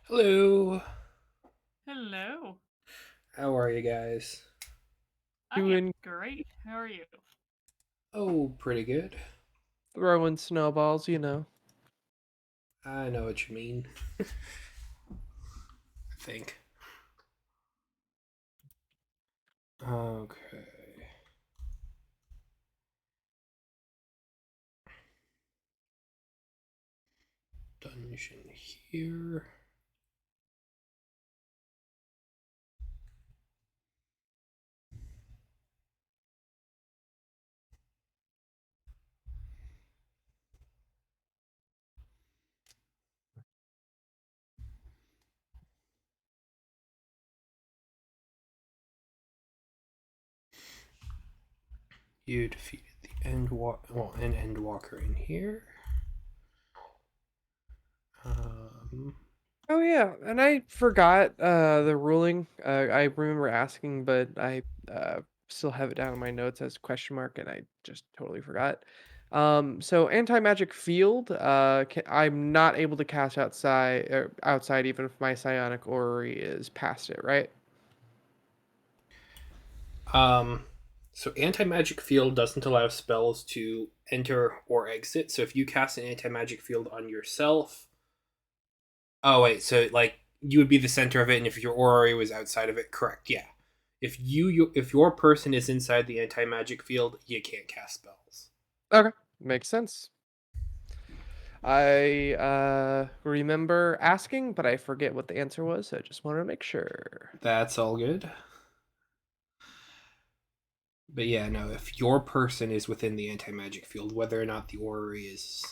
Hello. Hello. How are you guys? I am Doing great. How are you? Oh, pretty good. throwing snowballs. I know what you mean. I think. Okay. Dungeon here. You defeated the an end walker in here. Um, Oh yeah, and I forgot the ruling. I remember asking, but I still have it down in my notes as question mark, and I just totally forgot. So anti-magic field, I'm not able to cast outside even if my psionic orrery is past it, right? um, so anti magic field doesn't allow spells to enter or exit. So if you cast an anti magic field on yourself, oh wait, so like you would be the center of it, and if your orrery was outside of it, correct? Yeah. If your person is inside the anti magic field, you can't cast spells. Okay, makes sense. I remember asking, but I forget what the answer was, so I just wanted to make sure. That's all good. But yeah, no, if your person is within the anti magic field, whether or not the orrery is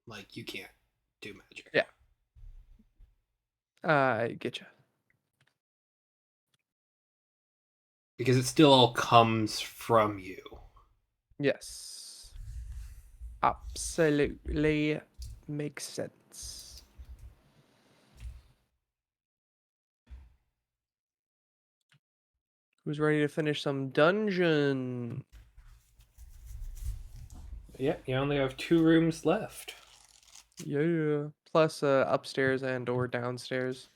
like you can't do magic. Yeah, I get you. Because it still all comes from you. Yes. Absolutely makes sense. Who's ready to finish some dungeon? Yeah, you only have 2 rooms left. Yeah. Plus upstairs and or downstairs.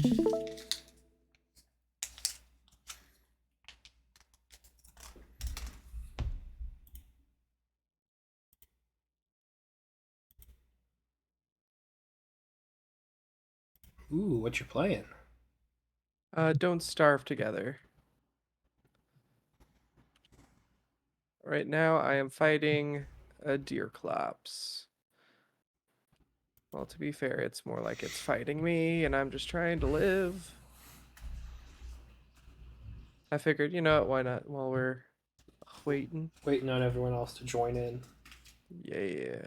Ooh, what you playing? Don't starve together. Right now, I am fighting a deer clops. Well, to be fair, it's more like it's fighting me, and I'm just trying to live. I figured, you know what, why not? While we're waiting. Waiting on everyone else to join in. Yeah.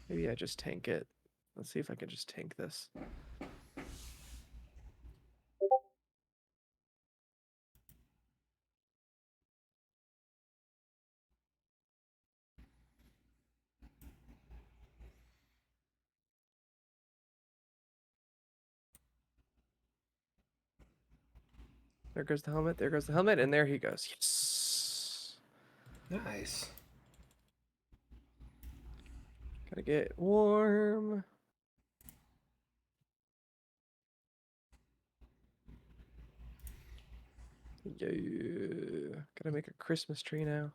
Maybe I just tank it. Let's see if I can just tank this. There goes the helmet, there goes the helmet, and there he goes. Yes! Nice. Gotta get warm. Yeah. Gotta make a Christmas tree now.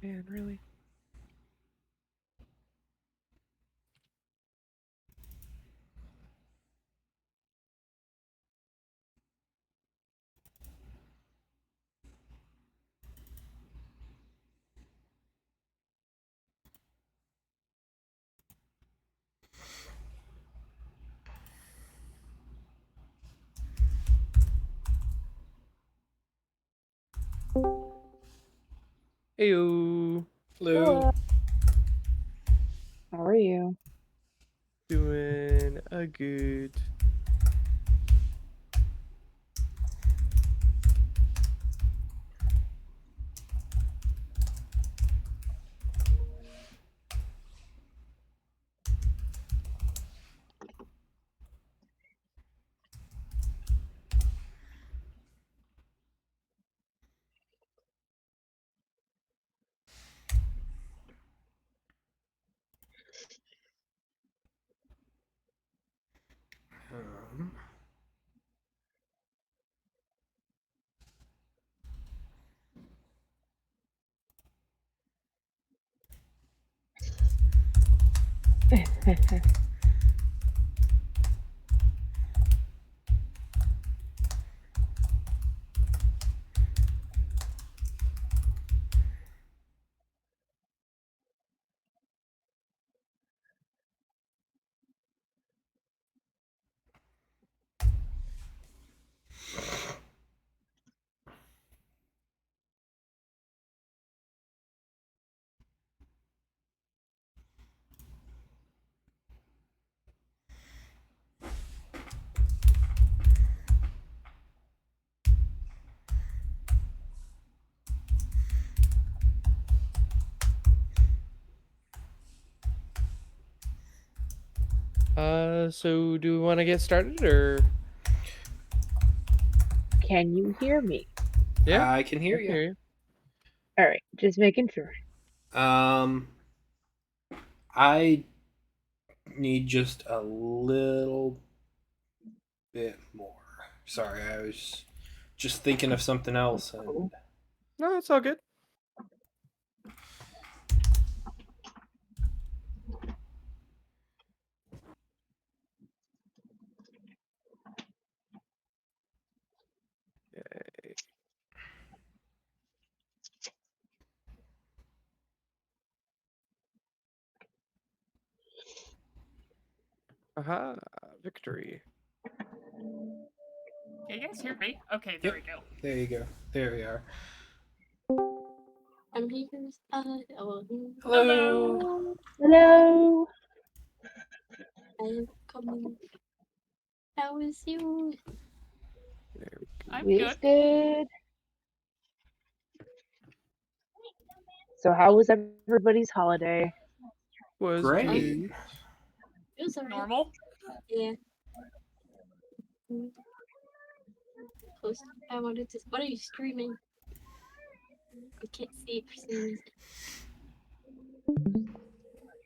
Man, really? Heyo. Hello. Hello. How are you? Doing a good. Um, So do we want to get started or? Can you hear me? Yeah, I can hear I can you. hear you. All right, just making sure. I need just a little bit more. Sorry, I was just thinking of something else and No, it's all good. Yay. Aha, victory. Can you guys hear me? Okay, there yep. we go. There you go. There we are. I'm here. Hello. Hello. Hello. I am coming. How is you? There we go. I'm It's good. good. So, how was everybody's holiday? Was Great. good. It was alright. Normal. Yeah. Post. I wanted to. What are you streaming? I can't see it for some reason.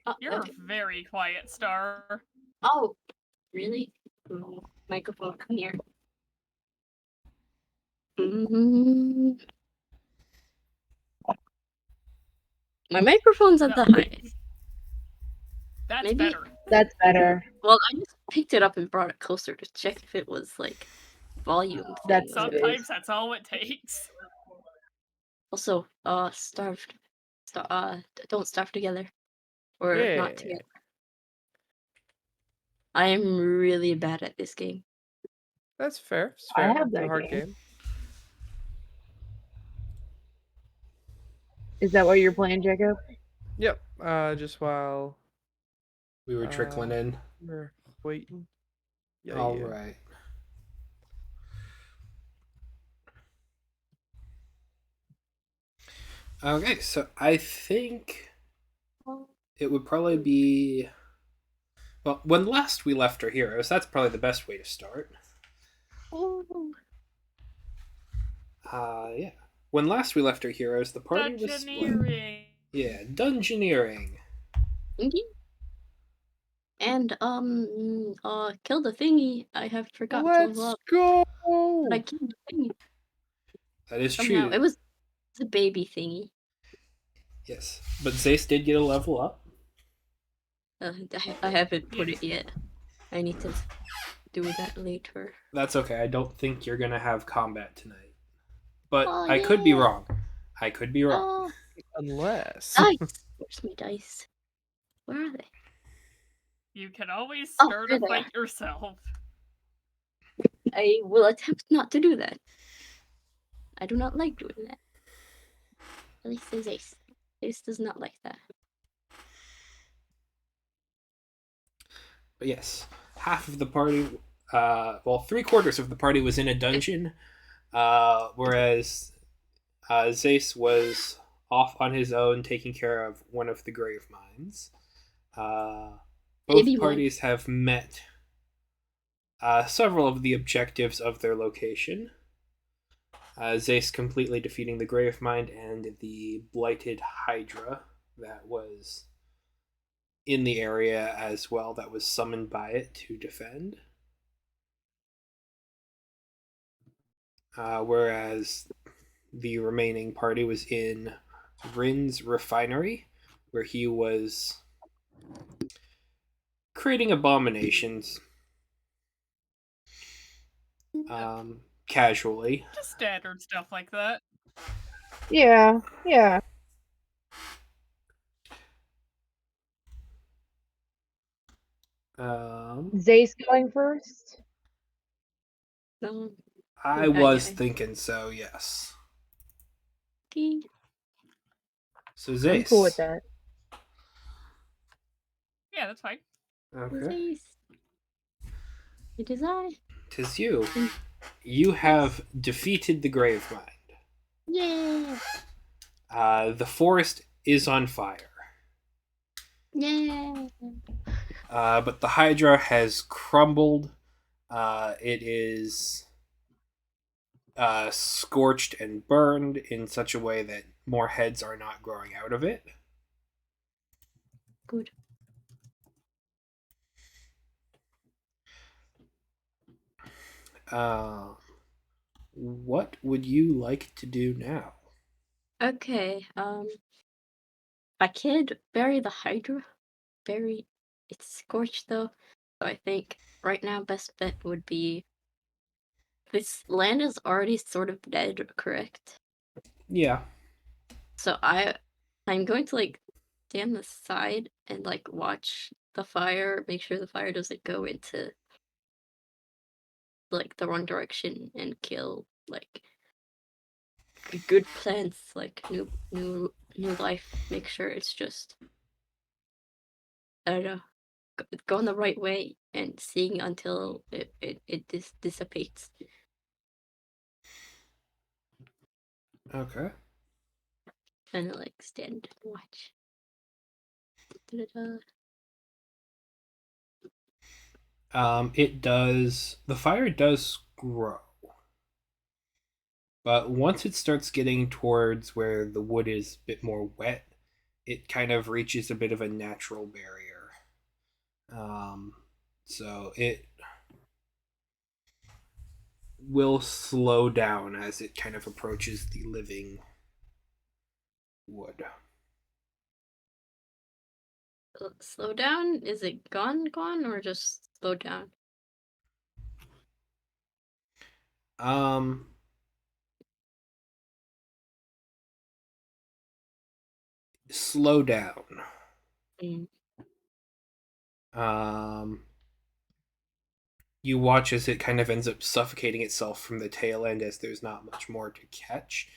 Oh, You're okay. a very quiet star. Oh, really? Microphone, come here. Mm. My microphone's at the highest. That's Maybe- better. That's better. Well, I just picked it up and brought it closer to check if it was like volume That's thing. what it is. Sometimes that's all it takes. Also, starved. Don't starve together. Or not Yeah. together. I am really bad at this game. That's fair. It's I fair. have It's a that hard game. game. Is that what you're playing, Jacob? Yep. Just while We were trickling in. we're waiting. Yeah. All right. Okay, so I think it would probably be. Well, when last we left our heroes, that's probably the best way to start. Oh, Yeah. When last we left our heroes, the party was split. Dungeoneering. Yeah, dungeoneering. thingy. And kill the thingy. I have forgotten to level Let's up. go. But I killed the thingy. That is Somehow true. it was a baby thingy. Yes, but Zace did get a level up. I haven't put it yet. I need to do that later. That's okay. I don't think you're gonna have combat tonight, but Oh, I could be yeah. wrong. I could be wrong. Oh, Unless. dice. Where's my dice? Where are they? You can always Oh, start there a they fight yourself. I will attempt not to do that. I do not like doing that. At least there's Ace. Ace does not like that. But yes, half of the party, well, 3/4 of the party was in a dungeon, whereas Zace was off on his own taking care of one of the grave mines. Both Maybe one. parties have met several of the objectives of their location. Zace completely defeating the grave mine and the blighted Hydra that was in the area as well, that was summoned by it to defend. Whereas the remaining party was in Rin's refinery, where he was creating abominations casually. Just standard stuff like that. Yeah, yeah. Zace going first? No. I was thinking so, yes. Okay. So Zace. I'm cool with that. Yeah, that's fine. Okay. Ace. It is I. 'Tis you. You have defeated the grave mine. Yeah. The forest is on fire. Yeah. But the Hydra has crumbled. It is scorched and burned in such a way that more heads are not growing out of it. Good. What would you like to do now? Okay. I could bury the Hydra. It's scorched though. So I think right now best bet would be this land is already sort of dead, correct? Yeah. So I'm going to like stand the side and like watch the fire, make sure the fire doesn't go into like the wrong direction and kill like good plants, like new life. Make sure it's just I don't know, going the right way and seeing until it dissipates. Okay. Kind of like stand and watch. Da-da-da. It does. The fire does grow, but once it starts getting towards where the wood is a bit more wet, it kind of reaches a bit of a natural barrier. Um, so it will slow down as it kind of approaches the living wood. Slow down? Is it gone, or just slow down? Um, Slow down. Mm. Um, you watch as it kind of ends up suffocating itself from the tail end as there's not much more to catch.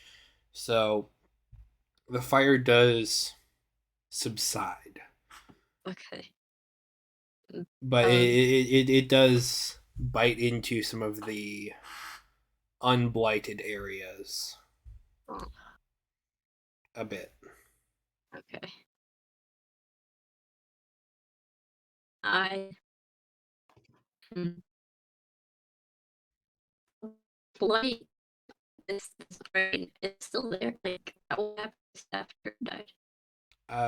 So the fire does subside, Okay. but Um, it does bite into some of the unblighted areas oh, a bit. okay. I hmm. Blight this brain is still there. Like what happens after it died?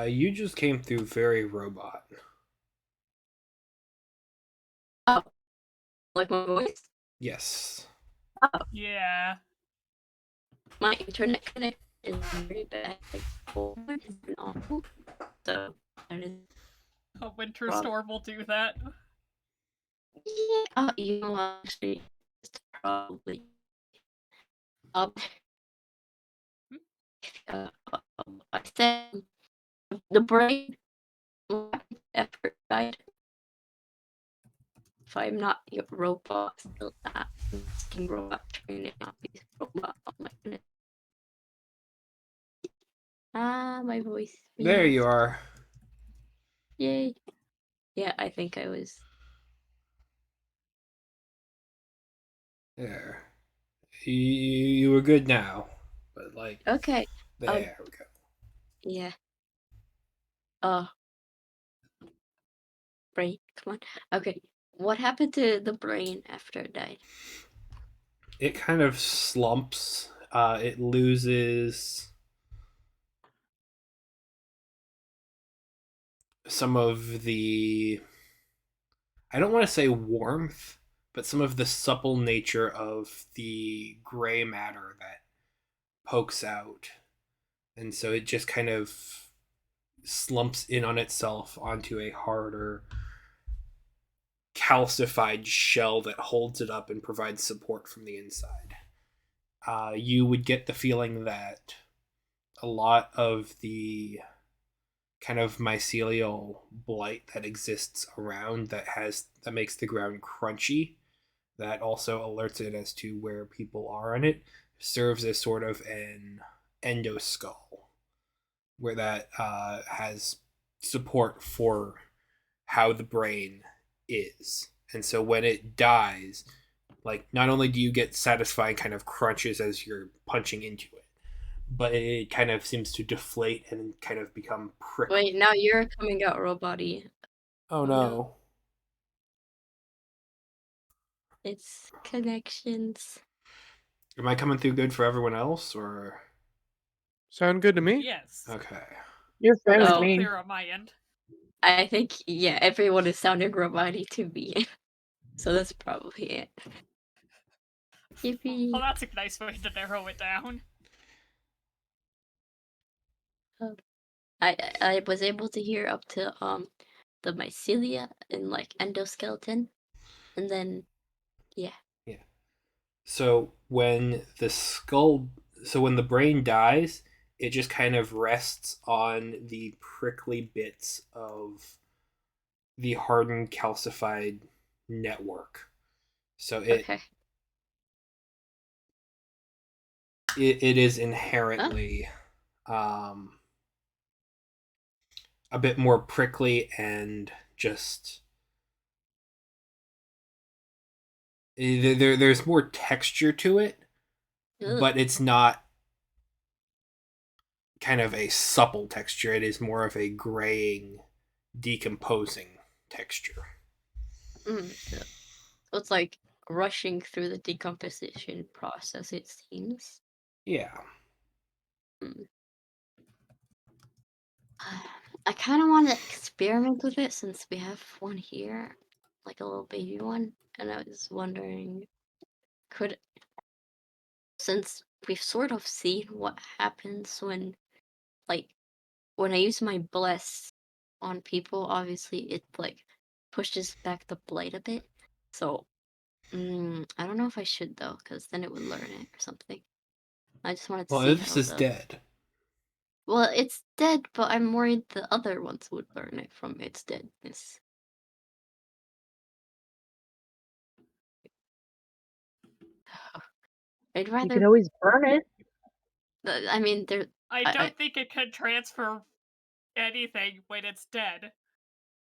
You just came through very robot. Oh, like my voice? Yes. Oh, Yeah. my internet connection is very bad. Like oh, has been awful. So that is A winter Rob. storm will do that. Yeah. You know, actually, it's probably um. I said the brain effort died. If I'm not a robot, still that asking robot training, not be robot. Oh my goodness. My voice. There you are. Yay. Yeah, I think I was. There. You were good now, but like Okay. there we go. Yeah. Uh, brain. Come on. Okay. What happened to the brain after it died? It kind of slumps. It loses some of the, I don't want to say warmth, but some of the supple nature of the gray matter that pokes out. And so it just kind of slumps in on itself onto a harder, calcified shell that holds it up and provides support from the inside. You would get the feeling that a lot of the kind of mycelial blight that exists around that makes the ground crunchy, that also alerts it as to where people are on it, serves as sort of an endoskull where that has support for how the brain is. And so when it dies, like not only do you get satisfying kind of crunches as you're punching into it, but it kind of seems to deflate and kind of become prickly. Wait, now you're coming out robot-y. Oh Oh, no. no. It's connections. Am I coming through good for everyone else or Sound good to me? Yes. okay. You're fine with Crystal me. clear on my end. I think, yeah, everyone is sounding robot-y to me. So that's probably it. Yippee. Well, that's a nice way to narrow it down. I was able to hear up to the mycelia and like endoskeleton, and then yeah. Yeah. So when the brain dies, it just kind of rests on the prickly bits of the hardened calcified network. So Okay. it is inherently a bit more prickly and just there's more texture to it, Ugh. but it's not kind of a supple texture. It is more of a graying, decomposing texture. So it's like rushing through the decomposition process, it seems. Yeah. Mm. I kind of want to experiment with it since we have one here, like a little baby one, and I was wondering, could since we've sort of seen what happens when, like, when I use my bless on people, obviously it like pushes back the blight a bit. So I don't know if I should though, because then it would learn it or something. I just wanted to Well, see this how is the dead. well, it's dead, but I'm worried the other ones would learn it from its deadness. I'd You could rather. always burn it. I mean, there. I I don't think it can transfer anything when it's dead.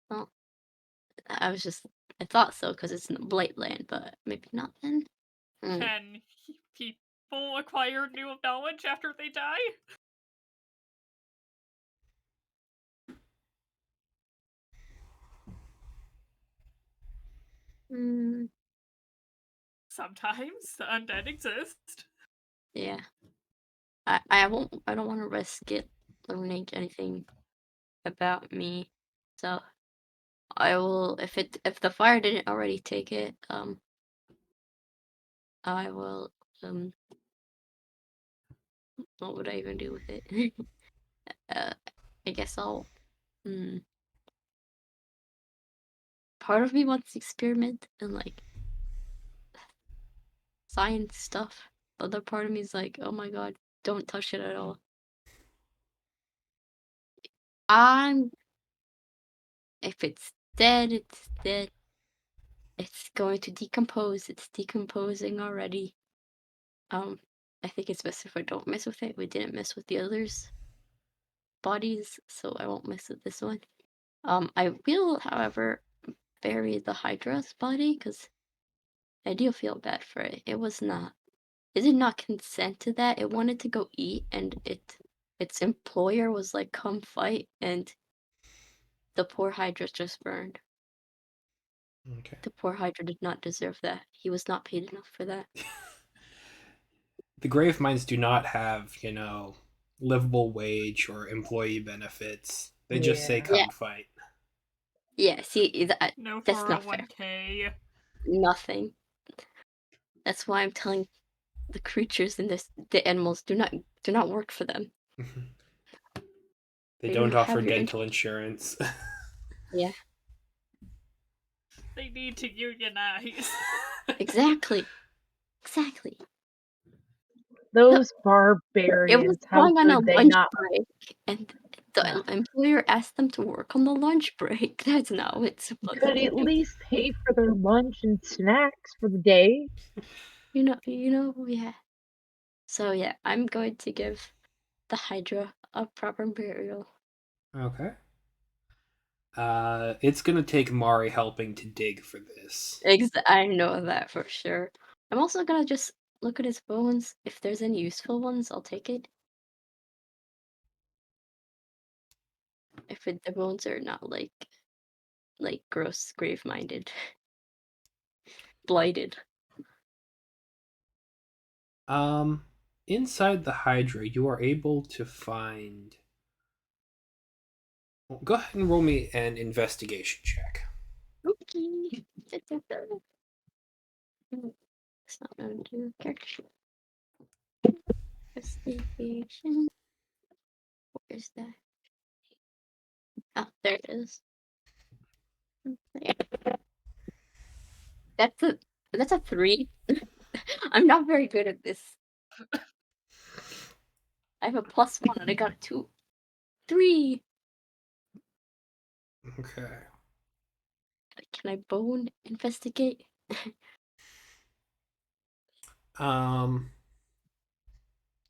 well, I was just. I thought so because it's in the blight land, but maybe not then. Can people acquire new knowledge after they die? Mm, Sometimes the undead exist. yeah. I won't. I don't want to risk it learning anything about me. So I will. If the fire didn't already take it, I will. What would I even do with it? uh, I guess I'll. Hmm. Part of me wants to experiment and like science stuff. The other part of me is like, oh my god, don't touch it at all. I'm. If it's dead, it's dead. It's going to decompose. It's decomposing already. I think it's best if I don't mess with it. We didn't mess with the others' bodies, so I won't mess with this one. I will, however, bury the Hydra's body because I do feel bad for it. It did not consent to that. It wanted to go eat, and its employer was like, "Come fight," and the poor Hydra just burned. Okay. The poor Hydra did not deserve that. He was not paid enough for that. The grave mines do not have, livable wage or employee benefits. They just say Yeah. Yeah, come fight. yeah. See, No that's not fair. 401k. Nothing. That's why I'm telling the creatures in the animals do not work for them. They You don't offer have your dental insurance. yeah, They need to unionize. exactly. Those It was barbarians, how going on a could they lunch not? break, and the No. employer asked them to work on the lunch break. That's not what it's You supposed could to at do. least pay for their lunch and snacks for the day. Yeah. So yeah, I'm going to give the Hydra a proper burial. Okay. It's gonna take Mari helping to dig for this. I know that for sure. I'm also gonna just look at his bones. If there's any useful ones, I'll take it. The bones are not like gross, grave-minded, blighted. Um, Inside the Hydra, you are able to find. Well, go ahead and roll me an investigation check. Okay. It's not going to character investigation. Where is that? Ah, there it is. Yeah. That's a that's a 3. I'm not very good at this. I have a +1 and I got a 2. 3. Okay. Can I bone investigate? Um,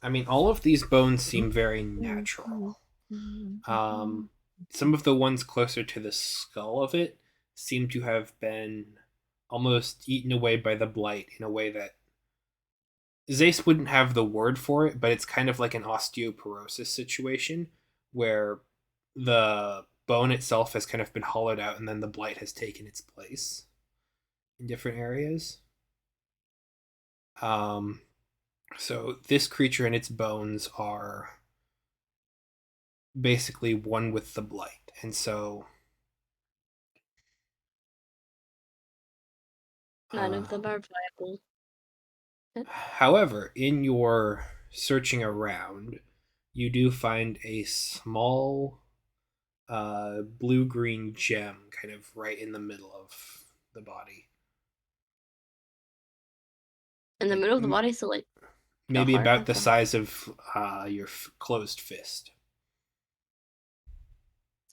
I mean, all of these bones seem very natural. Some of the ones closer to the skull of it seem to have been almost eaten away by the blight in a way that Zace wouldn't have the word for it, but it's kind of like an osteoporosis situation where the bone itself has kind of been hollowed out and then the blight has taken its place. in different areas. So this creature and its bones are basically one with the blight, and so None of them are viable. however, in your searching around, you do find a small blue green gem kind of right in the middle of the body. In the Like, middle of the body, so like the maybe heart about of the the size of your closed fist.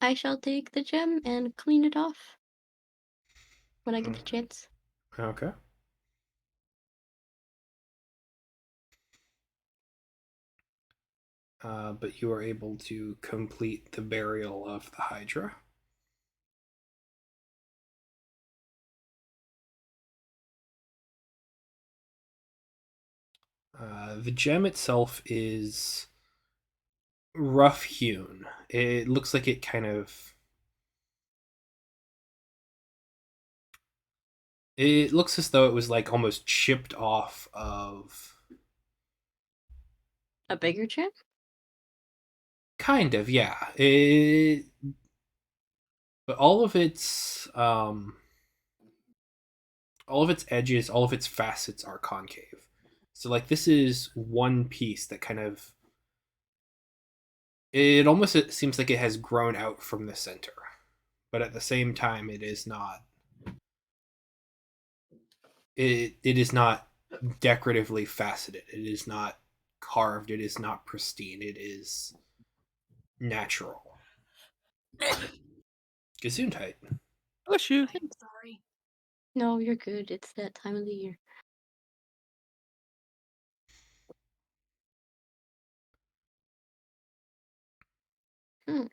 I shall take the gem and clean it off when I get the chance. Okay. But you are able to complete the burial of the Hydra. The gem itself is rough hewn. It looks like it kind of. It looks as though it was like almost chipped off of. A bigger gem? Kind of, yeah. But all of its edges, all of its facets are concave. So like this is one piece that kind of it almost seems like it has grown out from the center, but at the same time it is not it is not decoratively faceted. It is not carved. It is not pristine. It is natural. Gesundheit. Bless you. I'm sorry. No, you're good. It's that time of the year. Hmm.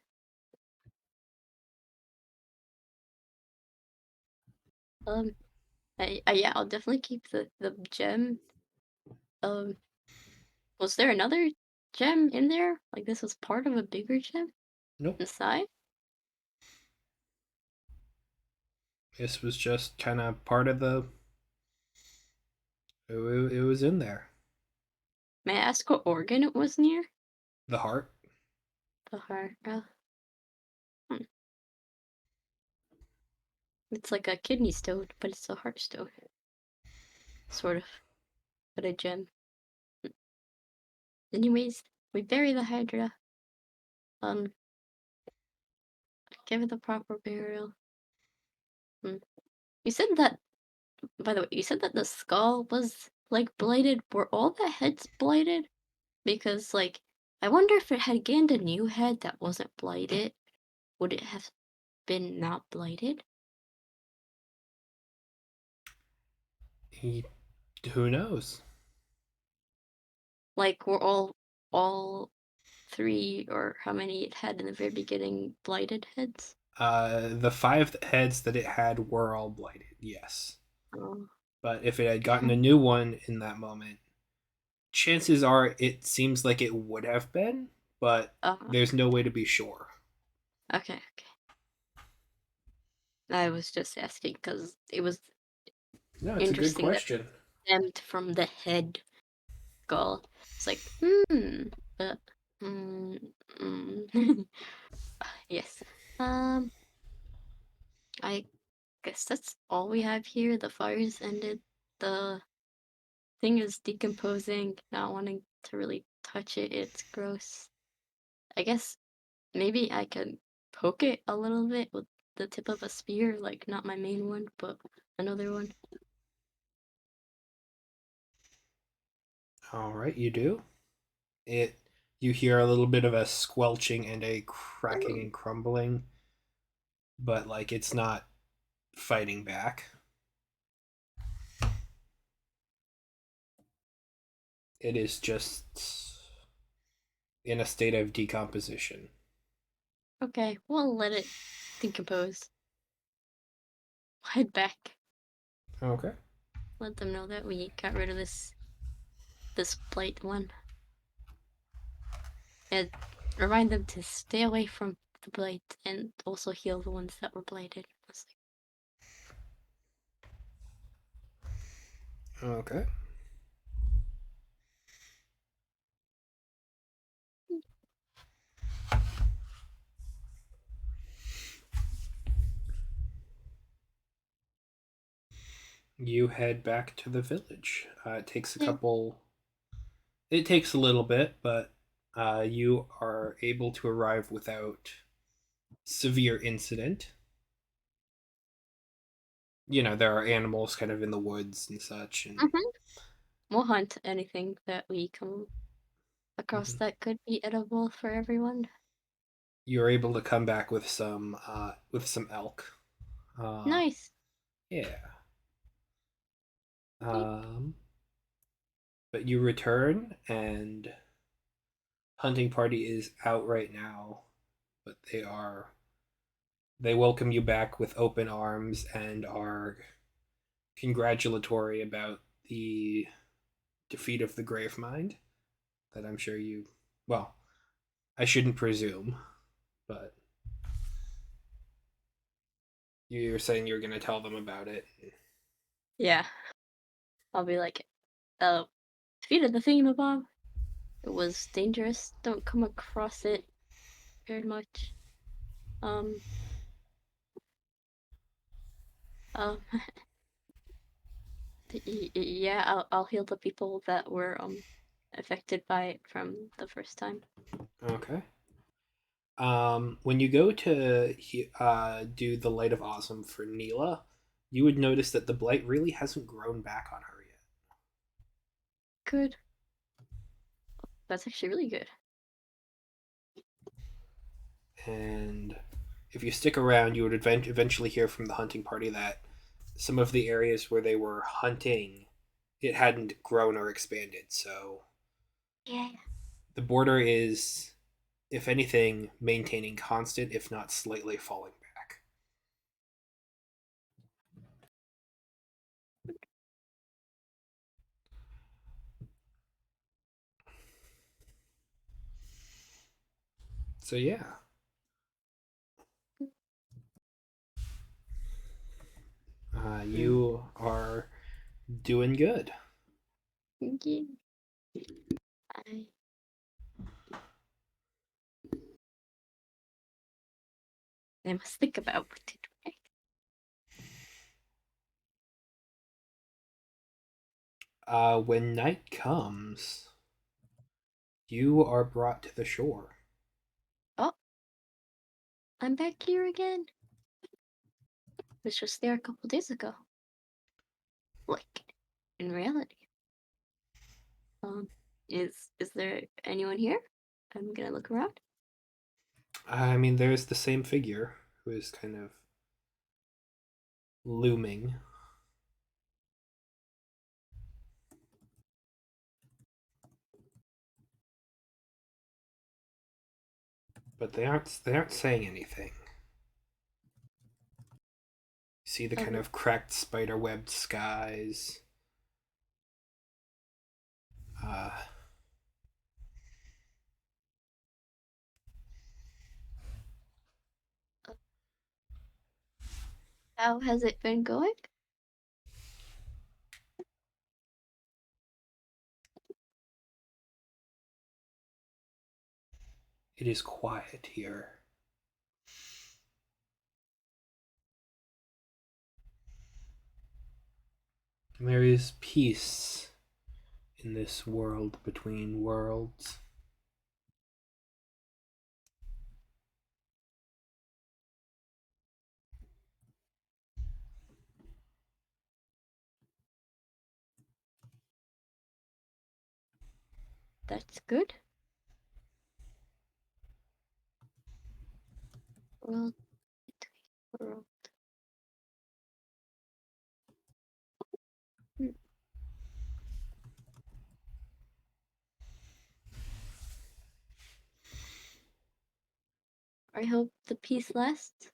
Yeah, I'll definitely keep the gem. Was there another gem in there? Like this was part of a bigger gem Nope. inside? This was just kind of part of the. It was in there. May I ask what organ it was near? The heart. The heart. Hmm. It's like a kidney stone, but it's a heart stone. Sort of. But a gem. Anyways, we bury the Hydra. Give it the proper burial. Hmm. You said that, by the way, you said that the skull was like blighted. Were all the heads blighted? Because, like, I wonder if it had gained a new head that wasn't blighted. Would it have been not blighted? He, who knows? Like, were all three or how many it had in the very beginning blighted heads? The 5 heads that it had were all blighted. Yes. Oh, But if it had gotten a new one in that moment, chances are it seems like it would have been, but uh, there's no way to be sure. okay. I was just asking because it was No, it's a good interesting that question. stemmed from the head skull. It's like, but, mm, mm. Yes. I guess that's all we have here. The fire's ended. The thing is decomposing, not wanting to really touch it. It's gross. I guess maybe I could poke it a little bit with the tip of a spear, like not my main one, but another one. All right, you do. It you hear a little bit of a squelching and a cracking and crumbling, but like it's not fighting back. It is just in a state of decomposition. Okay, we'll let it decompose. Head back. Okay. Let them know that we got rid of this blight one. And remind them to stay away from the blight and also heal the ones that were blighted. Okay. You head back to the village. It takes a Yeah. couple. It takes a little bit, but you are able to arrive without severe incident. You know, there are animals kind of in the woods and such, and We'll hunt anything that we come across Mhm. that could be edible for everyone. You're able to come back with some elk. Nice. Yeah. Okay. Um, but you return, and hunting party is out right now, but they welcome you back with open arms and are congratulatory about the defeat of the Grave Mind. That I'm sure you, well, I shouldn't presume, but you're saying you're going to tell them about it. Yeah. I'll be like, defeated the thingamabob. It was dangerous. Don't come across it very much. Um, um, yeah, I'll heal the people that were affected by it from the first time. Okay. When you go to do the Light of Awesome for Neela, you would notice that the blight really hasn't grown back on her yet. Good. That's actually really good. And if you stick around, you would eventually hear from the hunting party that some of the areas where they were hunting, it hadn't grown or expanded. So Yeah. the border is, if anything, maintaining constant, if not slightly falling back. So yeah, you are doing good. Yeah. I I must think about what to do next. When night comes, you are brought to the shore. Oh, I'm back here again. Was just there a couple days ago. Like, in reality. Um, is there anyone here? I'm gonna look around. I mean, there's the same figure who is kind of looming. But they aren't saying anything. You see the kind Um, of cracked spider-webbed skies. Uh, how has it been going? it is quiet here. There is peace in this world between worlds. That's good. World between world. Hmm. I hope the peace lasts.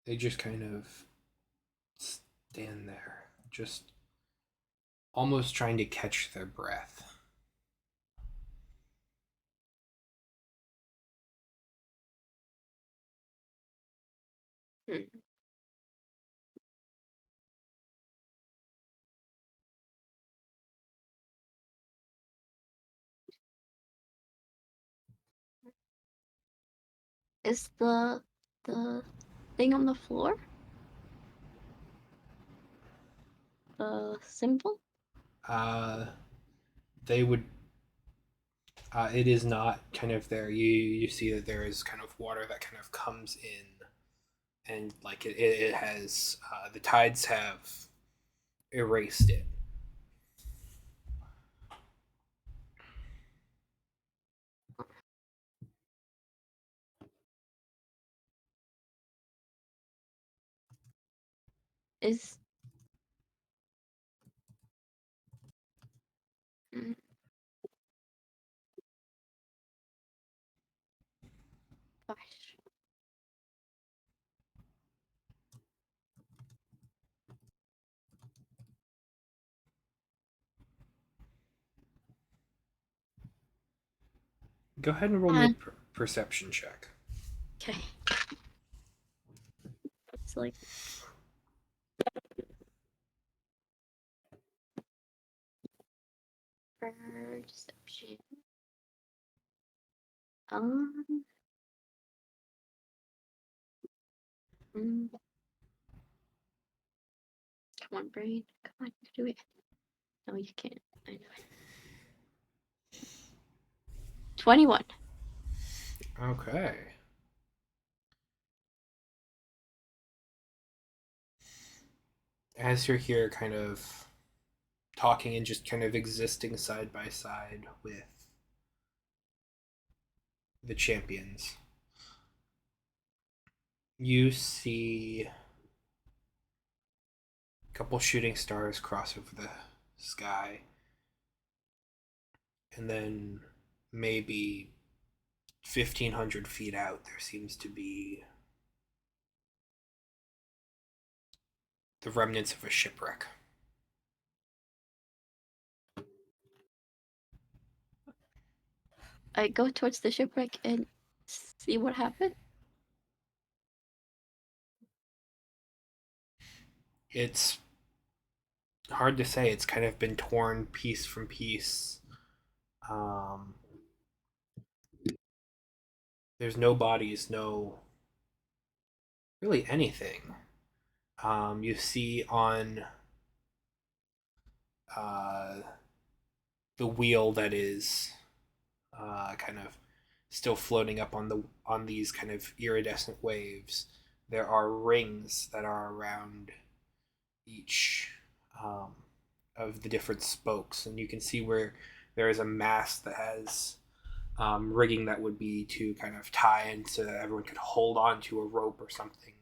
They just kind of stand there, just almost trying to catch their breath. Hmm. Is the thing on the floor the symbol? They would. It is not kind of there. You see that there is kind of water that kind of comes in, and like it has the tides have erased it. Is mm, gosh. Go ahead and roll me a perception check. Okay. It's like perception. Um. mm, Come on, brain. Come on, you can do it. No, you can't. I know it. 21. Okay. As you're here, kind of talking and just kind of existing side by side with the champions, you see a couple shooting stars cross over the sky, and then maybe 1,500 feet out, there seems to be the remnants of a shipwreck. I go towards the shipwreck and see what happened. It's hard to say. It's kind of been torn piece from piece. Um, there's no bodies, no really anything. You see on uh, the wheel that is kind of still floating up on these kind of iridescent waves. There are rings that are around each um, of the different spokes, and you can see where there is a mast that has rigging that would be to kind of tie in so that everyone could hold on to a rope or something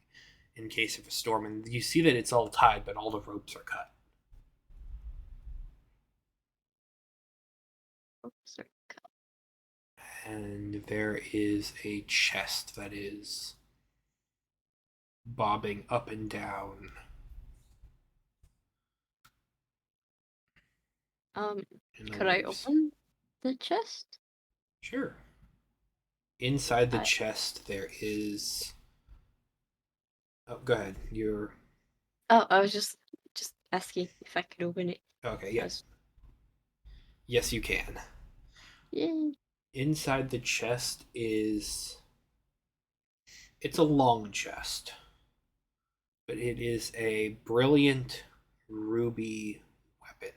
in case of a storm. And you see that it's all tied, but all the ropes are cut. Oh, sorry. And there is a chest that is bobbing up and down. In the Could I waves. open the chest? Sure. Inside the I chest there is. Oh, go ahead. You're I was just asking if I could open it. okay. I Yes, was, yes, you can. yeah. Inside the chest is. It's a long chest, but it is a brilliant ruby weapon.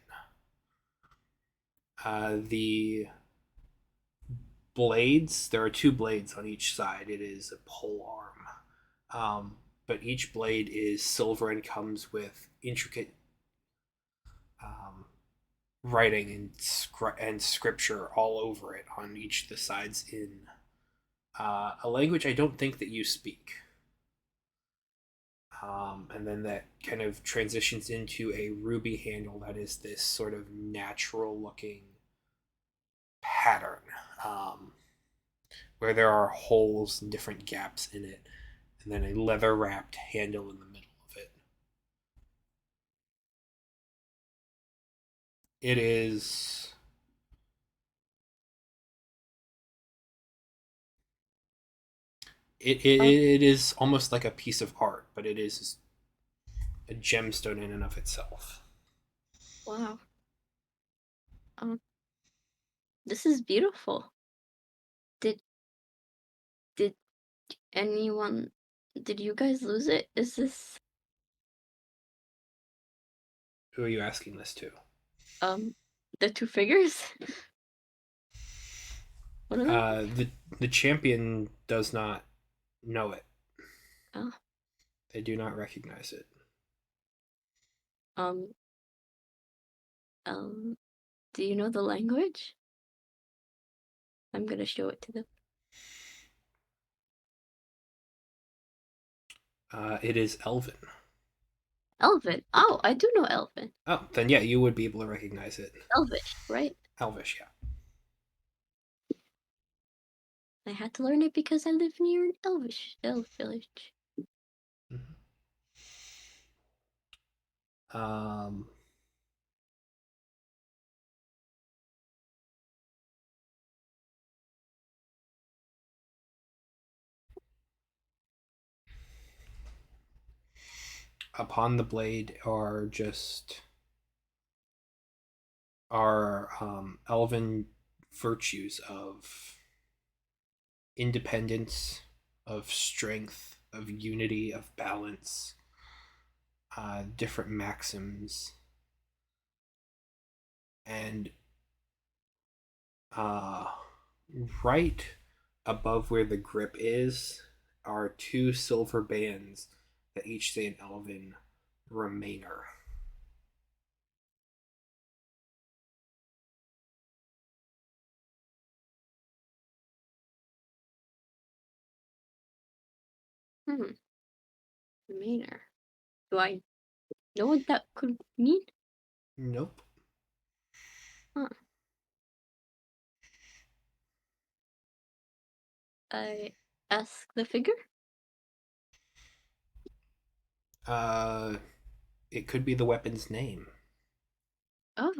The blades, there are two blades on each side. It is a pole arm. But each blade is silver and comes with intricate um, writing and scripture all over it on each of the sides in a language I don't think that you speak. And then that kind of transitions into a ruby handle that is this sort of natural looking pattern, where there are holes and different gaps in it. And and then a leather wrapped handle in the middle of it. It is it is almost like a piece of art, but it is a gemstone in and of itself. Wow. This is beautiful. Did anyone? Did you guys lose it? Is this Who are you asking this to? the two figures? What are they? The champion does not know it. Oh. They do not recognize it. Um. Do you know the language? I'm gonna show it to them. It is Elven. Elven. Oh, I do know Elven. Oh, then yeah, you would be able to recognize it. Elvish, right? Elvish, yeah. I had to learn it because I live near an elf village. Mm-hmm. Upon the blade are just elven virtues of independence, of strength, of unity, of balance, different maxims, and right above where the grip is are two silver bands that each say an elven Remainer. Remainer. Do I know what that could mean? Nope. Huh. I ask the figure? It could be the weapon's name. Oh.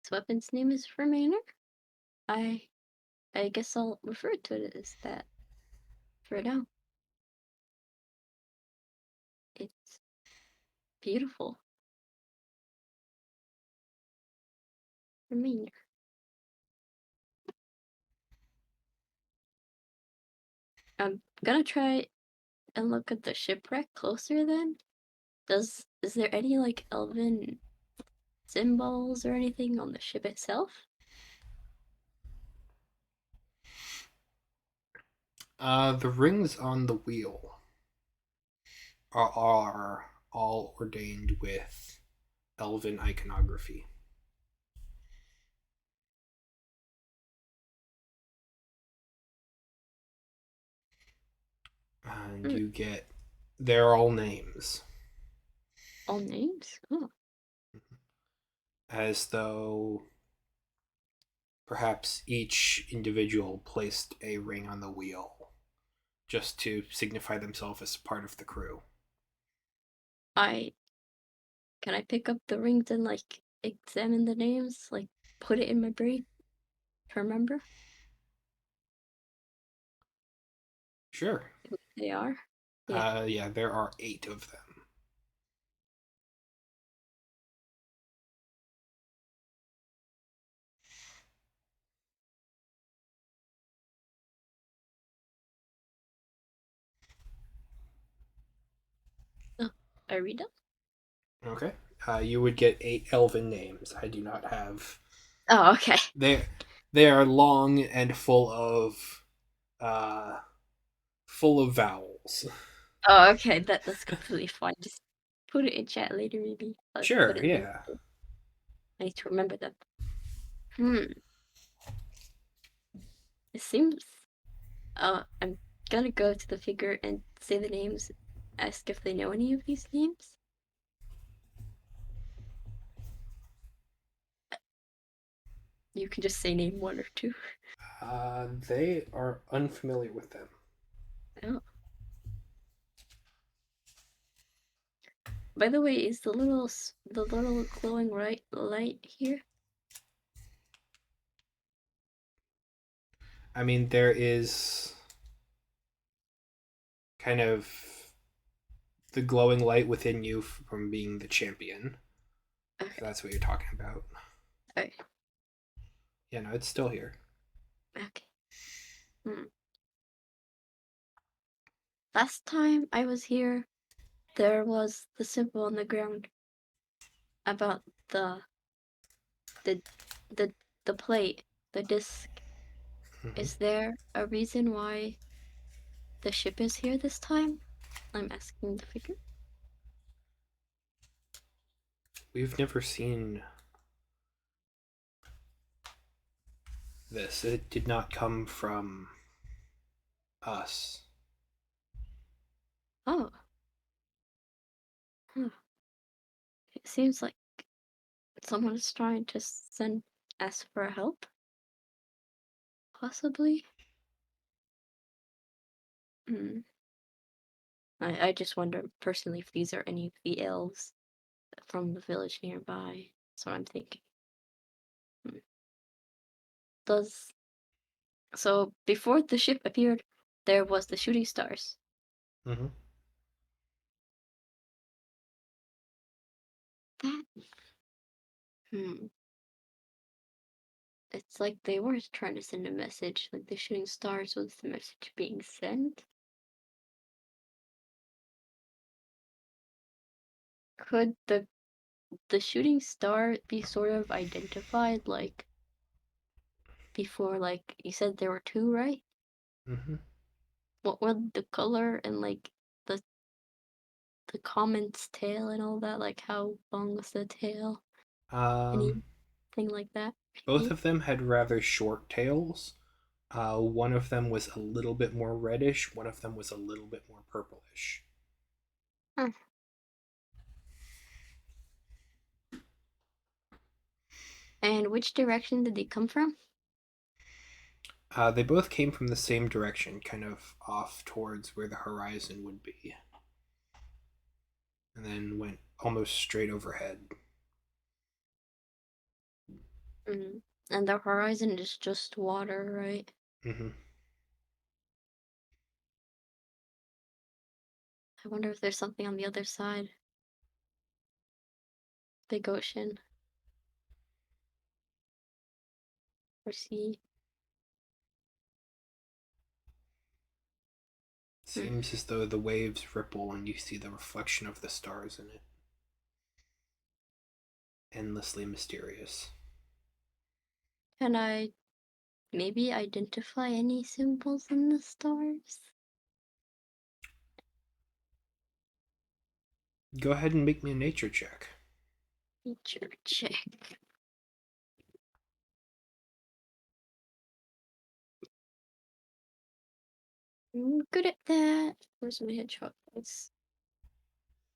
This weapon's name is Remainer? I guess I'll refer to it as that for now. It's beautiful. Remainer. I'm gonna try and look at the shipwreck closer then. Is there any like elven symbols or anything on the ship itself? The rings on the wheel are all ordained with elven iconography. And you get, they're all names. All names? Oh. As though perhaps each individual placed a ring on the wheel just to signify themselves as part of the crew. Can I pick up the rings and like examine the names? Like put it in my brain to remember Sure. who they are? Yeah, there are 8 of them. Oh, I read them? Okay. You would get 8 elven names. I do not have. Oh, okay. They are long and full of vowels. Oh, okay. That's completely fine. Just put it in chat later, maybe. I'll Sure, put it yeah. I need to remember them. It seems. I'm gonna go to the figure and say the names. Ask if they know any of these names. You can just say name one or two. They are unfamiliar with them. Oh. By the way, is the little glowing light here? I mean, there is kind of the glowing light within you from being the champion. If Okay. that's what you're talking about. Okay. Yeah, no, it's still here. Okay. Last time I was here, there was the symbol on the ground about the the the plate, the disc. Mhm. Is there a reason why the ship is here this time? I'm asking the figure. We've never seen this. It did not come from us. Oh. Huh. It seems like someone is trying to ask for help. Possibly. Hmm. I just wonder personally if these are any of the elves from the village nearby. That's what I'm thinking. Hmm. Does So before the ship appeared, there was the shooting stars. Mm-hmm. That hmm. It's like they were trying to send a message. Like the shooting stars was the message being sent. Could the shooting star be sort of identified like before? Like you said, there were two, right? Mm-hmm. What were the color and like the the comet's tail and all that? Like how long was the tail? Um, Anything like that? both of them had rather short tails. One of them was a little bit more reddish. One of them was a little bit more purplish. Huh. And which direction did they come from? They both came from the same direction, kind of off towards where the horizon would be, and then went almost straight overhead. Mm. And the horizon is just water, right? Mm-hmm. I wonder if there's something on the other side. Big ocean or sea. Hmm. Seems as though the waves ripple and you see the reflection of the stars in it. Endlessly mysterious. Can I maybe identify any symbols in the stars? Go ahead and make me a nature check. Nature check. I'm good at that. Where's my hedgehog? It's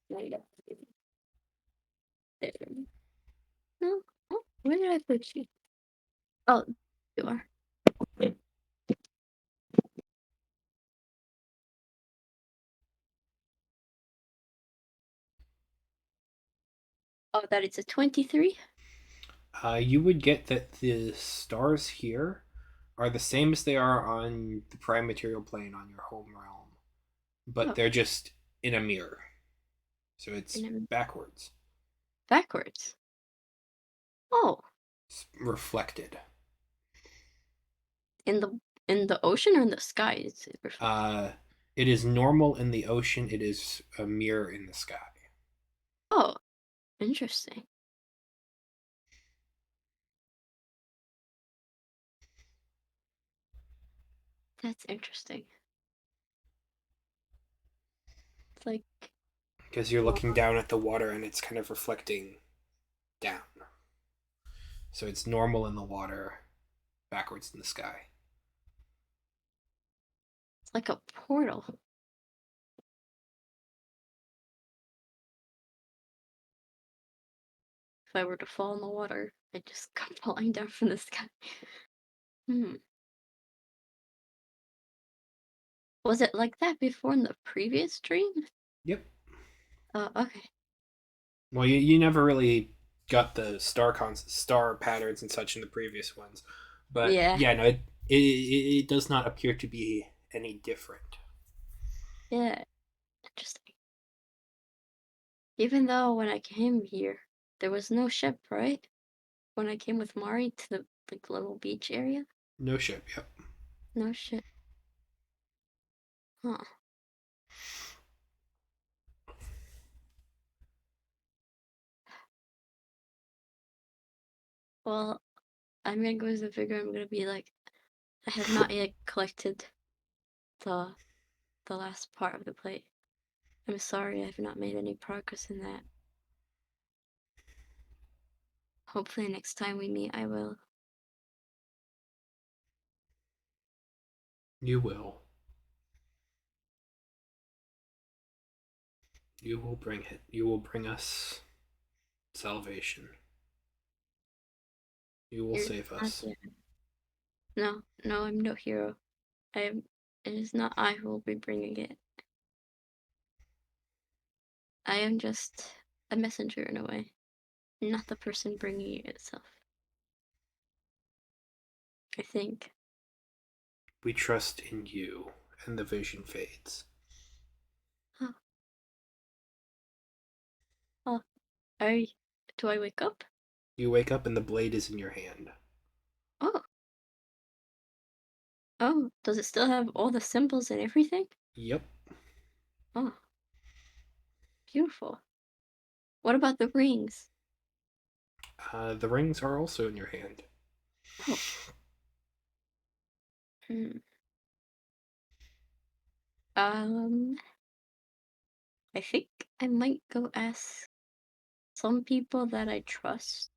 right up there. No? Oh, where did I put you? Oh, you are. Oh, that is a 23? You would get that the stars here are the same as they are on the prime material plane on your home realm, but Oh, they're just in a mirror. So it's and I'm backwards. backwards. Oh, It's reflected. in the ocean or in the sky is it reflected? Uh, it is normal in the ocean, it is a mirror in the sky. Oh, interesting. That's interesting. It's like, Because you're wow, looking down at the water and it's kind of reflecting down. So it's normal in the water, backwards in the sky. it's like a portal. If I were to fall in the water, I'd just come falling down from the sky. Hmm. Was it like that before in the previous stream? Yep. Oh, okay. Well, you never really got the star patterns and such in the previous ones, but Yeah. yeah, no, it does not appear to be any different. Yeah. Interesting. Even though when I came here, there was no ship, right? When I came with Mari to the like little beach area, No ship. Yep. no ship. Huh. Well, I'm gonna go with the figure. I'm gonna be like, I have not yet collected the the last part of the plate. I'm sorry, I have not made any progress in that. Hopefully, next time we meet, I will. You will. You will bring it. You will bring us salvation. You will You're save not us. yet. No, no, I'm no hero. I am. It is not I who will be bringing it. I am just a messenger in a way, not the person bringing it itself. I think. We trust in you, and the vision fades. Oh, oh, I. Do I wake up? You wake up and the blade is in your hand. Oh, oh, does it still have all the symbols and everything? Yep. Oh, beautiful. What about the rings? The rings are also in your hand. Oh, hmm. Um, I think I might go ask some people that I trust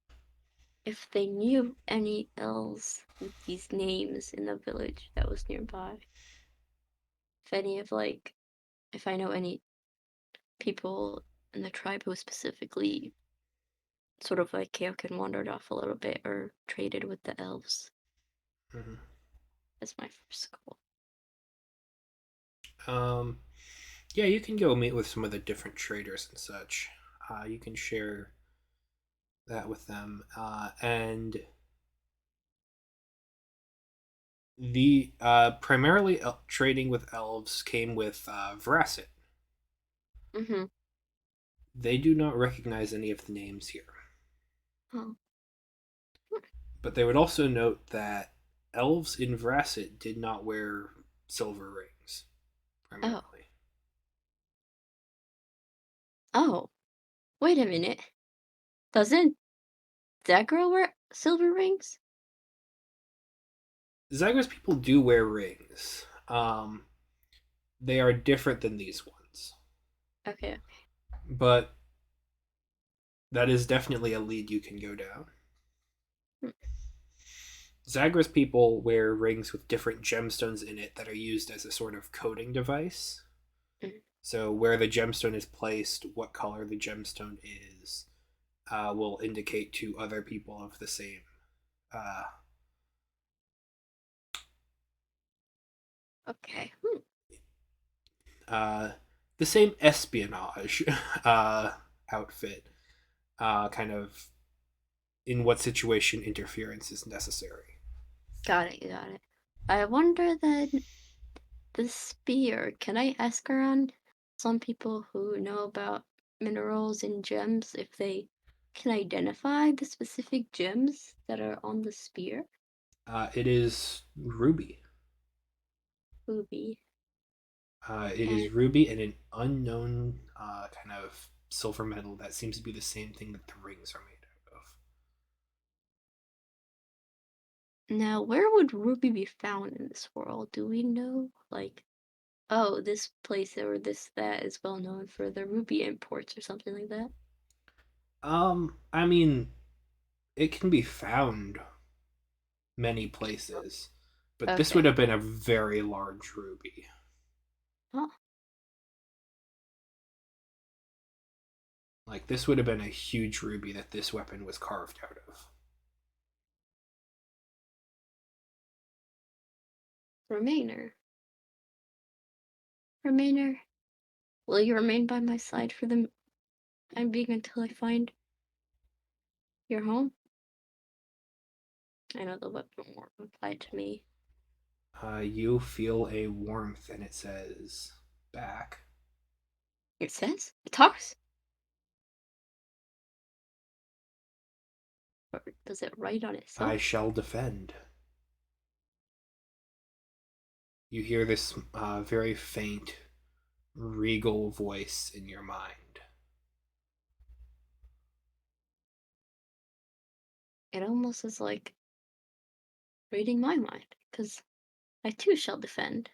if they knew any elves with these names in the village that was nearby. If any of like, if I know any people in the tribe who specifically sort of like Kaok and wandered off a little bit or traded with the elves. Mm-hmm. That's my first goal. Yeah, you can go meet with some of the different traders and such. You can share that with them, and the primarily trading with elves came with Vracet. Mm-hmm. They do not recognize any of the names here, Oh. but they would also note that elves in Vracet did not wear silver rings Oh. primarily. Oh. Wait a minute. Doesn't that girl wear silver rings? Zagreus people do wear rings. They are different than these ones, Okay. but that is definitely a lead you can go down. Hmm. Zagreus people wear rings with different gemstones in it that are used as a sort of coding device. Mm. So where the gemstone is placed, what color the gemstone is, will indicate to other people of the same uh, Okay. Hmm. uh, the same espionage uh, outfit, kind of in what situation interference is necessary. Got it, got it. I wonder then the spear. Can I ask around some people who know about minerals and gems if they can identify the specific gems that are on the spear? It is ruby. Ruby. It And is ruby and an unknown kind of silver metal that seems to be the same thing that the rings are made out of. now, where would ruby be found in this world? Do we know? Like, oh, this place or this that is well known for the ruby imports or something like that? I mean, it can be found many places, but this would Okay. have been a very large ruby. Huh. Like, this would have been a huge ruby that this weapon was carved out of. Remainer. Remainer, will you remain by my side for the time being until I find your home? I know the weapon won't reply to me. You feel a warmth, and it says back. It says? It talks? Or does it write on itself? I shall defend. You hear this very faint, regal voice in your mind. It almost is like reading my mind, because I too shall defend.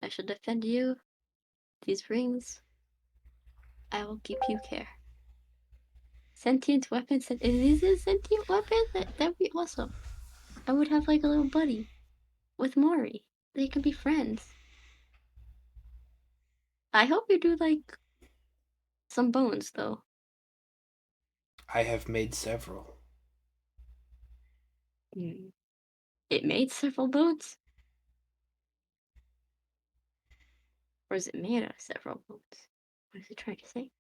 I shall defend you. These rings, I will keep you care. Sentient weapons, it is a sentient weapon? That'd be awesome. I would have like a little buddy with Mori. They can be friends. I hope you do like some bones though. I have made several. It made several bones? Or is it made out of several bones? What is it trying to say?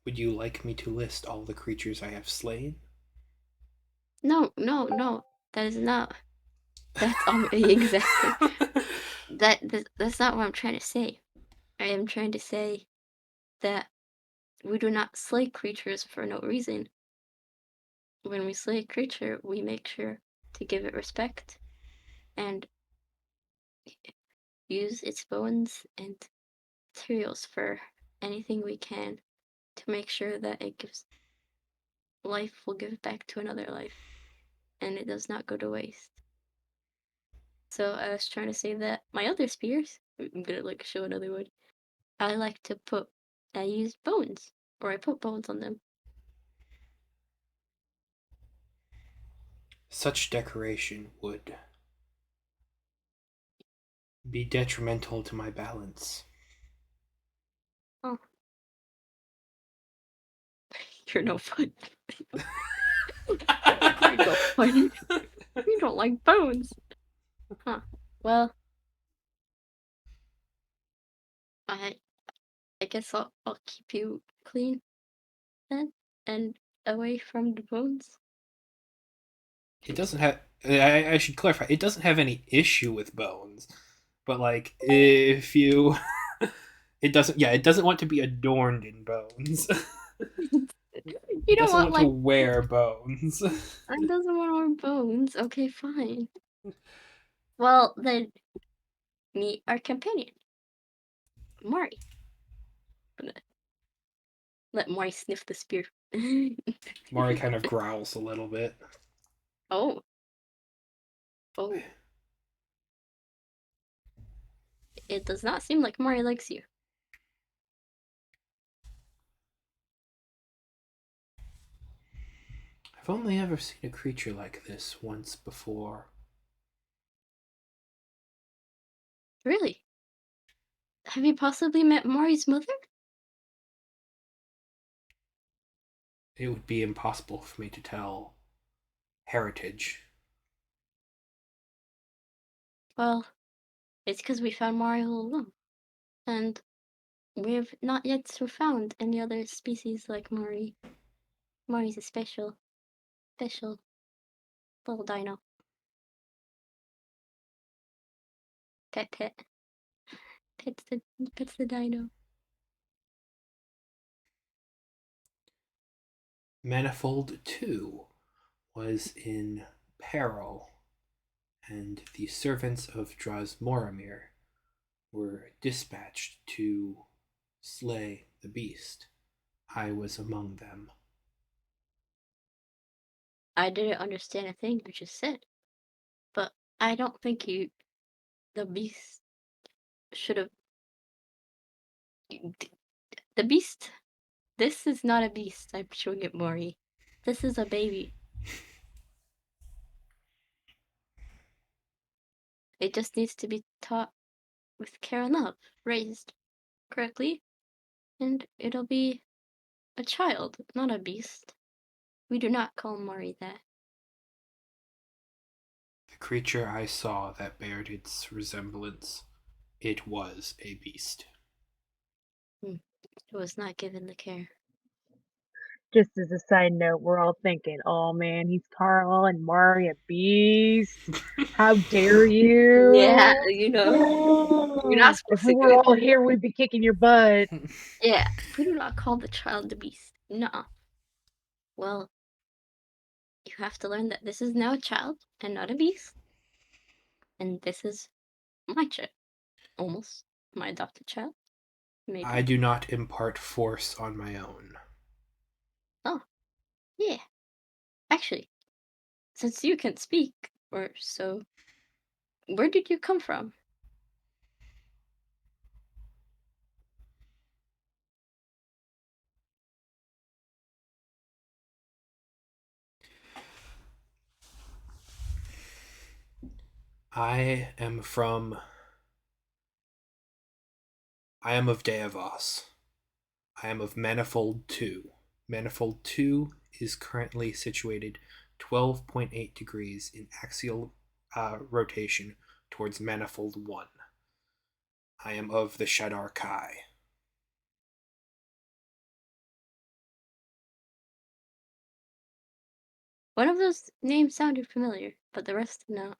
Would you like me to list all the creatures I have slain? No. That is not. That's exactly. That's not what I'm trying to say. I am trying to say that we do not slay creatures for no reason. When we slay a creature, we make sure to give it respect and use its bones and materials for anything we can to make sure that it gives life will give back to another life and it does not go to waste. So I was trying to say that my other spears, I'm gonna like show another one. I use bones, or I put bones on them. Such decoration would be detrimental to my balance. Oh, you're no fun. You're no fun. You don't like bones. Huh. Well, I guess I'll keep you clean then and away from the bones. It doesn't have. I should clarify. It doesn't have any issue with bones, but like if you, it doesn't. Yeah, it doesn't want to be adorned in bones. You It don't doesn't want want to like wear bones. I doesn't want our bones. Okay, fine. Well, then meet our companion, Mari. I'm gonna let Mari sniff the spear. Mari kind of growls a little bit. Oh. Oh. It does not seem like Mari likes you. I've only ever seen a creature like this once before. Really? Have you possibly met Mari's mother? It would be impossible for me to tell heritage. Well, it's because we found Mari all alone. And we've not yet found any other species like Mari. Mari's a special little dino. Pet. Pets the dino. Manifold 2 was in peril, and the servants of Drosmoramir were dispatched to slay the beast. I was among them. I didn't understand a thing you just said. But I don't think the beast should have. The beast. This is not a beast. I'm showing it, Mori. This is a baby. It just needs to be taught with care and love, raised correctly, and it'll be a child, not a beast. We do not call Mori that. The creature I saw that bared its resemblance, it was a beast. It was not given the care. Just as a side note, we're all thinking, "Oh man, he's calling Mari a beast. How dare you?" Yeah, you know, you're not If supposed we to were do all it. here, we'd be kicking your butt. Yeah, we do not call the child the beast. No. Well, you have to learn that this is now a child and not a beast. And this is my child. Almost. My adopted child. Maybe. I do not impart force on my own. Oh, yeah. Actually, since you can speak, or so, where did you come from? I am of Deavos. I am of Manifold 2. Manifold 2 is currently situated 12.8 degrees in axial rotation towards Manifold 1. I am of the Shadar Kai. One of those names sounded familiar, but the rest no.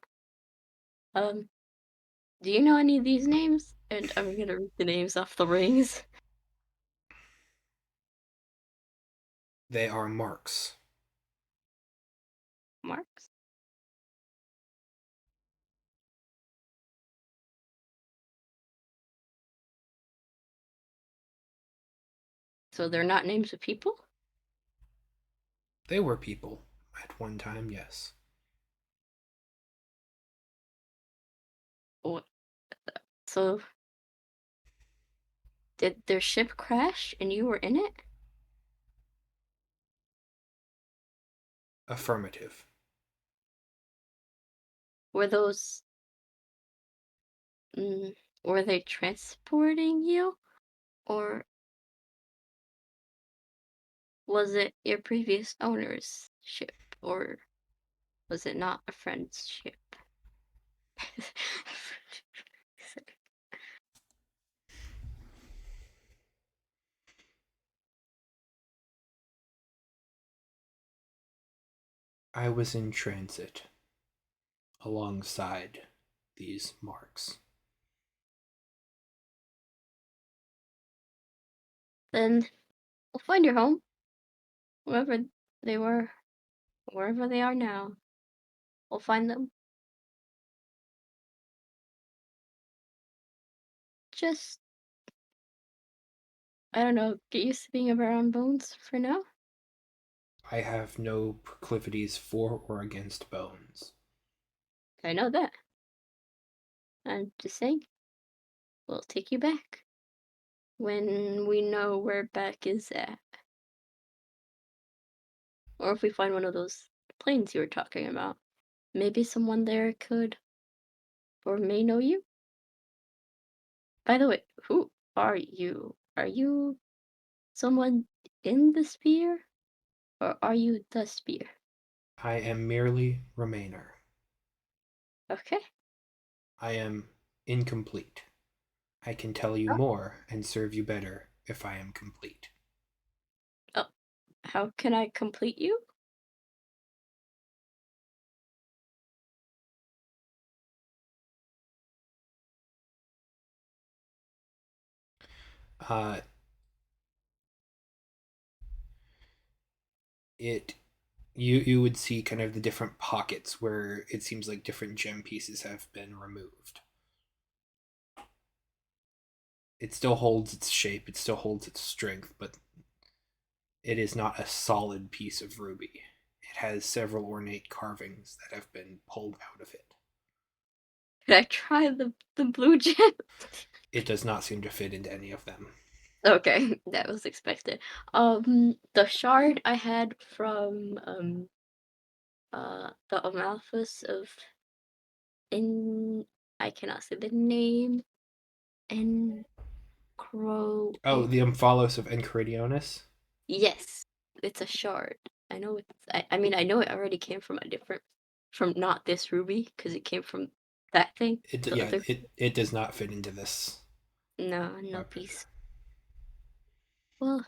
Do you know any of these names? And I'm gonna read the names off the rings. They are marks. Marks? So they're not names of people? They were people at one time, yes. What? So did their ship crash and you were in it? Affirmative. Were those mm, were they transporting you? Or was it your previous owner's ship? Or was it not a friend's ship? I was in transit alongside these marks. Then we'll find your home. Whoever they were, wherever they are now. We'll find them. Just, I don't know, get used to being around bones for now. I have no proclivities for or against bones. I know that. I'm just saying, we'll take you back when we know where back is at. Or if we find one of those planes you were talking about. Maybe someone there could or may know you. By the way, who are you? Are you someone in the spear? Or are you the spear? I am merely Remainer. Okay. I am incomplete. I can tell you Oh, more and serve you better if I am complete. oh, how can I complete you? Uh, it you would see kind of the different pockets where it seems like different gem pieces have been removed. It still holds its shape, it still holds its strength, but it is not a solid piece of ruby. It has several ornate carvings that have been pulled out of it. Could I try the blue gem? It does not seem to fit into any of them. Okay, that was expected. The shard I had from the Amalphus of in I cannot say the name. Encro. Oh, the Omphalos of Enchiridion. Yes, it's a shard. I know it's. I mean, I know it already came from a different from not this ruby because it came from that thing. The other it does not fit into this. no weapon. piece. Well,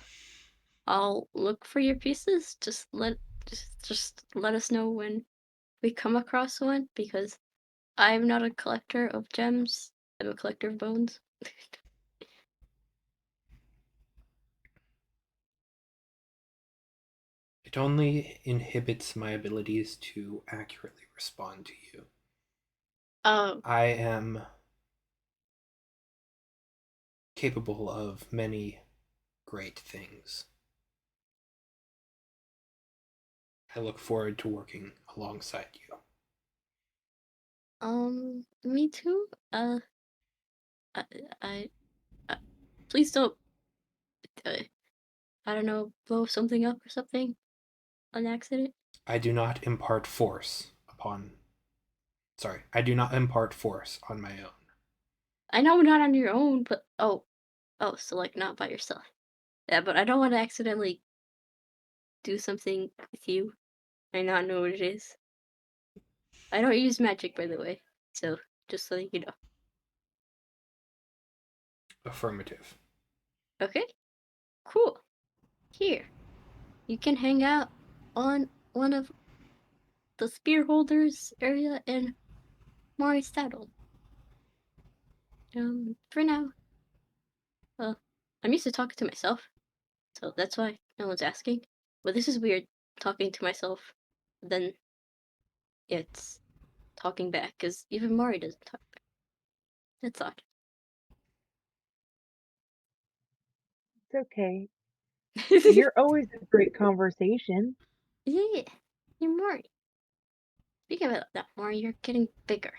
I'll look for your pieces. Just let us know when we come across one because I'm not a collector of gems. I'm a collector of bones. It only inhibits my abilities to accurately respond to you. Oh, I am capable of many great things. I look forward to working alongside you. me too. I, I please don't. I don't know, blow something up or something on accident. I do not impart force upon. Sorry, I do not impart force on my own. I know not on your own, but so like not by yourself. Yeah, but I don't want to accidentally do something with you. I not know what it is. I don't use magic, by the way. So just so you know. Affirmative. Okay, cool. Here, you can hang out on one of the spear holders area in Mari saddle. For now. Well, I'm used to talking to myself, so that's why no one's asking. But this is weird, talking to myself. Then it's talking back, because even Mari doesn't talk back. That's odd. It's okay. You're always a great conversation. Yeah, you're Mari. Speaking about that, Mari, you're getting bigger.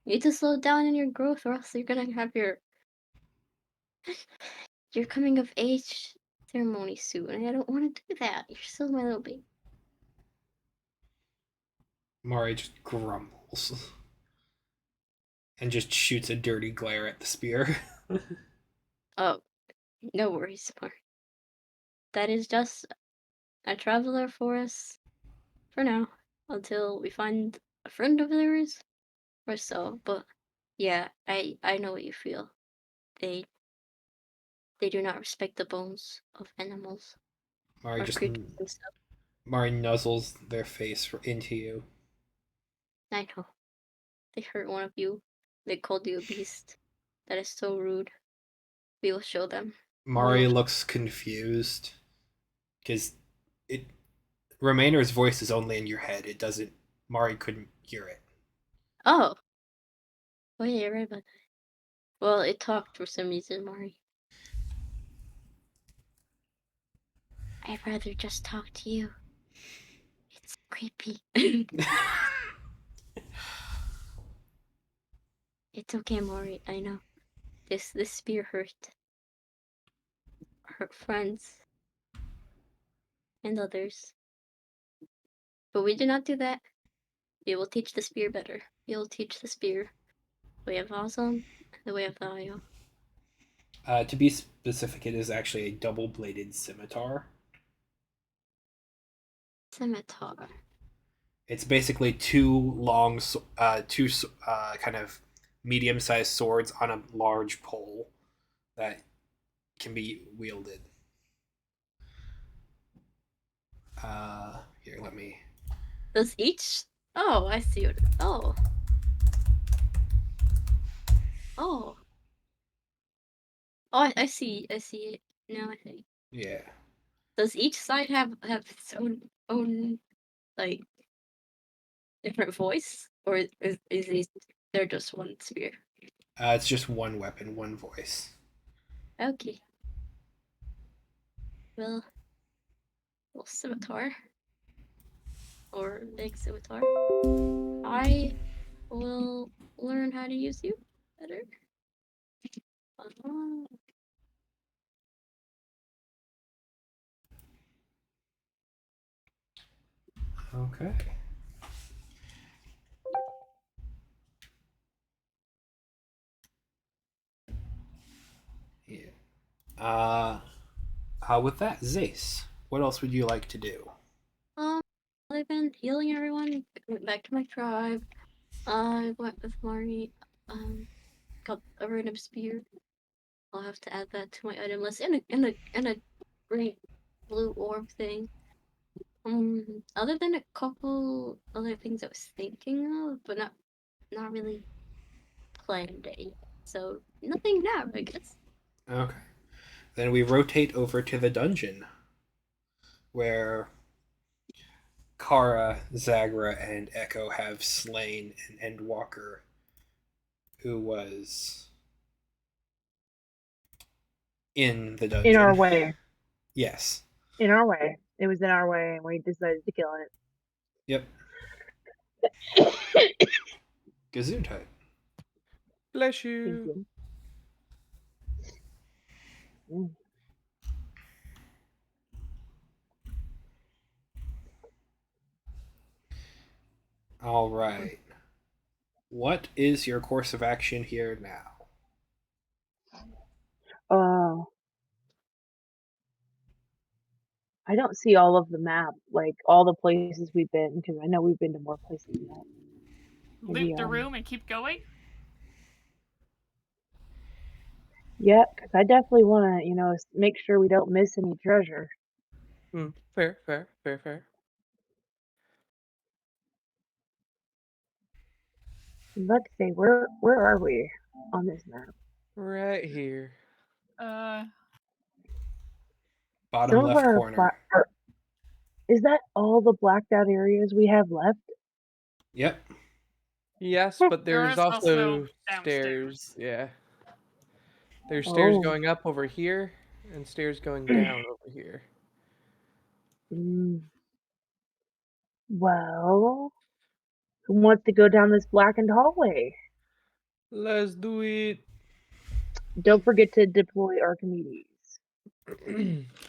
You need to slow down in your growth, or else you're gonna have your coming of age ceremony soon, and I don't want to do that. You're still my little baby. Mari just grumbles and just shoots a dirty glare at the spear. Oh, no worries, Mari. That is just a traveler for us for now, until we find a friend of theirs or so. But yeah, I know what you feel. They do not respect the bones of animals Mari or just creatures themselves. Mari nuzzles their face into you. I know. They hurt one of you. They called you a beast. That is so rude. We will show them. Mari looks confused because it Remainer's voice is only in your head. It doesn't. Mari couldn't hear it. Oh. Oh yeah, you're right about that. Well, it talked for some reason, Mari. I'd rather just talk to you. It's creepy. It's okay, Mari. I know. This spear hurt friends and others. But we do not do that. We will teach the spear better. We will teach the spear the way of Awesome and the way of Valio. To be specific, it is actually a double-bladed scimitar. Scimitar. It's basically two kind of medium-sized swords on a large pole that can be wielded. Here, let me. Does each? Oh, I see what. Oh. Oh. Oh, I see. I see it now. I think. Yeah. Does each side have its own like different voice, or is they're just one spear? It's just one weapon, one voice. Okay. Well, scimitar or big scimitar. I will learn how to use you better. Uh-huh. Okay. Yeah. With that, Zace, what else would you like to do? Now that been healing everyone. Went back to my tribe. I went with Marnie. Got a random spear. I'll have to add that to my item list. And a great blue orb thing. Other than a couple other things I was thinking of, but not really planned any. So nothing now, I guess. Okay. Then we rotate over to the dungeon, where Kara, Zagra, and Echo have slain an Endwalker who was in the dungeon. In our way. Yes. In our way. It was in our way, and we decided to kill it. Yep. Gesundheit. Bless Thank you. you. Mm. All right. What is your course of action here now? I don't see all of the map, like all the places we've been, because I know we've been to more places than that. Maybe, Loot the room and keep going? Yeah, because I definitely want to, make sure we don't miss any treasure. Fair. Let's see, where are we on this map? Right here. Bottom Some of left our corner. is that all the blacked out areas we have left? Yep. Yes, but There there's is also also downstairs. stairs. Yeah. There's stairs Oh. going up over here and stairs going down over here. Well, who wants to go down this blackened hallway? Let's do it. Don't forget to deploy Archimedes.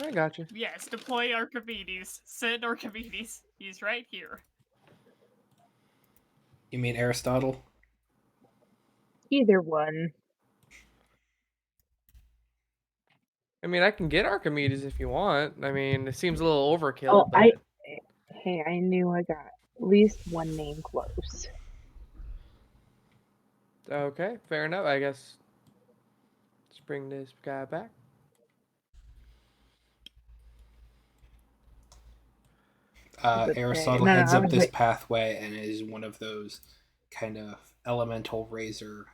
I got you. Yes, deploy Archimedes. Send Archimedes. He's right here. You mean Aristotle? Either one. I mean, I can get Archimedes if you want. I mean, it seems a little overkill, Oh, but I knew I got at least one name close. okay, fair enough. I guess let's bring this guy back. Aristotle No, heads I up was this like, pathway and is one of those kind of elemental razor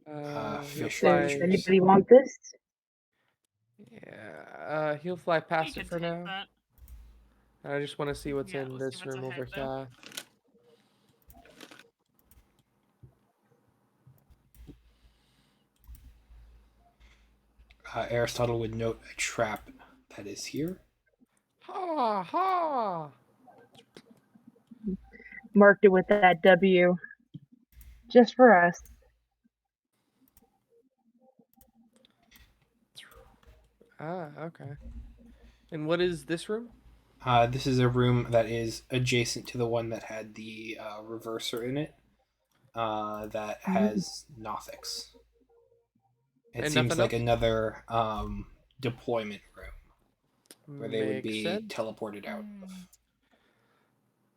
He'll fish fly. does creatures. anybody want this? Yeah, he'll fly You past can it for take now. that. I just want to see what's Yeah, in let's see this what's room over ahead, though. here. Aristotle would note a trap that is here. Ha ha! Marked it with that W. Just for us. Ah, okay. And what is this room? This is a room that is adjacent to the one that had the reverser in it. That has Nothics. It And seems nothing like else? another deployment room where they would Makes be sense. teleported out.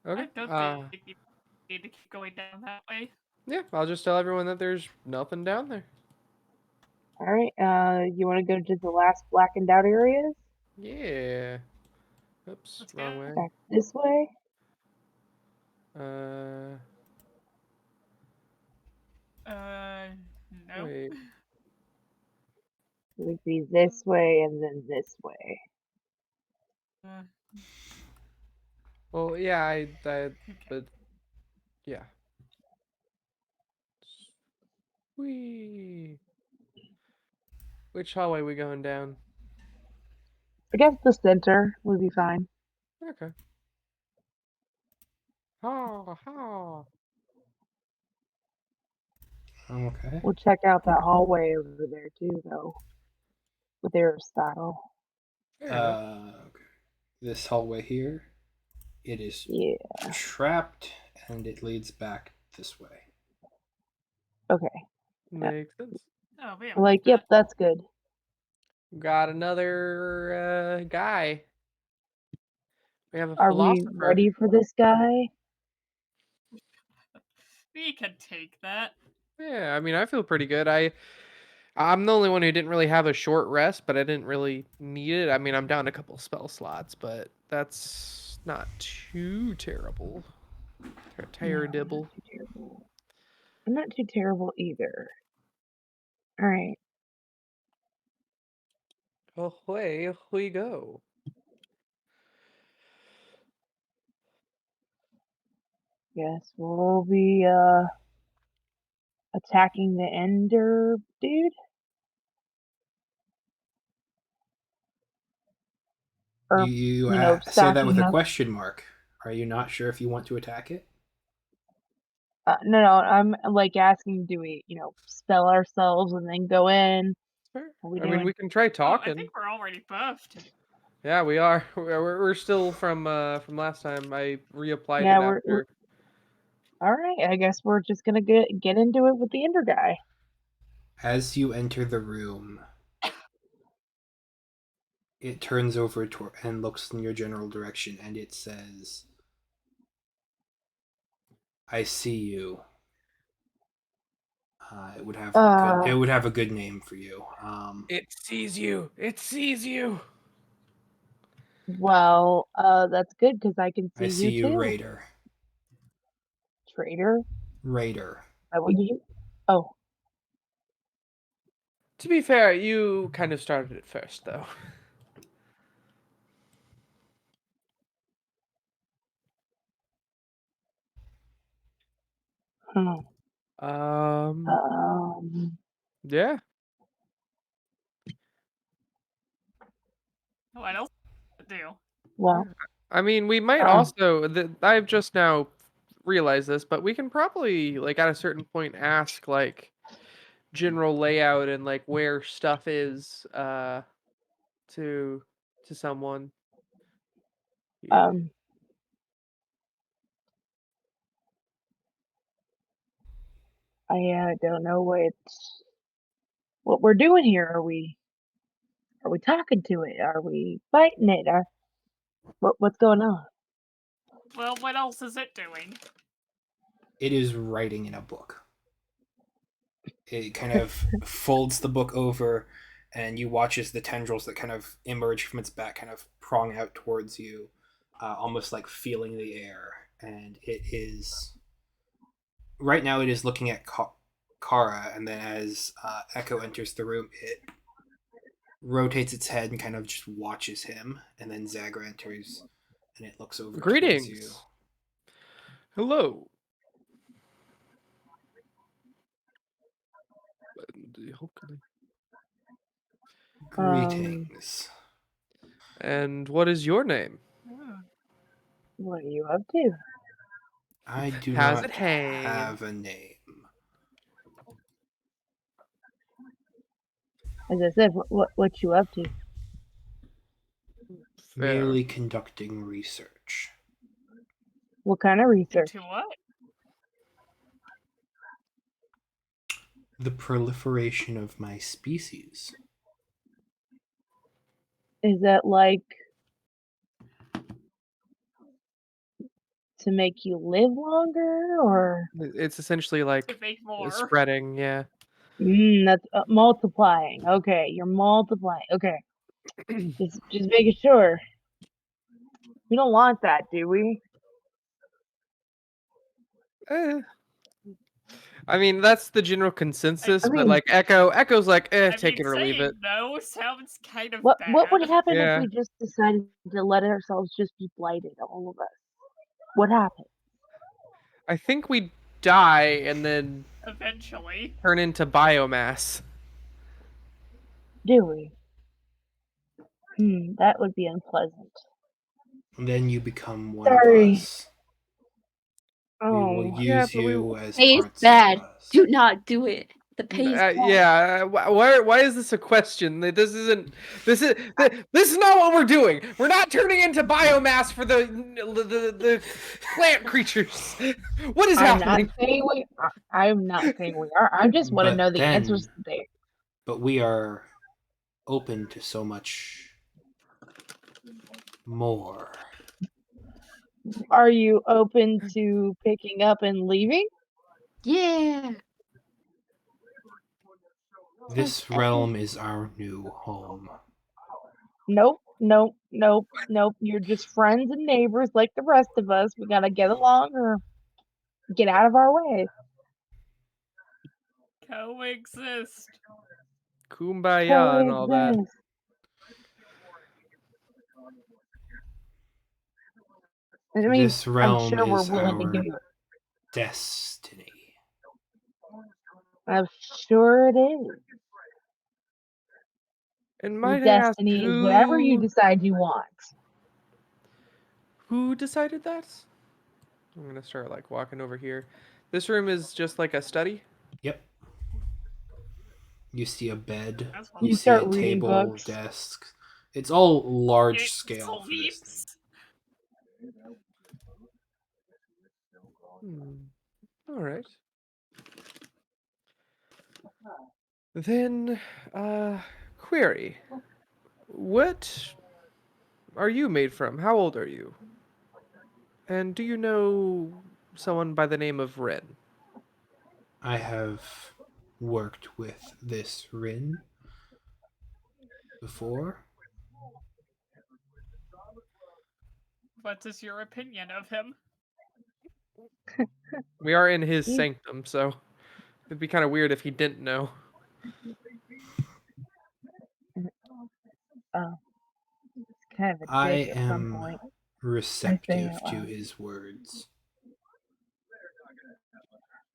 Okay. I don't think you need to keep going down that way. Yeah, I'll just tell everyone that there's nothing down there. Alright, you want to go to the last blackened out areas? Yeah. Oops, Let's wrong go. way. Back this way? No. Wait. It would be this way and then this way. Well, yeah, but yeah. Whee. Which hallway we going down? I guess the center would be fine. Okay. Ha ha. Okay. We'll check out that hallway over there too, though. With Aristotle. Fair enough. Okay. This hallway here, it is Yeah. trapped, and it leads back this way. Okay. Makes sense. Oh, man. Like, yep, that's good. Got another guy. We have a Are we philosopher. ready for this guy? We can take that. Yeah, I mean, I feel pretty good. I'm the only one who didn't really have a short rest, but I didn't really need it. I mean, I'm down a couple spell slots, but that's not too terrible. No, Terrible. not too terrible. I'm not too terrible either. All right. Away we go. Guess we'll be attacking the Ender dude. Or You say that with stocking a up. question mark. Are you not sure if you want to attack it? No, I'm like asking, do we, spell ourselves and then go in? Fair. What are we I mean, doing? we can try Oh, I talking. think we're already buffed. Yeah, we are. We're still from last time. I reapplied Yeah, it we're after. all right. I guess we're just gonna get into it with the Ender guy. As you enter the room, it turns over and looks in your general direction, and it says, "I see you." It would have a good name for you. It sees you. It sees you. Well, that's good because I can see I see you you, too, Raider. traitor. Raider. Would you? Oh, To be fair, you kind of started it first, though. hmm. Um. Yeah. What else to do? Well, I mean, we might also. I've just now realized this, but we can probably, like, at a certain point, ask like general layout and like where stuff is, to someone. Yeah. um, I don't know what we're doing here. Are we talking to it? Are we fighting it? What's going on? Well, what else is it doing? It is writing in a book. It kind of folds the book over, and you watch as the tendrils that kind of emerge from its back kind of prong out towards you, almost like feeling the air. And it is right now. It is looking at Kara, and then as Echo enters the room, it rotates its head and kind of just watches him. And then Zagra enters, and it looks over towards you. Greetings. Hello. Greetings. And what is your name? What are you up to? I do How's not it hang? have a name. As I said, what you up to? Fair. Merely conducting research. What kind of research? Into what? The proliferation of my species. Is that like to make you live longer, or It's essentially To like make more. spreading, yeah. that's multiplying? Okay, you're multiplying. Okay, just making sure. We don't want that, do we? Eh. I mean, that's the general consensus, I but mean, like Echo's like, I take mean, it or leave saying it. no sounds kind of what bad. would happen if Yeah. we just decided to let ourselves just be blighted, all of us? What happened? I think we die and then Eventually. turn into biomass. Do we? That would be unpleasant. And then you become one Sorry. of us. We will Oh, Yeah, use but you as Pay is parts bad. of us. Do not do it. The pay is bad. Yeah. Why is this a question? This is not what we're doing. We're not turning into biomass for the plant creatures. What is I'm happening? not saying we. I'm not saying we are. I just want to But know the then- answers there. But we are open to so much more. Are you open to picking up and leaving? Yeah. This realm is our new home. Nope, nope, nope, nope. You're just friends and neighbors like the rest of us. We gotta get along or get out of our way. Coexist. Kumbaya and all that. Coexist. I mean, This I'm realm sure we're is willing to our do it. destiny. I'm sure it is. And Your might I ask destiny is whatever you decide you want. who decided that? I'm gonna start like walking over here. This room is just like a study. Yep. You see a bed. That's You You see a start reading table, books. desk. It's all large It scale for this thing. sleeps. All right. Then, query. What are you made from? How old are you? And do you know someone by the name of Ren? I have worked with this Rin before. What is your opinion of him? We are in his He's- sanctum, so it'd be kind of weird if he didn't know. It's kind of a I dick at some am point. receptive out to loud. his words.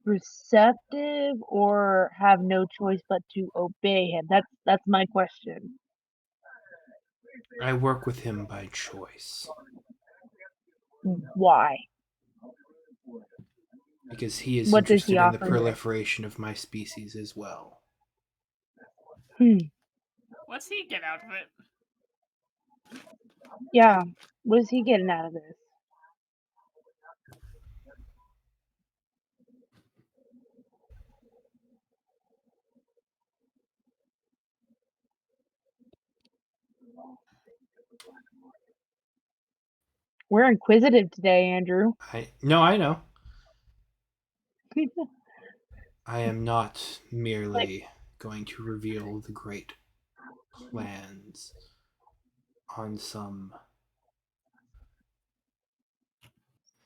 Receptive or have no choice but to obey him? That's my question. I work with him by choice Why? because he is What does he interested in the offer you? proliferation of my species as well. What's he get out of it? Yeah. What is he getting out of this? We're inquisitive today, Andrew. I know. I am not merely going to reveal the great plans on some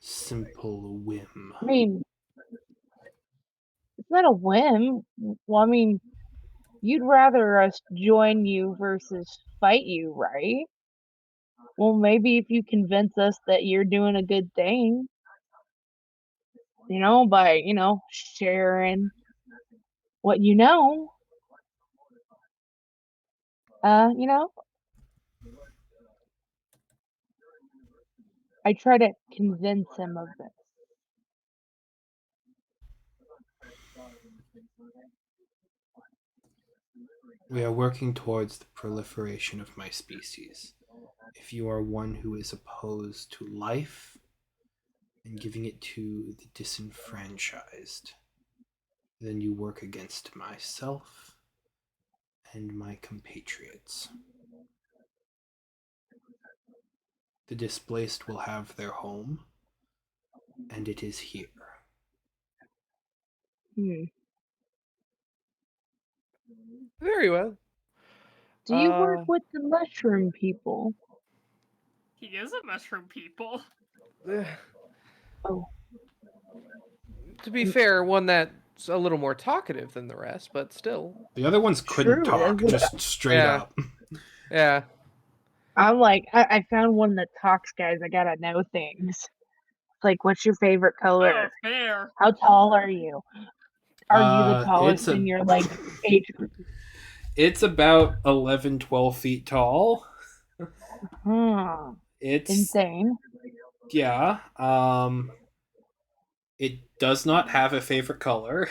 simple whim. I mean, it's not a whim. Well, I mean, you'd rather us join you versus fight you, right? Well, maybe if you convince us that you're doing a good thing, by, sharing what you know, you know, I try to convince him of this. We are working towards the proliferation of my species. If you are one who is opposed to life and giving it to the disenfranchised, then you work against myself and my compatriots. The displaced will have their home, and it is here. Very well. Do you work with the mushroom people? He is a mushroom people. Oh, To be fair, one that's a little more talkative than the rest, but still. The other ones couldn't True, talk, that's just straight Yeah. up. Yeah. I'm like, I found one that talks, guys. I gotta know things. It's like, what's your favorite Oh, color? fair. How tall are you? Are you the It's tallest in your age group? It's about 11, 12 feet tall. It's Insane. yeah. It does not have a favorite color.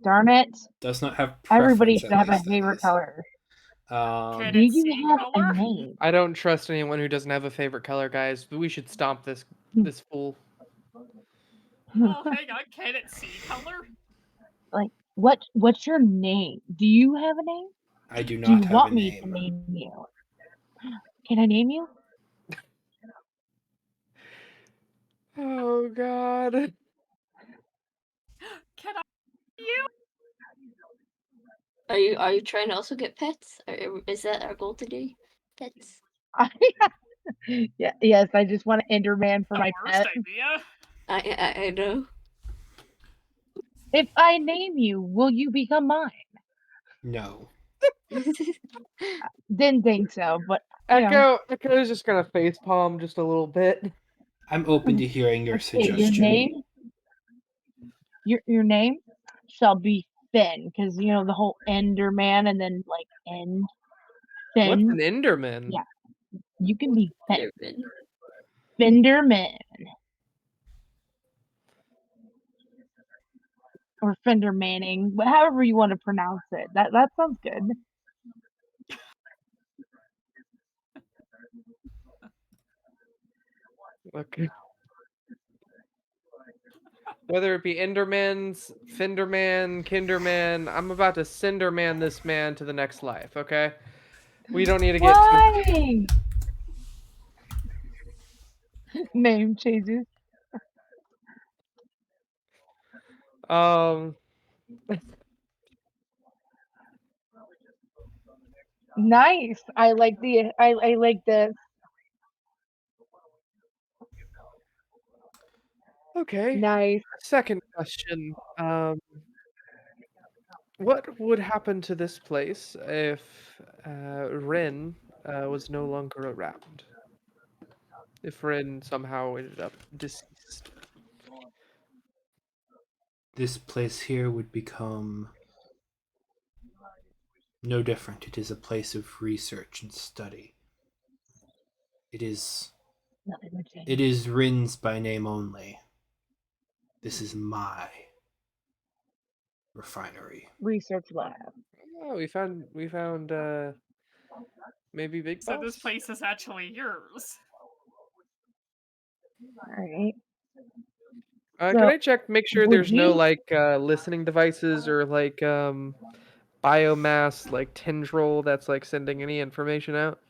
Darn it. Does not have preference. Everybody should at have a least, that favorite is. color. Can Do it you see have color? a name? I don't trust anyone who doesn't have a favorite color, guys. But we should stomp this fool. Well, hang on. Can it see color? Like, what's your name? Do you have a name? I do Do you not have want a me to name. name you? Can I name you? Oh God. Can I you? Are you trying to also get pets? Is that our goal today? Pets. Yeah, yes, I just want an Enderman for The my worst pet. idea. I know. If I name you, will you become mine? No. Didn't think so, but you know. Echo is just gonna face palm just a little bit. I'm open to hearing your Okay, suggestion. your name shall be Finn, because you know the whole Enderman and then like end What's an Finn. Enderman? Yeah, you can be Finn. Enderman. Fenderman or Fender Manning, however you want to pronounce it. That sounds good. Okay. Whether it be Endermans, Fenderman, Kinderman, I'm about to Cinderman this man to the next life, okay? We don't need to get too Why? Name changes. um Nice. I like I like this. okay. Nice. Second question. What would happen to this place if Ren was no longer around? If Ren somehow ended up deceased. This place here would become no different. It is a place of research and study. It is Nothing would change. it is Rin's by name only. This is my refinery. Research lab. Oh, we found maybe Big So Boss. this place is actually yours. All right. Can So, I check, make sure would there's no you? like listening devices or like biomass like tendril that's like sending any information out?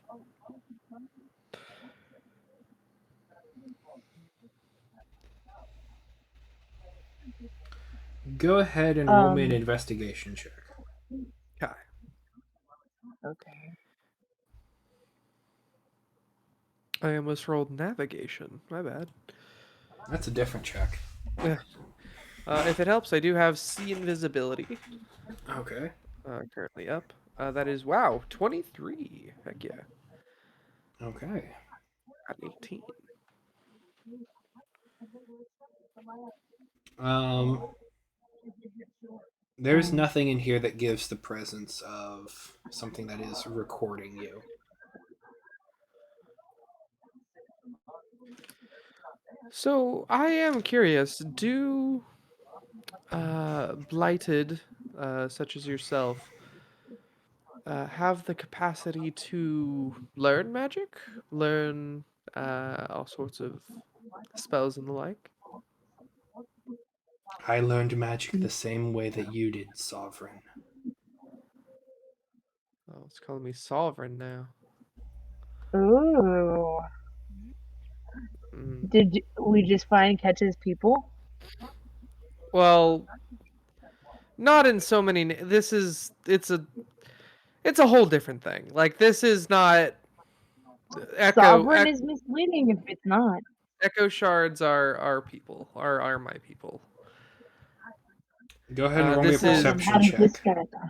Go ahead and roll me an Um. investigation check. Okay. Okay. I almost rolled navigation. My bad. That's a different check. If it helps, I do have sea invisibility. Okay. Currently up. That is wow, 23. Heck yeah, Okay. got 18. Um there's nothing in here that gives the presence of something that is recording you. So I am curious. Do blighted, such as yourself, have the capacity to learn magic, learn all sorts of spells and the like? I learned magic the same way that you did, Sovereign. Oh, it's calling me sovereign now. Ooh. Mm. Did we just find catches people? Well, not in so many. This is it's a whole different thing. Like this is not Sovereign is misleading if it's not. echo shards are people are my people. Go ahead and roll me a This is Well, then how perception does this check. guy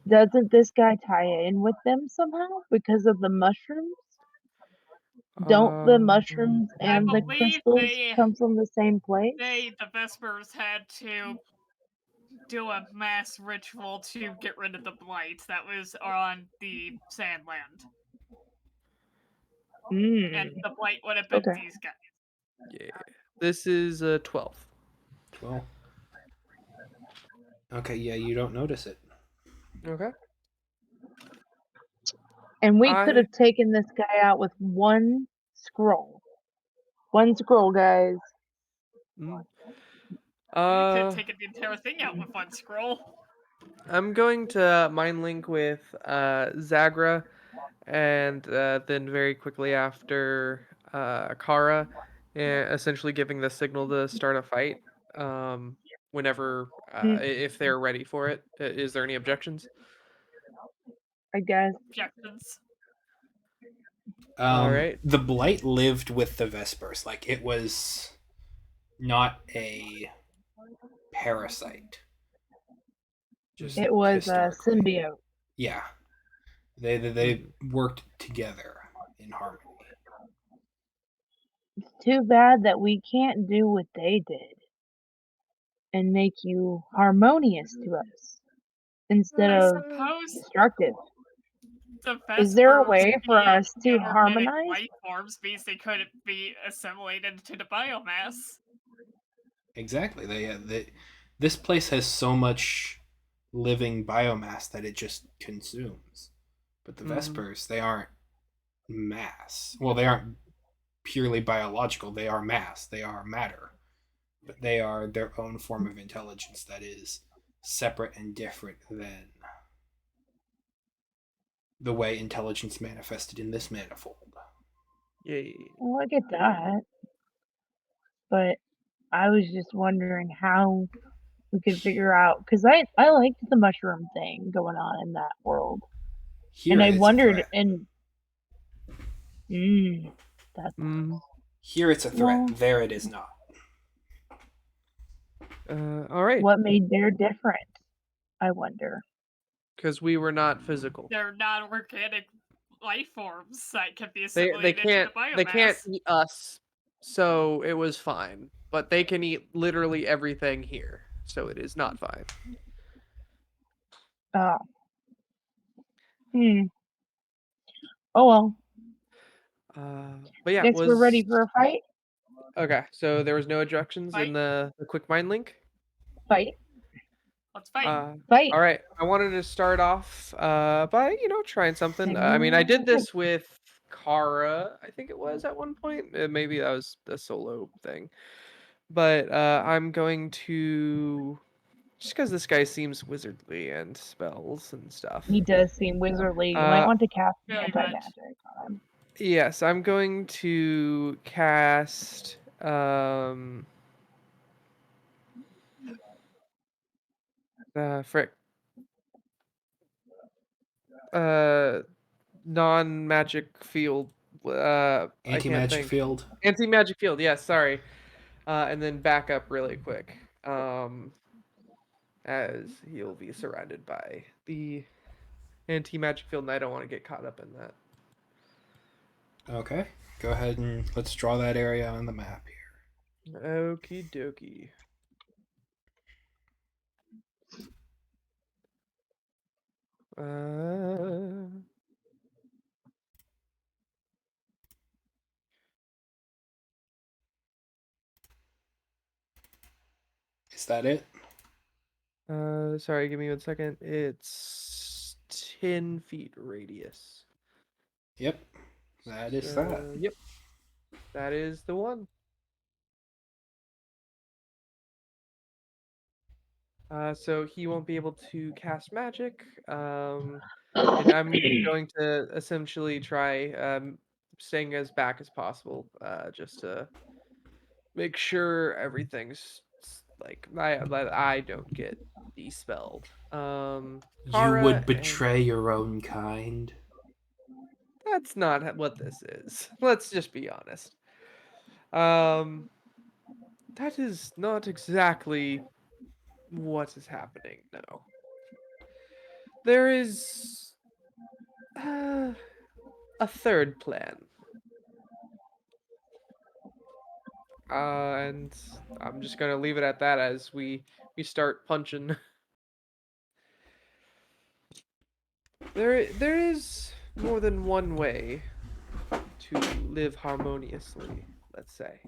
doesn't this guy tie in with them somehow because of the mushrooms? Don't the um mushrooms I and the believe crystals come from the same place? the Vespers, had to do a mass ritual to get rid of the blight that was on the Sandland. And Mm. the blight would have been Okay. these guys. yeah. This is 12. 12. Okay, yeah, you don't notice it. Okay. And we could I have taken this guy out with one scroll. One scroll, guys. mm, You could have uh taken the entire thing out with one scroll. I'm going to mind link with Zagra and then very quickly after Kara essentially giving the signal to start a fight. Whenever if they're ready for it. Is there any objections? I guess. Objections. All right. The blight lived with the Vespers. Like, it was not a parasite. Just It was a historically. symbiote. Yeah. They worked together in harmony. It's too bad that we can't do what they did and make you harmonious to us instead I of suppose destructive. the Is there a Vespers way for being us to inorganic harmonize? life forms means they couldn't be assimilated into the biomass. Exactly. This place has so much living biomass that it just consumes. But the Vespers, they aren't mass. Well, they aren't purely biological. They are mass. They are matter. But they are their own form of intelligence that is separate and different than the way intelligence manifested in this manifold. Yay. Well, I get that. But I was just wondering how we could figure out, because I liked the mushroom thing going on in that world. Here And I it's a wondered, threat. and that's Here it's a threat. Well- There it is not. All right. what made their different, I wonder. Because we were not physical. They're non-organic life forms that can be They assimilated can't into the biomass. they can't eat us, so it was fine. But they can eat literally everything here, so it is not fine. Oh. Oh well. But yeah, Guess we're ready for a fight. Okay, so there was no objections Fight. in the quick mind link. Fight. Let's fight. Fight. All right, I wanted to start off by trying something. I mean, I did this with Kara, I think it was at one point. Maybe that was the solo thing, but I'm going to, just because this guy seems wizardly and spells and stuff. He does seem wizardly. You might want to cast Very anti-magic on him. Yes, I'm going to cast frick. Non-magic field. I can't Anti-magic think. field. Anti-magic field. Yes, sorry. And then back up really quick. As he'll be surrounded by the anti-magic field, and I don't want to get caught up in that. Okay. Go ahead and let's draw that area on the map here. Okie dokie. Is that it? Sorry, give me 1 second. It's 10 feet radius. Yep. That is that. Yep. That is the one. So he won't be able to cast magic. And I'm going to essentially try staying as back as possible, just to make sure everything's like I don't get despelled. You Kara would betray your own kind. That's not what this is. Let's just be honest. That is not exactly what is happening. No. There is a third plan. And I'm just gonna leave it at that as we start punching. There is more than one way to live harmoniously, let's say.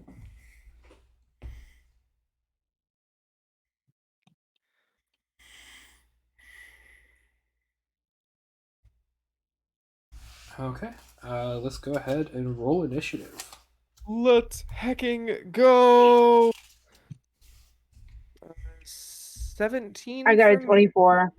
Okay. Let's go ahead and roll initiative. Let's hecking go. 17. I got a from 24.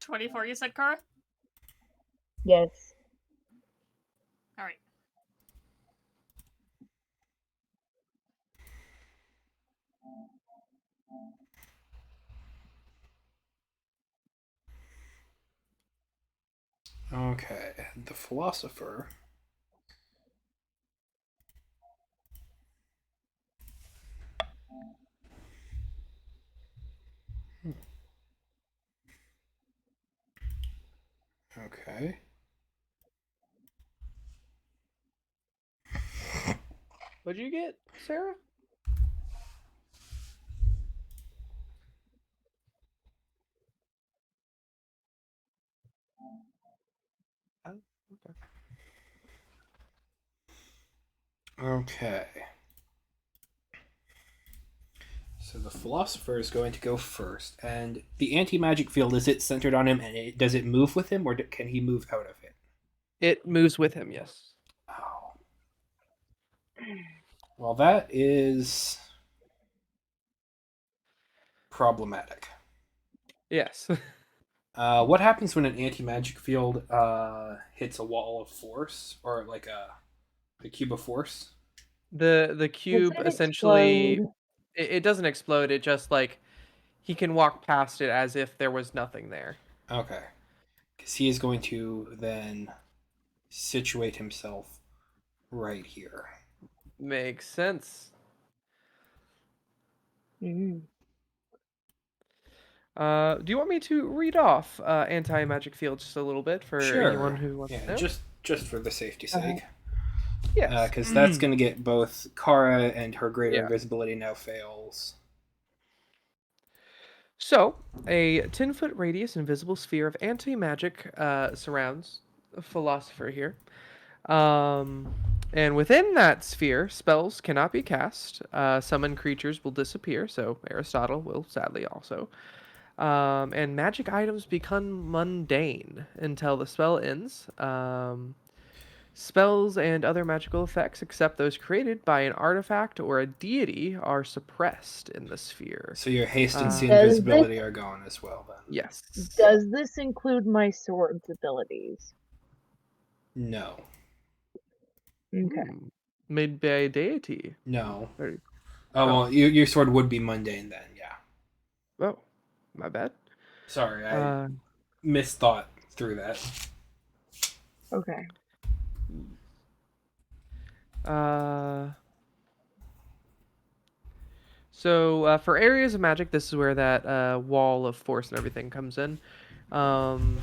24, you said, Kara? Yes. Alright. Okay, the philosopher. Okay. What'd you get, Sarah? Oh, okay. Okay. So the philosopher is going to go first, and the anti-magic field, is it centered on him, and does it move with him, or can he move out of it? It moves with him, yes. Oh. Well, that is problematic. Yes. What happens when an anti-magic field hits a wall of force, or like a cube of force? The Does cube it essentially explode? it doesn't explode, it just like he can walk past it as if there was nothing there. Okay. Because he is going to then situate himself right here. Makes sense. Mm. Do you want me to read off anti-magic field just a little bit for anyone Sure. who wants Yeah, to know? just for the safety Okay. sake. Yes. Because that's going to get both Kara and her greater Yeah. invisibility now fails. So, a 10-foot radius invisible sphere of anti-magic surrounds a philosopher here. And within that sphere, spells cannot be cast. Summoned creatures will disappear, so Aristotle will sadly also. And magic items become mundane until the spell ends. Spells and other magical effects, except those created by an artifact or a deity, are suppressed in the sphere. So your haste and see Uh, Does this invisibility are gone as well, then. yes. does this include my sword's abilities? No. Okay. Made by a deity. No. Very- Oh, Oh. well, your sword would be mundane then, yeah. Oh, my bad. Sorry, I Uh, misthought through that. Okay. uh, so for areas of magic, this is where that wall of force and everything comes in. Um,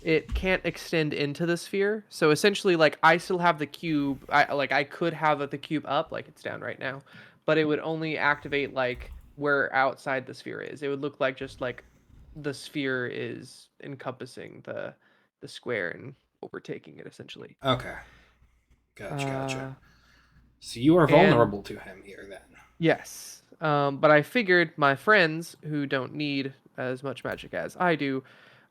it can't extend into the sphere. So essentially, like I still have the cube. I could have the cube up, like it's down right now, but it would only activate like where outside the sphere is. It would look like just like the sphere is encompassing the square and overtaking it essentially. Okay. Gotcha. Uh, So you are and vulnerable to him here, then. yes, but I figured my friends who don't need as much magic as I do,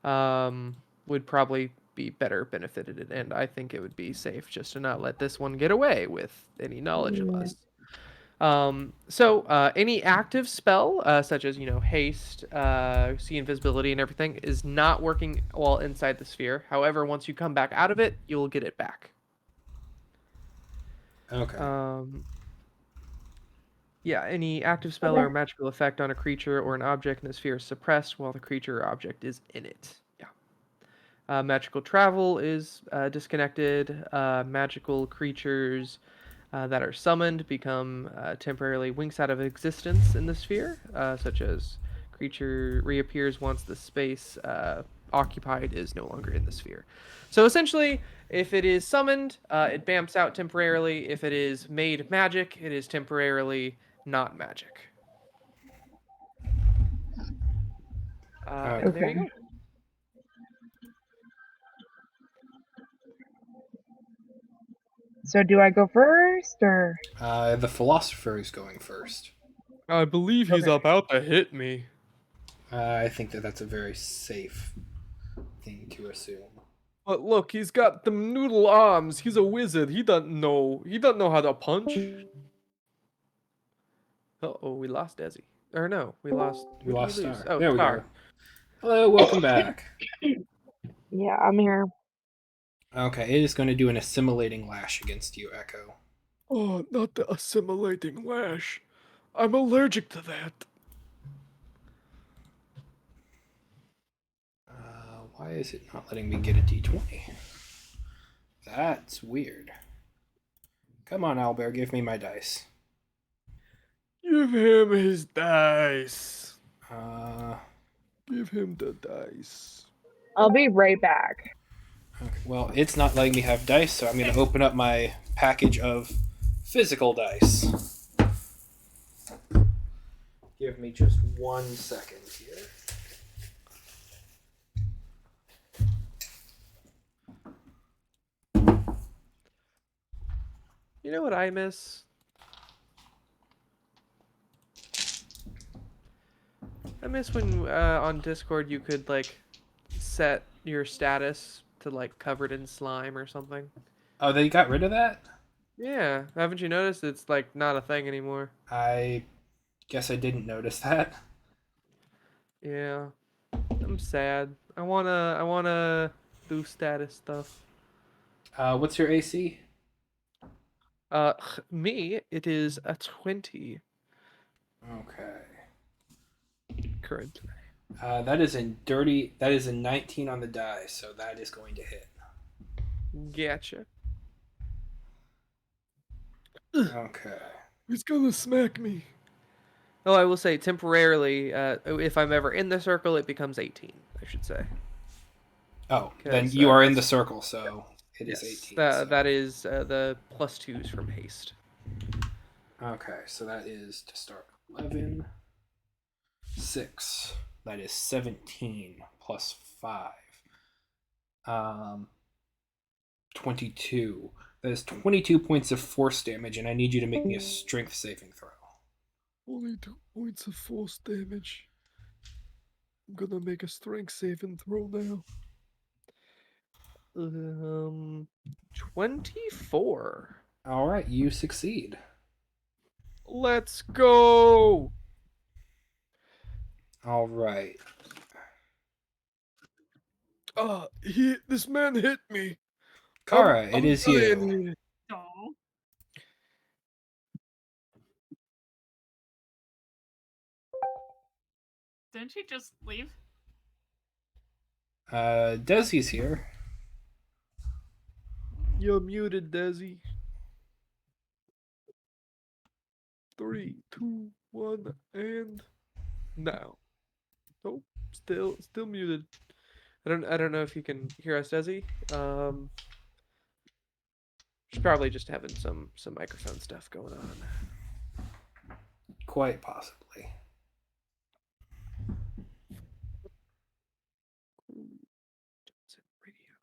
would probably be better benefited, and I think it would be safe just to not let this one get away with any knowledge of Yeah. us. So any active spell, such as haste, see invisibility, and everything, is not working while inside the sphere. However, once you come back out of it, you'll get it back. Okay. Yeah, any active spell Okay. or magical effect on a creature or an object in the sphere is suppressed while the creature or object is in it. Yeah. Magical travel is disconnected. Magical creatures that are summoned become temporarily winks out of existence in the sphere, such as creature reappears once the space occupied is no longer in the sphere. So essentially, if it is summoned, it bamps out temporarily. If it is made magic, it is temporarily not magic. And there you Okay. go. So do I go first or? The philosopher is going first. I believe he's Okay. about to hit me. I think that's a very safe thing to assume. But look, he's got them noodle arms. He's a wizard. He doesn't know. He doesn't know how to punch. Oh, we lost Desi. Or no, we lost. We Who did we lost lose? Star. Oh, There we Star. go. Hello, welcome back. Yeah, I'm here. Okay, it is going to do an assimilating lash against you, Echo. Oh, not the assimilating lash. I'm allergic to that. Why is it not letting me get a d20? That's weird. Come on, Owlbear, give me my dice. Give him his dice. Uh, Give him the dice. I'll be right back. okay, well, it's not letting me have dice, so I'm going to open up my package of physical dice. Give me just 1 second here. You know what I miss? I miss when on Discord you could like set your status to like covered in slime or something. Oh, they got rid of that? Yeah, haven't you noticed it's like not a thing anymore? I guess I didn't notice that. Yeah, I'm sad. I wanna do status stuff. What's your AC? Uh, me, it is a 20 Okay. currently. That is in dirty. That is a 19 on the die, so that is going to hit. Gotcha. Okay. He's gonna smack me. Oh, I will say temporarily, if I'm ever in the circle, it becomes 18, I should say. Oh, then 'Cause, you are in the that's- circle, so it is Yes, 18. So. that is the +2s from haste. Okay, so that is to start 11, 6. That is 17 plus 5. 22. That is 22 points of force damage, and I need you to make me a strength saving throw. Only 2 points of force damage. I'm gonna make a strength saving throw now. 24. All right, you succeed. Let's go. All right. This man hit me. Kara, it is you. dying. Oh. Didn't she just leave? Desi's here. You're muted, Desi. 3, 2, 1, and now. Oh, still muted. I don't know if you can hear us, Desi. She's probably just having some microphone stuff going on. Quite possibly. Radio.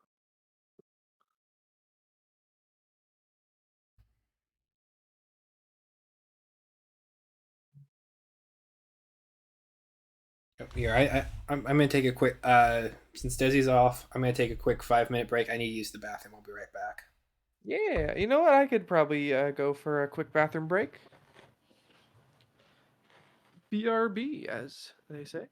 Here, I'm gonna take a quick. Since Desi's off, I'm gonna take a quick 5-minute break. I need to use the bathroom. I'll be right back. Yeah, you know what? I could probably go for a quick bathroom break. BRB, as they say.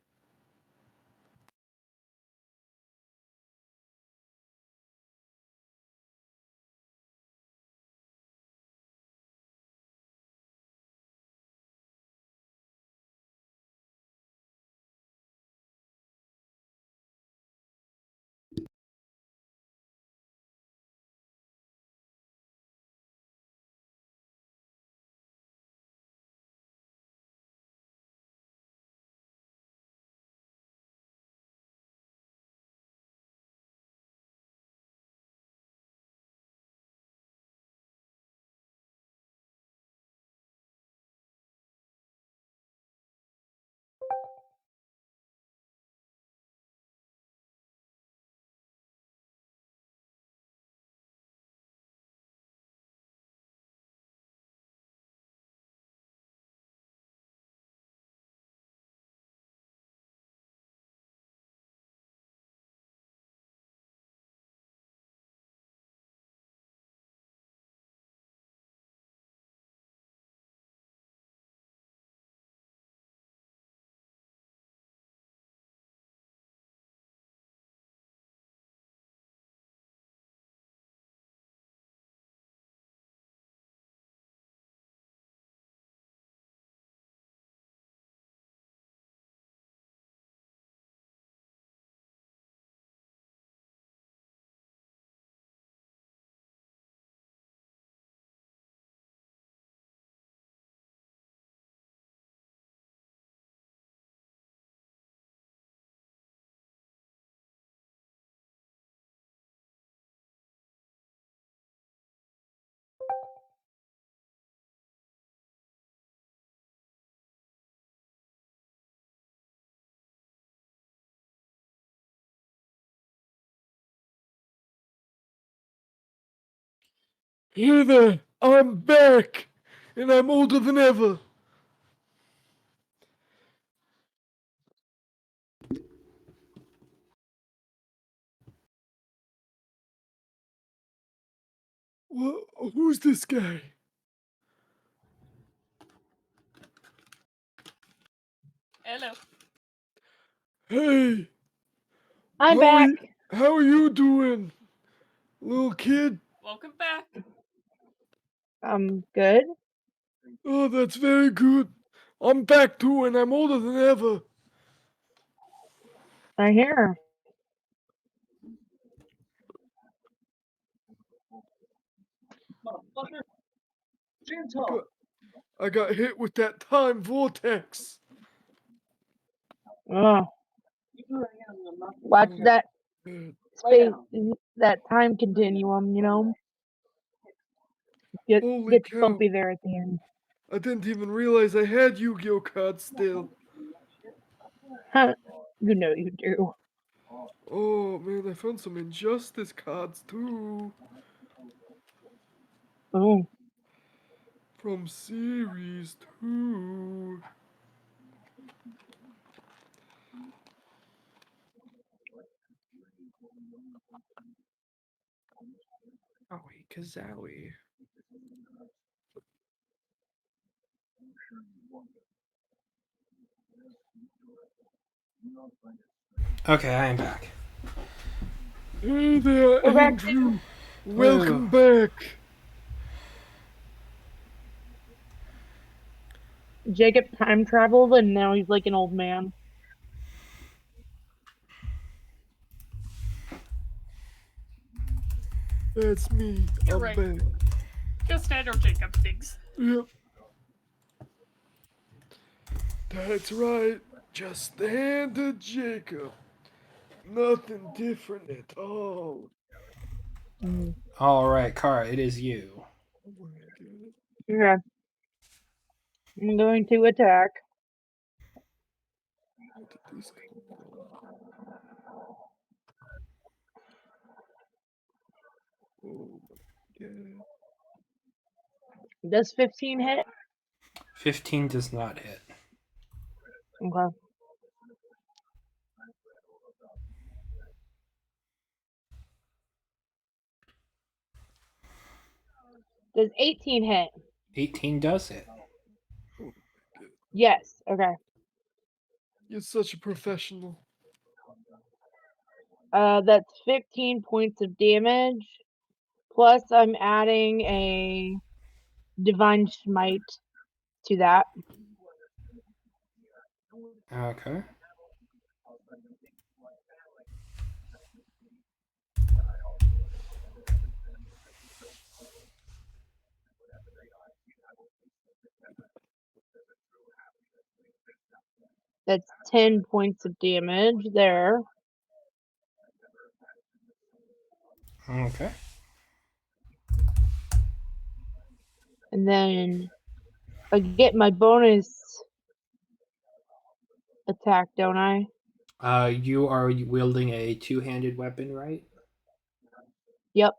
Hey there, I'm back, and I'm older than ever. Who's this guy? Hello. Hey, I'm how are back. you, how are you doing, little kid? Welcome back. Good. Oh, that's very good. I'm back too, and I'm older than ever. I hear. I got hit with that time vortex. Oh, watch that Man, space, that time continuum. Get holy gets cow. bumpy there at the end. I didn't even realize I had Yu-Gi-Oh cards still. Huh? You know you do. Oh man, I found some Injustice cards too. Oh, From Series 2. Owie kazowie. Okay, I am back. Hey there, we're back. Andrew. Welcome back. Jacob time traveled, and now he's like an old man. That's me. You're I'm right. back. Just standard Jacob things. Yep. That's right. Just standard Jacob. Nothing different at all. Mm. All right, Kara, it is you. Okay, I'm going to attack. Where did this come from? Oh my god. Does 15 hit? 15 does not hit. Okay. Does 18 hit? 18 does hit. Oh my god. Yes. Okay. You're such a professional. That's 15 points of damage. Plus, I'm adding a divine smite to that. Okay. That's 10 points of damage there. Okay. And then I get my bonus attack, don't I? You are wielding a two-handed weapon, right? Yep.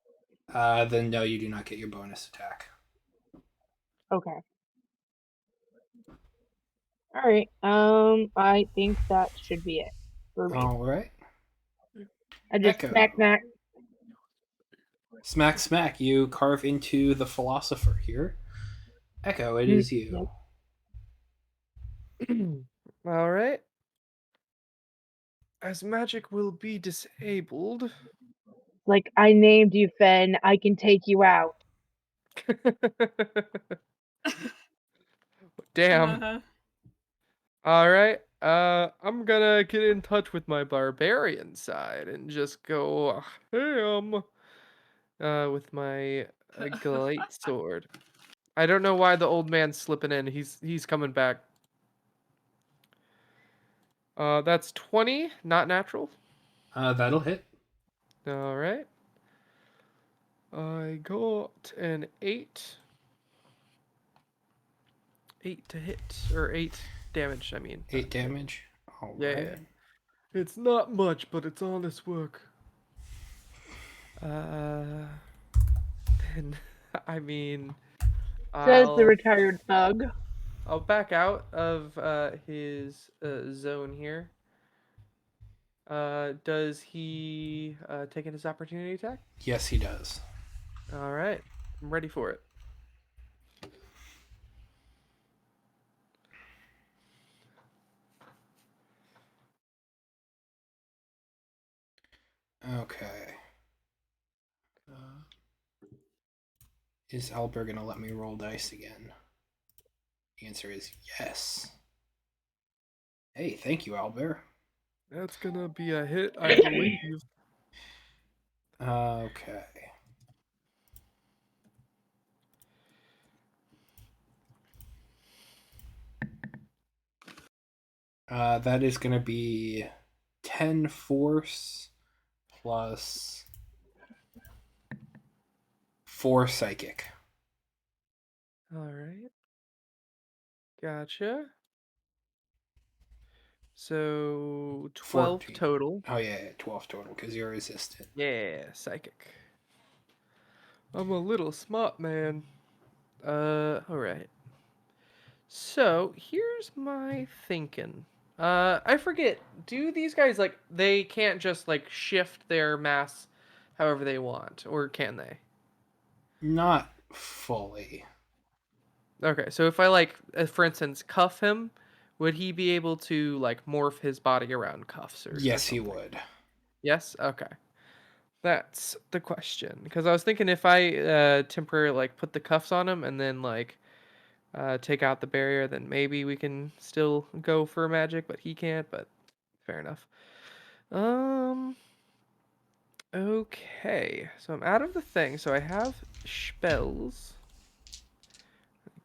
Then no, you do not get your bonus attack. Okay. Alright. I think that should be it for me. All right. I just Echo. smack. Smack, smack. You carve into the philosopher here. Echo, it is you. All right. As magic will be disabled. Like, I named you, Fen. I can take you out. Damn. Uh-huh. All right. I'm gonna get in touch with my barbarian side and just go ham with my glate sword. I don't know why the old man's slipping in. He's coming back. That's 20, not natural. That'll hit. All right. I got an 8. 8 to hit or 8 damage, I mean. 8 damage. All Yeah. right. It's not much, but it's honest work. Then I mean, Says the I'll retired thug. I'll back out of his zone here. Does he take his opportunity attack? Yes, he does. All right, I'm ready for it. Okay. Is Albert gonna let me roll dice again? The answer is yes. Hey, thank you, Albert. That's gonna be a hit, I believe. Okay. That is gonna be 10 force plus 4 psychic. All right, gotcha. So 12 14. total. Oh yeah, 12 total because you're resistant. Yeah, psychic. I'm a little smart man. All right. So here's my thinking. I forget. Do these guys like they can't just like shift their mass however they want, or can they? Not fully. Okay, so if I like, for instance, cuff him, would he be able to like morph his body around cuffs or Yes, he something? would. Yes. Okay. That's the question. Because I was thinking if I temporarily like put the cuffs on him and then like take out the barrier, then maybe we can still go for magic, but he can't. But fair enough. Um. Okay, so I'm out of the thing. So I have spells.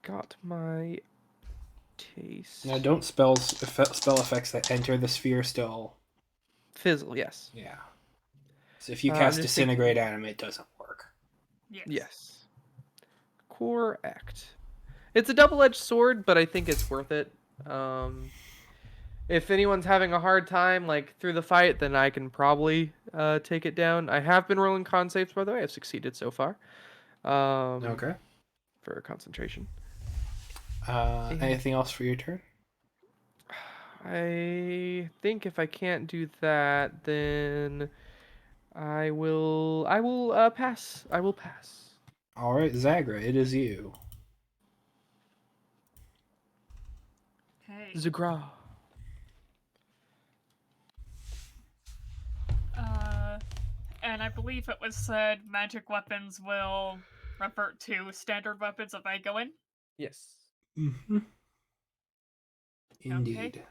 Got my taste. Now, don't spell effects that enter the sphere still. Fizzle. Yes. Yeah. So if you I'm cast just disintegrate thinking. at him, it doesn't work. Yes. Yes. Correct. It's a double-edged sword, but I think it's worth it. Um, if anyone's having a hard time like through the fight, then I can probably take it down. I have been rolling con saves, by the way. I've succeeded so far. Okay. For concentration. Anything else for your turn? I think if I can't do that, then I will pass. I will pass. All right, Zagra, it is you. Okay. Zagra. And I believe it was said magic weapons will revert to standard weapons if I go in. Yes. Mm-hmm. Okay. Indeed.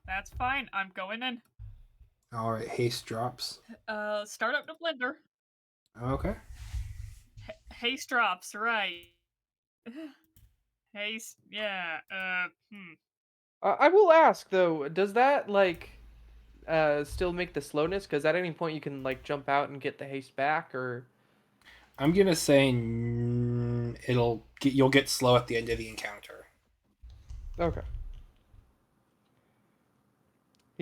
That's fine. I'm going in. All right, haste drops. Start up the blender. Okay. Haste drops, right. Haste, yeah, I will ask though, does that like still make the slowness? Because at any point you can like jump out and get the haste back, or I'm gonna say you'll get slow at the end of the encounter. okay.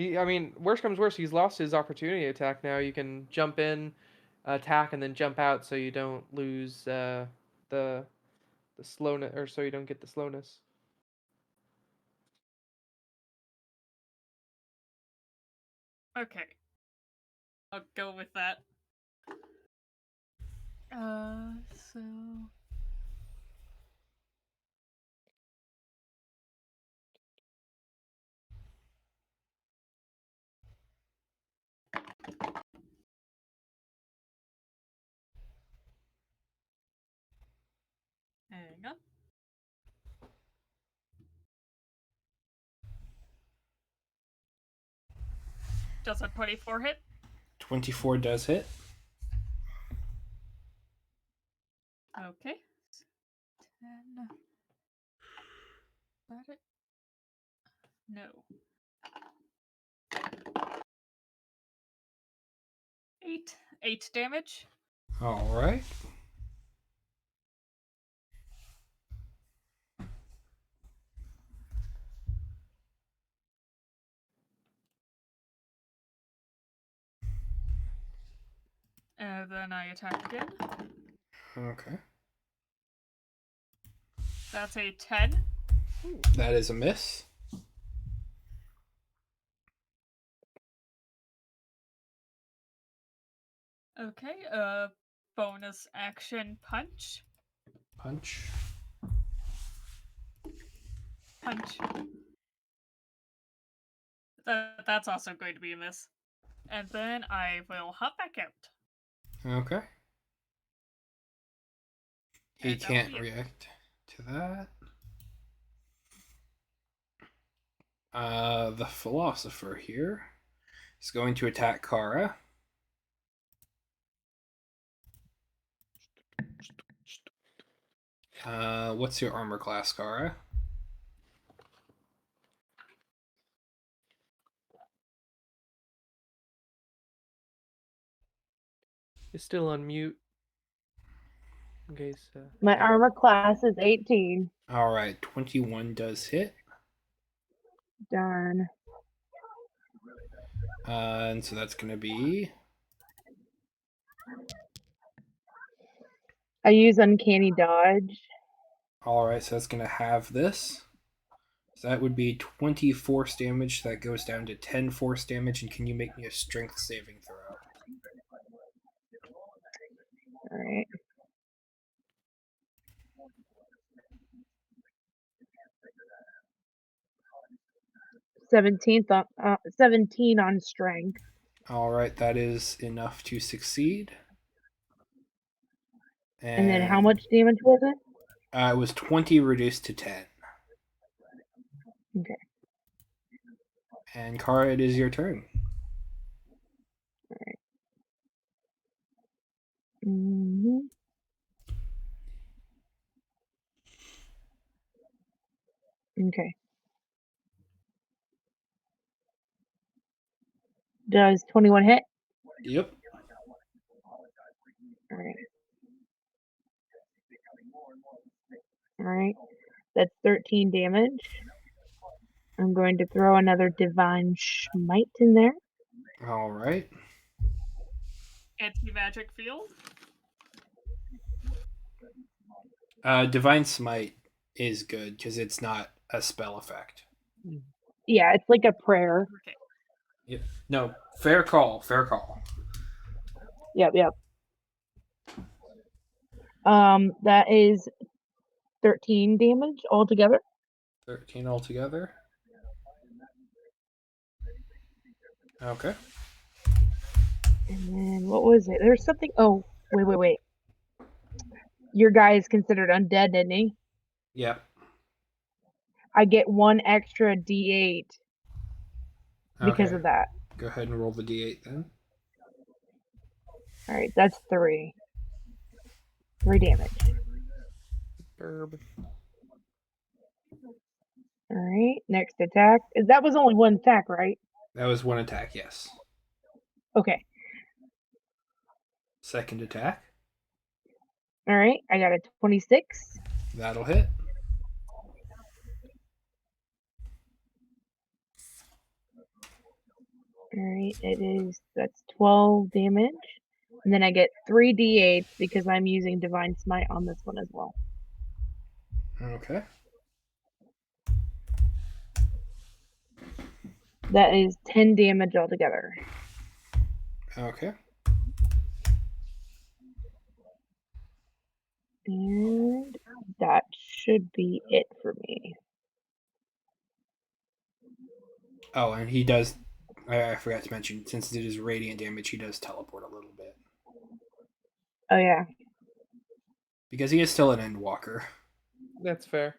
I mean, worst comes worst, he's lost his opportunity attack now. You can jump in, attack, and then jump out, so you don't lose the slowness, or so you don't get the slowness. okay. I'll go with that. So... Hang on. Does a 24 hit? 24 does hit. Okay. 10. That it? No. 8. 8 damage. All right. And then I attack again. Okay. That's a 10. That is a miss. Okay, bonus action punch. Punch. Punch. That's also going to be a miss. And then I will hop back out. Okay. He And that will can't be it. react to that. The philosopher here is going to attack Kara. What's your armor class, Kara? It's still on mute. In case. My armor class is 18. All right, 21 does hit. Darn. And so that's going to be... I use uncanny dodge. All right, so that's going to have this. So that would be 20 force damage. That goes down to 10 force damage. And can you make me a strength saving throw? All right. On 17 on strength. All right, that is enough to succeed. And then how much damage was it? It was 20 reduced to 10. Okay. And Kara, it is your turn. All right. Mm-hmm. Okay. Does 21 hit? Yep. All right. All right. That's 13 damage. I'm going to throw another Divine Smite in there. All right. Anti-magic field. Divine Smite is good because it's not a spell effect. Yeah, it's like a prayer. Okay. Yep. No, fair call. Fair call. Yep. That is 13 damage altogether. 13 altogether. Okay. And then what was it? There's something. Oh, wait. Your guy is considered undead, isn't he? Yep. I get 1 extra D8 because Okay. of that. Go ahead and roll the d8 then. All right, that's 3. 3 damage. Burb. All right, next attack. That was only 1 attack, right? That was one attack, yes. Okay. Second attack. All right, I got a 26. That'll hit. All right, that's 12 damage. And then I get 3 D8 because I'm using Divine Smite on this one as well. Okay. That is 10 damage altogether. Okay. And that should be it for me. Oh, and he does... I forgot to mention, since it is radiant damage, he does teleport a little bit. Oh, yeah. Because he is still an Endwalker. That's fair.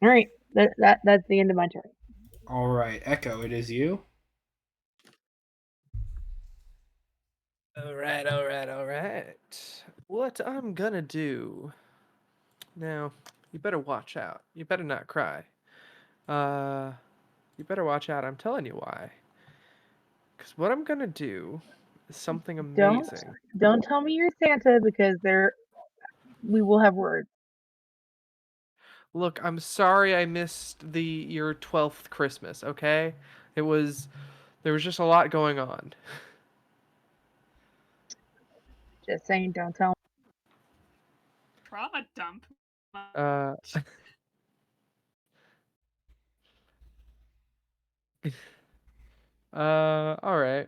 All right, that's the end of my turn. All right, Echo, it is you. All right. What I'm gonna do now? You better watch out. You better not cry. You better watch out. I'm telling you why. Because what I'm gonna do is something amazing. Don't tell me you're Santa because we will have words. Look, I'm sorry I missed your 12th Christmas. Okay, there was just a lot going on. Just saying, don't tell me. trauma dump. Uh, all right.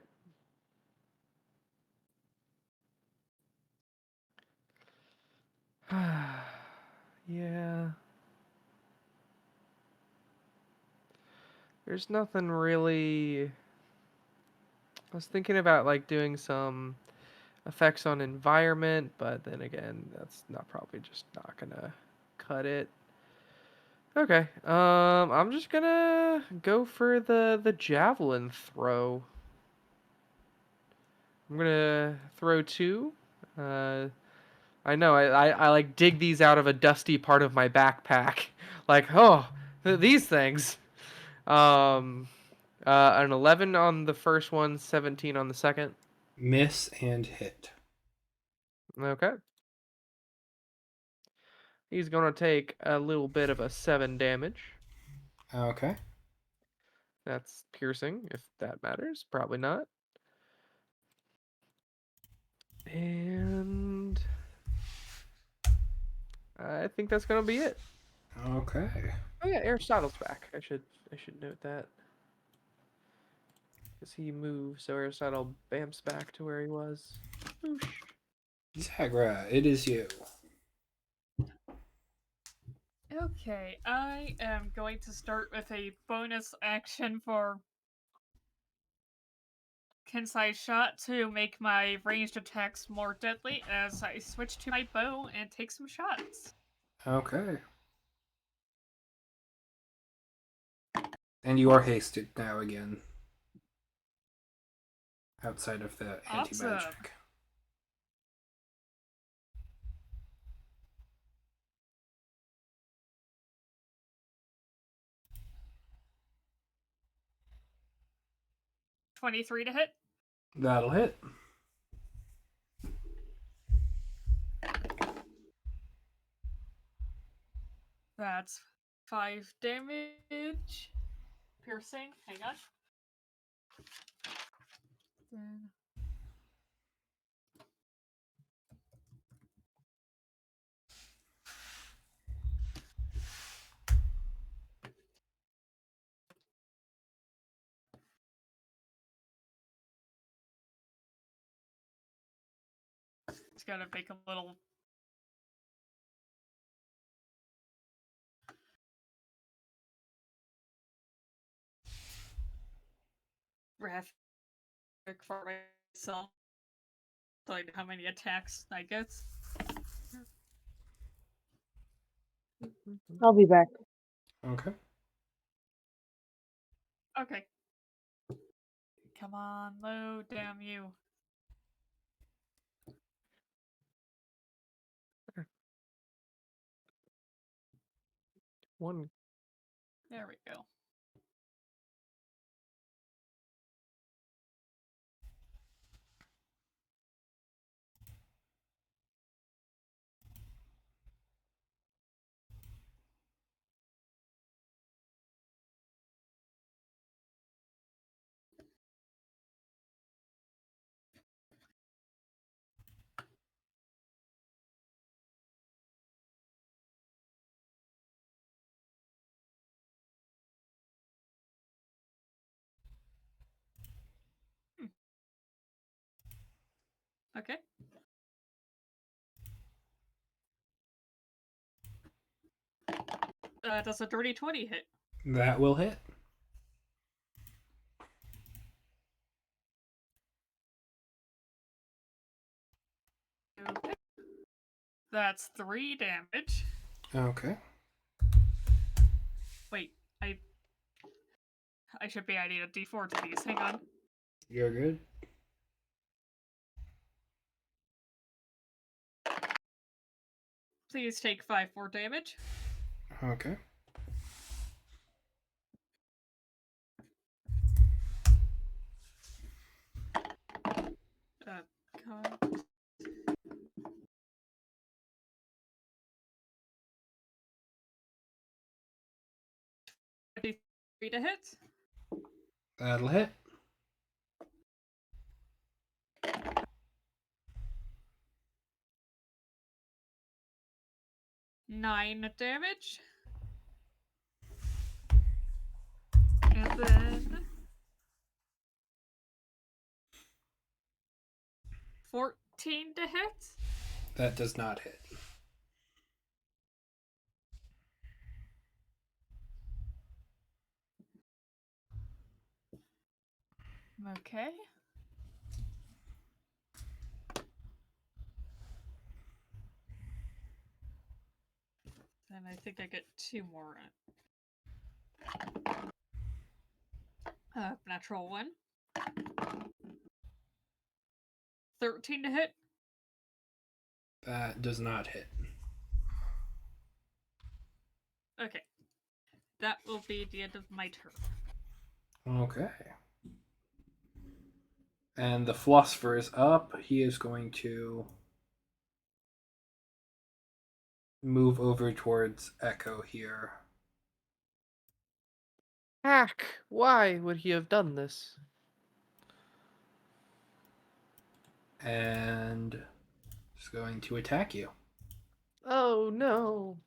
Yeah. There's nothing really. I was thinking about like doing some effects on environment, but then again, that's not probably just not gonna cut it. Okay. I'm just gonna go for the javelin throw. I'm gonna throw two. Uh, I know I like dig these out of a dusty part of my backpack. Like, oh, these things. Um, an 11 on the first one, 17 on the second. Miss and hit. Okay. He's gonna take a little bit of a 7 damage. Okay. That's piercing, if that matters. Probably not. And I think that's gonna be it. Okay. Oh yeah, Aristotle's back. I should note that. Because he moved, so Aristotle bamps back to where he was. Whoosh. Sagra, it is you. Okay, I am going to start with a bonus action for Kensai shot to make my ranged attacks more deadly as I switch to my bow and take some shots. Okay. And you are hasted now again. Outside of the Awesome. anti-magic. $23 to hit. That'll hit. That's 5 damage. Piercing. Hang on. Then it's gonna make a little graphic for myself. Like how many attacks I get. I'll be back. Okay. Okay. Come on, load, damn you. One. There we go. Okay. Does a dirty 20 hit? That will hit. Okay. That's 3 damage. Okay. Wait, I should be adding a d4 to these. Hang on. You're good. Please take 5 more damage. Okay. God. 23 to hit. That'll hit. 9 damage. And then 14 to hit. That does not hit. Okay. Then I think I get 2 more. Natural 1. 13 to hit. That does not hit. Okay. That will be the end of my turn. Okay. And the philosopher is up. He is going to move over towards Echo here. Hack! Why would he have done this? And is going to attack you. Oh no!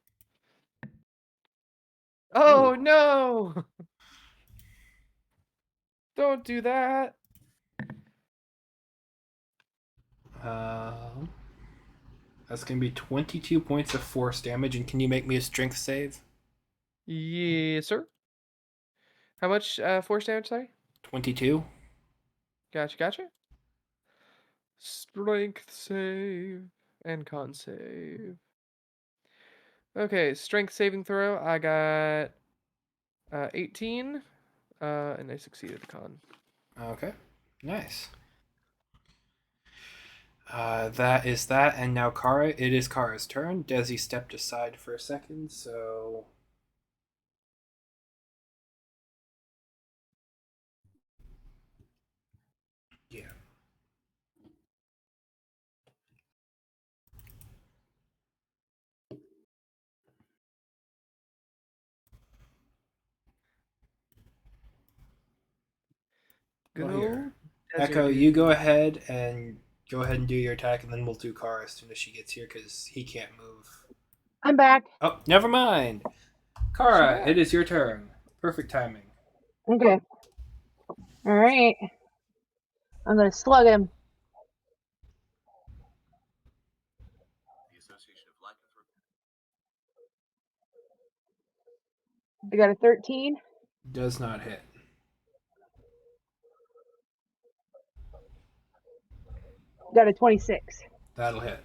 Oh Ooh. no! Don't do that! That's going to be 22 points of force damage. And can you make me a strength save? Yes, sir. How much force damage, sorry? 22. Gotcha. Strength save and con save. Okay, strength saving throw. I got 18, and I succeeded the con. Okay. Nice. That is that. And now Kara. It is Kara's turn. Desi stepped aside for a second, so... Yeah. Good Well, old here. desert Echo, dude. you go ahead and do your attack, and then we'll do Kara as soon as she gets here, because he can't move. I'm back. Oh, never mind. Kara, it is your turn. Perfect timing. Okay. All right. I'm gonna slug him. I got a 13. Does not hit. Got a 26. That'll hit.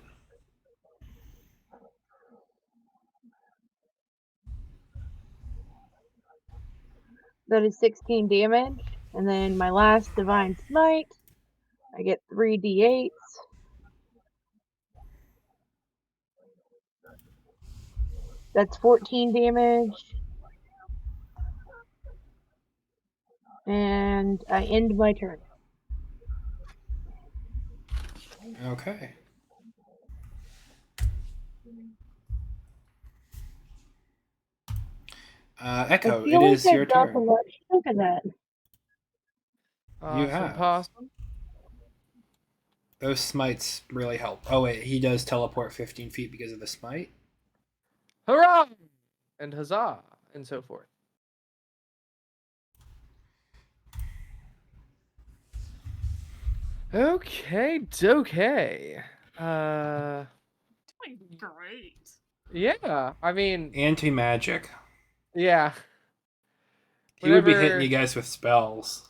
That is 16 damage. And then my last divine smite, I get 3d8s. That's 14 damage. And I end my turn. Okay. Echo, I it feel like is your I've got a turn. large chunk of that. You Awesome have. possum. Those smites really help. Oh, wait, he does teleport 15 feet because of the smite? Hurrah! And huzzah! And so forth. Okay, okay. Doing great. Yeah, I mean, Anti-magic. yeah. He would be hitting Whenever, you guys with spells.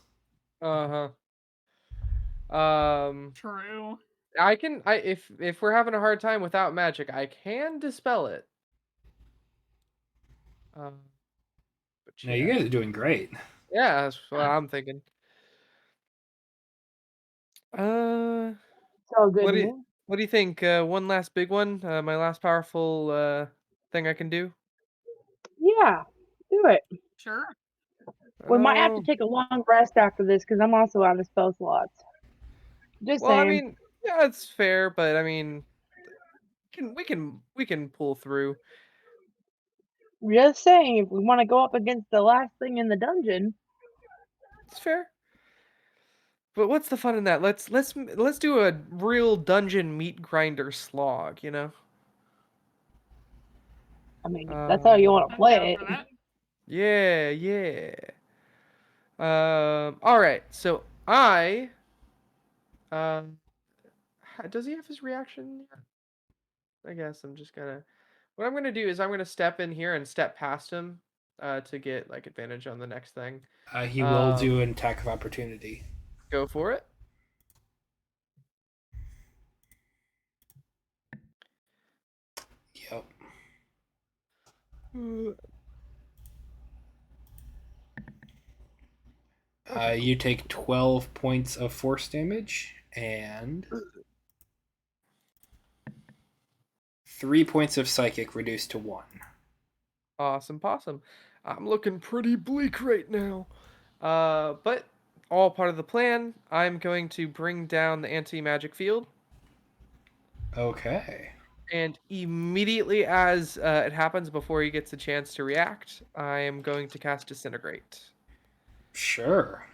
uh-huh. True. If we're having a hard time without magic, I can dispel it. But No, you guys are doing great. yeah, that's what I'm thinking. It's all good What to do me. you what do you think? One last big one, my last powerful thing I can do. Yeah, do it. Sure. We might have to Oh, take a long rest after this because I'm also out of spell slots. Just well, I saying. mean, yeah, it's fair, but I mean, we can pull through. Just saying, if we want to go up against the last thing in the dungeon. It's fair. But what's the fun in that? Let's do a real dungeon meat grinder slog, you know? I mean, that's how you want to I'm play down it. for that. Yeah, yeah. All right. So I, does he have his reaction yet? I guess I'm just gonna. What I'm gonna do is I'm gonna step in here and step past him, to get like advantage on the next thing. He will do an attack of opportunity. Go for it. Yep. You take 12 points of force damage and 3 points of psychic reduced to 1. Awesome possum. I'm looking pretty bleak right now. But all part of the plan. I'm going to bring down the anti-magic field, Okay. and immediately as it happens, before he gets a chance to react, I am going to cast Disintegrate, Sure.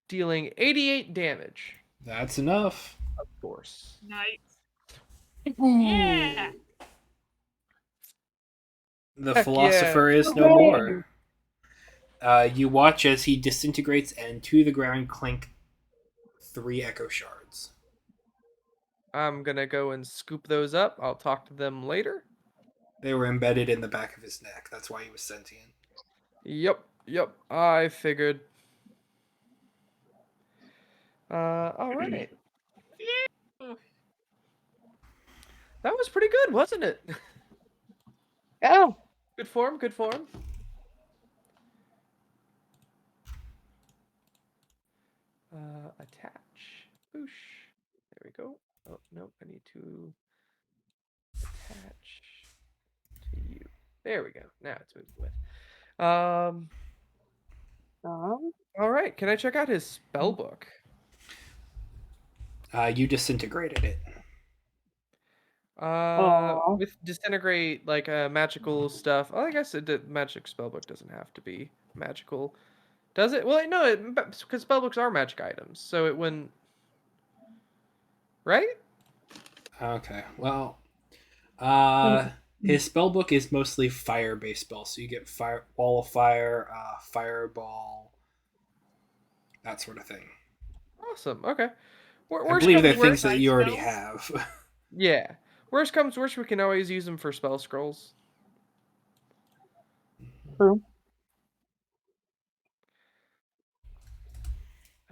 dealing 88 damage. That's enough. Of course. Nice. Ooh. Yeah. The Heck philosopher is no Hooray. more. You watch as he disintegrates and to the ground clink 3 echo shards. I'm gonna go and scoop those up. I'll talk to them later. They were embedded in the back of his neck. That's why he was sentient. Yep. I figured. All right. Phew. That was pretty good, wasn't it? Yeah. Good form. Attach. Boosh. There we go. Oh, no, I need to attach to you. There we go. Now it's moving with. All right. Can I check out his spell book? You disintegrated it. Aw. With disintegrate, like magical stuff. Oh, I guess magic spellbook doesn't have to be magical, does it? Well, no, because spellbooks are magic items, so it wouldn't. Right? Okay. Well, his spellbook is mostly fire-based spells, so you get fire, wall of fire, fireball, that sort of thing. Awesome. Okay. I believe they're comes things worst. that you already spells? have. Yeah. Worst comes worst, we can always use them for spell scrolls. True.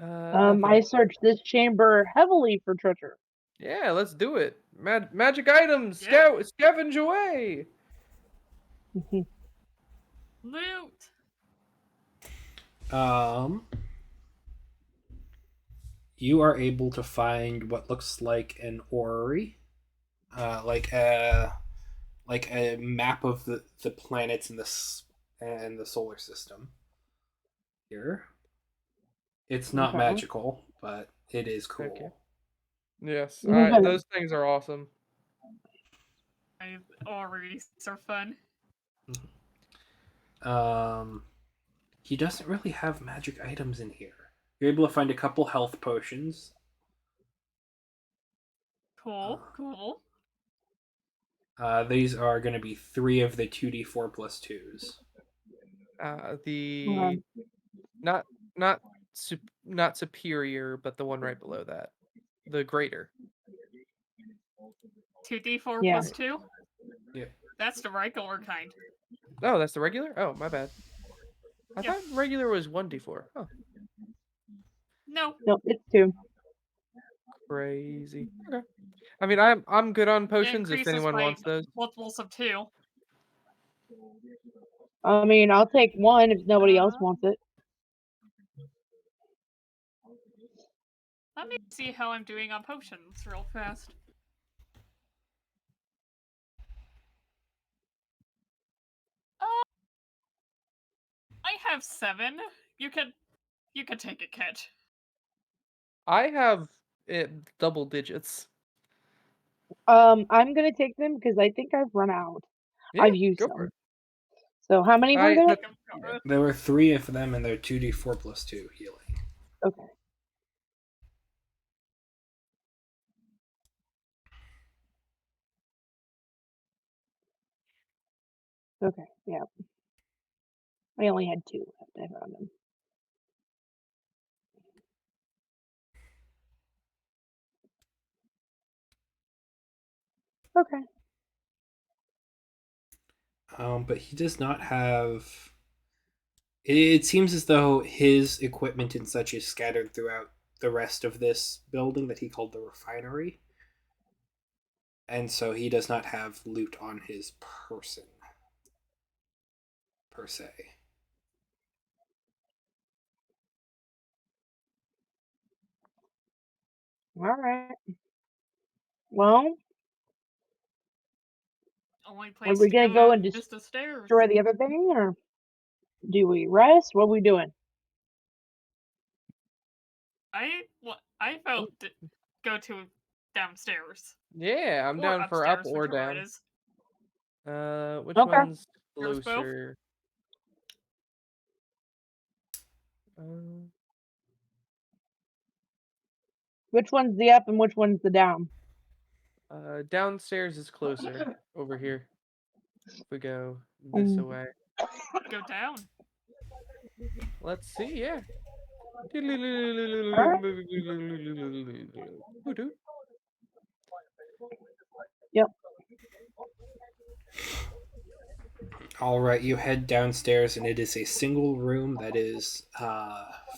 I Nothing. searched this chamber heavily for treasure. Yeah, let's do it. Magic items, Yeah. scavenge away. Loot. You are able to find what looks like an orrery, like a map of the planets in the solar system. Here, it's not Okay. magical, but it is cool. Okay. Yes, Okay. those things are awesome. Already are fun. He doesn't really have magic items in here. You're able to find a couple health potions. Cool. These are going to be 3 of the 2d4 plus 2s. The not not superior, but the one right below that, the greater. 2d4 Yeah. plus 2? Yeah. That's the regular kind. Oh, that's the regular. Oh, my bad. I Yeah. thought regular was 1d4. Oh, No. No, it's 2. crazy. Okay. I mean, I'm good on It potions if increases anyone by wants those. multiples of 2. I mean, I'll take 1 if nobody else wants it. Let me see how I'm doing on potions real fast. I have 7. You could take it, Kit. I have it double digits. I'm gonna take them because I think I've run out. Yeah, I've used go for them. it. So how many were there? Yeah. There were 3 of them, and they're 2d4 plus 2 healing. Okay. Okay, yeah. I only had 2 after I found them. Okay. But he does not have. It seems as though his equipment and such is scattered throughout the rest of this building that he called the refinery, and so he does not have loot on his person per se. Alright. Well, Only are place we to gonna go go is and the stairs. destroy the other thing, or do we rest? What are we doing? I vote to go to downstairs. Yeah, I'm Or down for up upstairs, or whichever it down. is. Which Okay. one's Yours both? closer? Uh, Which one's the up and which one's the down? Downstairs is closer over here. If we go this Mm. way. Go down. Let's see, yeah. Alright. Doo-doo. Yep. All right, you head downstairs, and it is a single room that is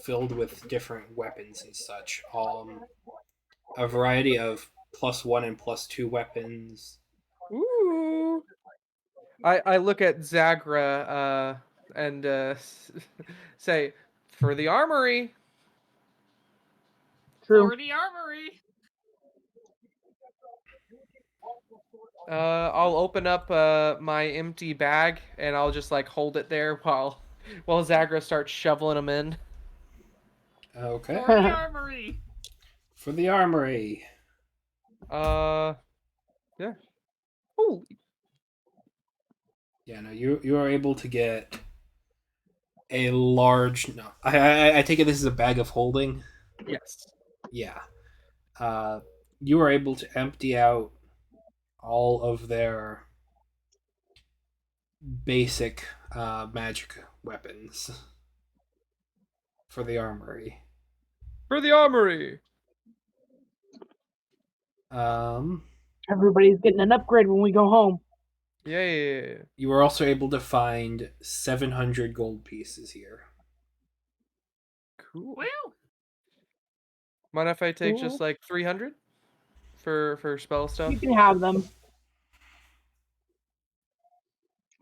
filled with different weapons and such. A variety of +1 and +2 weapons. Ooh. I look at Zagra and say, for the armory. True. For the armory. I'll open up my empty bag and I'll just like hold it there while Zagra starts shoveling them in. Okay. For the armory. For the armory. Yeah. Holy. Yeah, no, you are able to get a large. No, I take it this is a bag of holding. Yes. Yeah. You are able to empty out all of their basic magic weapons for the armory. For the armory. Everybody's getting an upgrade when we go home. Yeah. You are also able to find 700 gold pieces here. Cool. Woo! Mind if I take Cool. just like 300 for spell stuff? You can have them.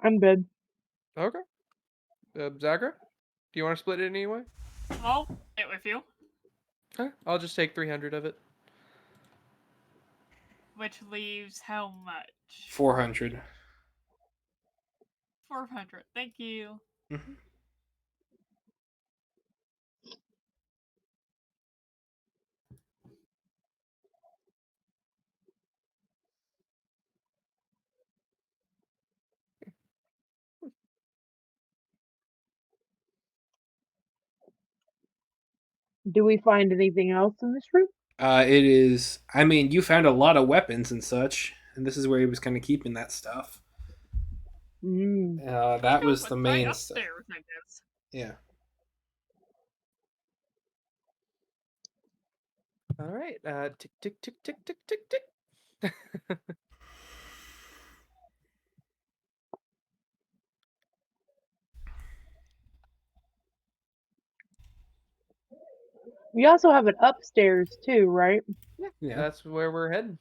I'm good. Okay. Zagra, do you want to split it anyway? I'll sit with you. Okay. I'll just take 300 of it. Which leaves how much? 400. 400. Thank you. Mhm. Do we find anything else in this room? It is. I mean, you found a lot of weapons and such, and this is where he was kind of keeping that stuff. Mm. That Go was the with right main stuff. upstairs, I guess. Yeah. All right. Tick tick tick tick tick tick tick. We also have an upstairs too, right? Yeah. That's where we're heading.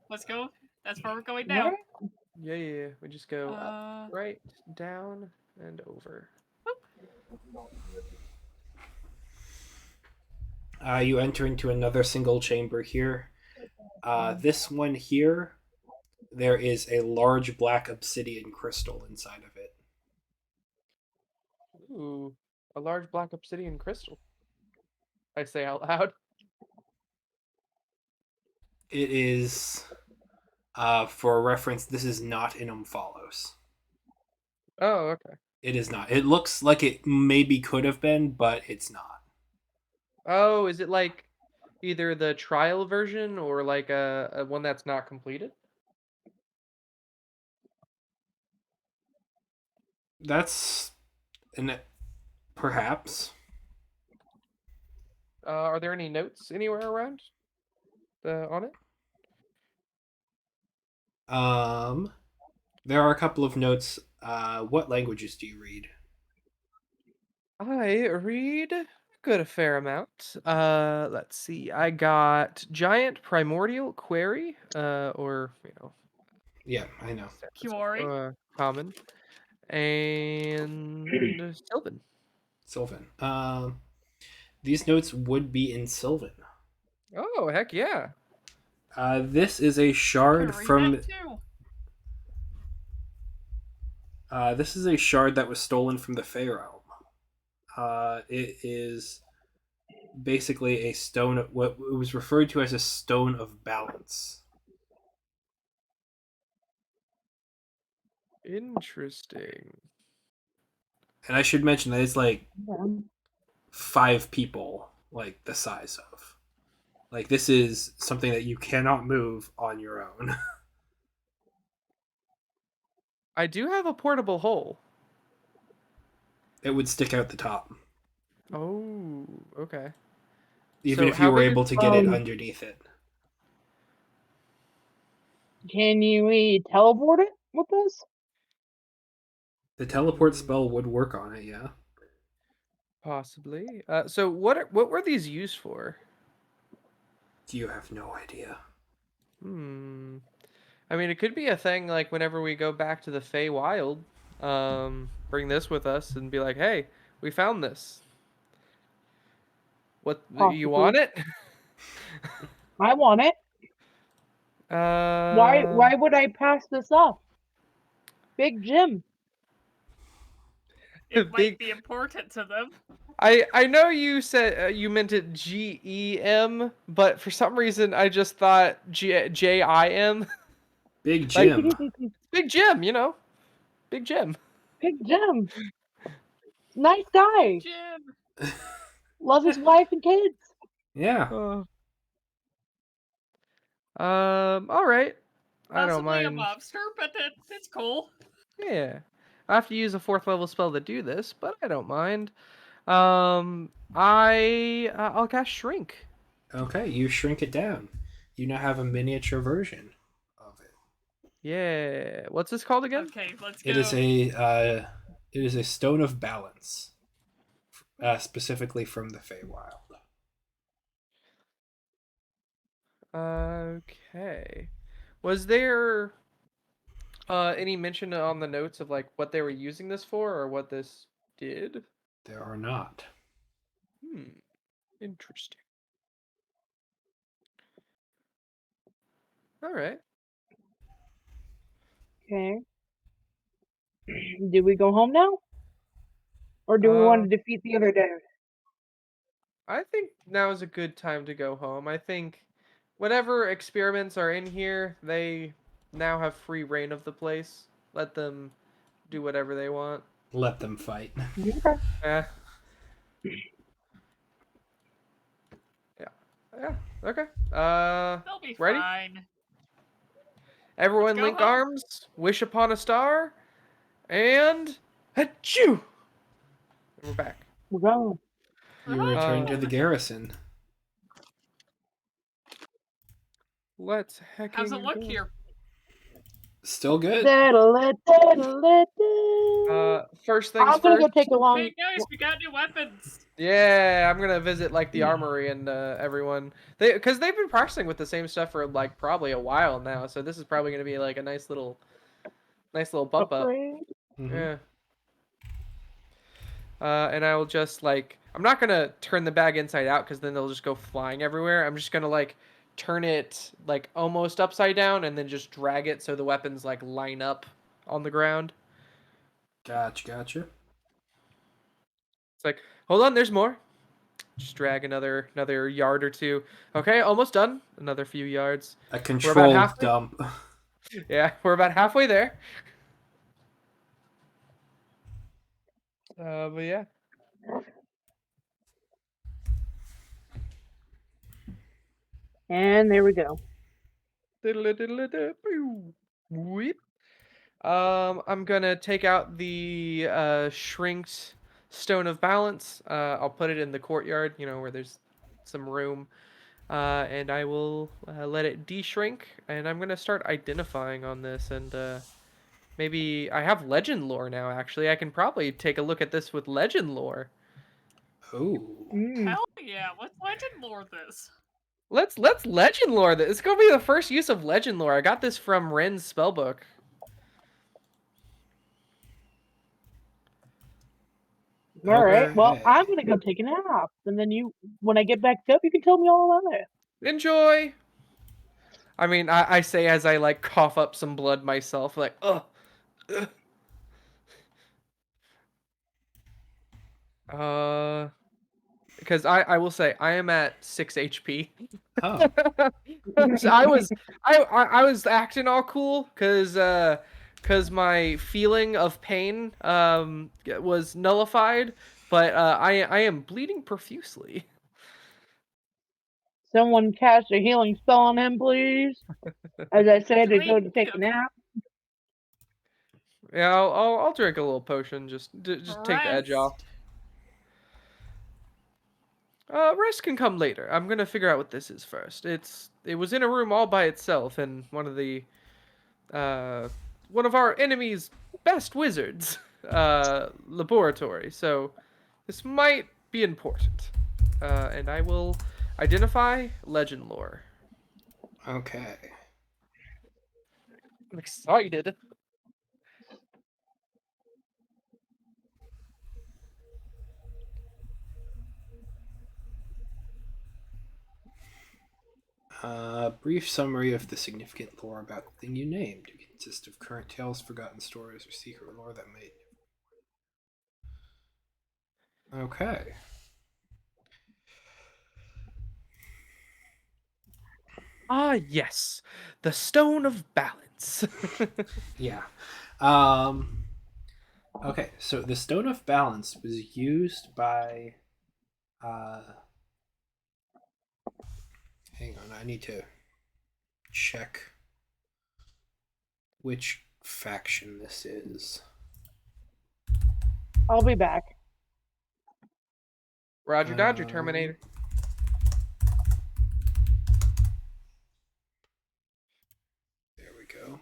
Let's go. That's where we're going now. Right? Yeah. We just go up, right, down, and over. You enter into another single chamber here. This one here, there is a large black obsidian crystal inside of it. Ooh, a large black obsidian crystal. I say out loud. It is, for reference, this is not in Umphalos. Oh, okay. It is not. It looks like it maybe could have been, but it's not. Oh, is it like either the trial version or like a one that's not completed? That's an perhaps. Are there any notes anywhere around on it? There are a couple of notes. What languages do you read? I read a good fair amount. Let's see. I got giant primordial query, or Yeah, I know. that's Kiori. common, and Sylvan. Sylvan. These notes would be in Sylvan. Oh heck yeah! This is a Can shard read from. that too. This is a shard that was stolen from the Fey Realm. It is basically a stone. What was referred to as a stone of balance. Interesting. And I should mention that it's like Yeah. 5 people, like the size of. Like this is something that you cannot move on your own. I do have a portable hole. It would stick out the top, Oh, okay. even So if you how were big is able to get it Um, underneath it. Can you teleport it with this? The teleport spell would work on it, yeah. possibly? So what were these used for? You have no idea. Hmm. I mean, it could be a thing like whenever we go back to the Feywild, bring this with us and be like, "Hey, we found this. What you Possibly. want it?" I want it. Why? uh, Why would I pass this up? Big Jim. It might big. be important to them. I know you said you meant it GEM, but for some reason I just thought JIM. Big Like Jim. Big Jim, Big Jim. Big Jim. Nice guy. Jim. Love his wife and kids. Yeah. All right. I don't Possibly a mind. mobster, but it's cool. Yeah. I have to use a 4th level spell to do this, but I don't mind. I'll cast Shrink. Okay, you shrink it down. You now have a miniature version of it. Yeah. What's this called again? Okay, let's go. It is a stone of balance, specifically from the Feywild. Okay. Was there any mention on the notes of like what they were using this for or what this did? There are not. Interesting. All right. Okay. Do we go home now? Or do we want to defeat the other dude? I think now is a good time to go home. I think whatever experiments are in here, they now have free reign of the place. Let them do whatever they want. Let them fight. Okay. Yeah. Yeah. Yeah. Okay. They'll be ready? fine. Everyone Let's go link home. arms, wish upon a star, and achoo! We're back. We're going. You return to the garrison. Let's hecking How's it look go. here? Still good. First things I'm gonna first. go take a long. Hey guys, we got new weapons. Yeah, I'm gonna visit like the armory and everyone. Because they've been practicing with the same stuff for like probably a while now, so this is probably gonna be like a nice little bump up. Mm-hmm. Yeah. And I will just like I'm not gonna turn the bag inside out because then they'll just go flying everywhere. I'm just gonna like turn it like almost upside down and then just drag it so the weapons like line up on the ground. Gotcha. It's like, hold on, there's more. Just drag another yard or two. Okay, almost done. Another few yards. A We're about controlled halfway. dump. Yeah, we're about halfway there. But yeah. And there we go. Whip. I'm gonna take out the shrinked stone of balance. I'll put it in the courtyard, where there's some room. And I will let it de-shrink, and I'm gonna start identifying on this, and maybe I have legend lore now. Actually, I can probably take a look at this with legend lore. Oh. Hell yeah, let's legend lore this. Let's legend lore this. It's gonna be the first use of legend lore. I got this from Ren's spellbook. All right. Well, Okay. I'm gonna go take a nap, and then when I get back up, you can tell me all about it. Enjoy. I mean, I say as I like cough up some blood myself, like ugh. Because I will say I am at 6 HP. Oh. So I was acting all cool because my feeling of pain was nullified, but I am bleeding profusely. Someone cast a healing spell on him, please. As I said, to go to Drink take a nap. Yeah, I'll drink a little potion just take the edge off. rest. Rest can come later. I'm gonna figure out what this is first. It was in a room all by itself in uh one of our enemy's best wizards laboratory. So this might be important. And I will identify legend lore. Okay. I'm excited. Brief summary of the significant lore about the thing you named. It consists of current tales, forgotten stories, or secret lore that may. Okay. Ah, yes, the stone of balance. Yeah. Okay, so the Stone of Balance was used by. Hang on, I need to check which faction this is. I'll be back. Roger Dodger, Terminator. There we go.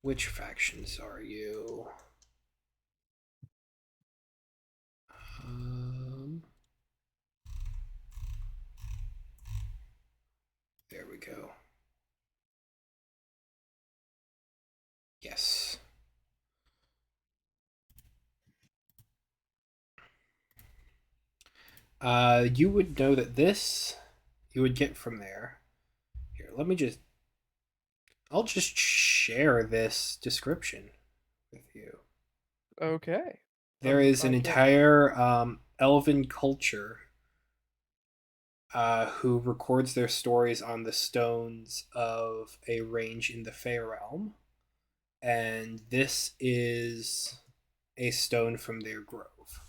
Which factions are you? There we go. Yes. You would know that this you would get from there. Here, I'll just share this description with you. Okay. There is an I can't- entire elven culture who records their stories on the stones of a range in the Fey realm, and this is a stone from their grove.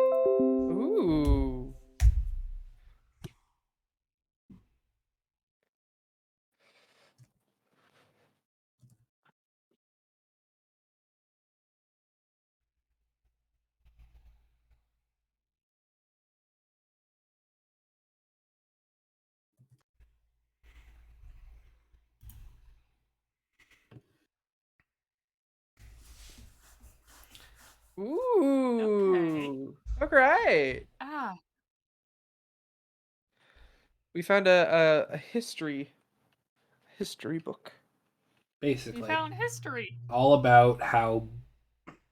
Ooh. Ooh. Okay. Ah, We found a history book. we Basically, found history. all about how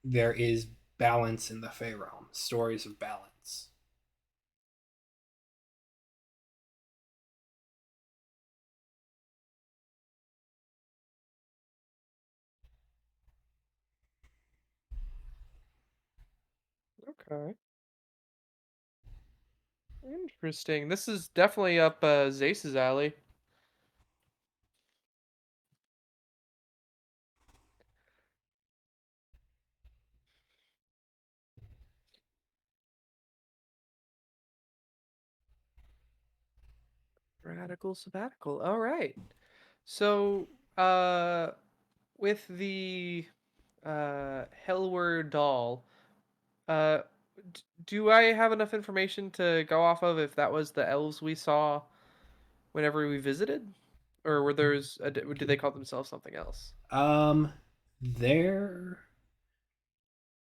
there is balance in the Fey realm, stories of balance. Okay. Interesting. This is definitely up Zace's alley. Radical sabbatical. All right. So, with the Hellward doll, uh, do I have enough information to go off of if that was the elves we saw whenever we visited, or were there's did they call themselves something else? Um, there.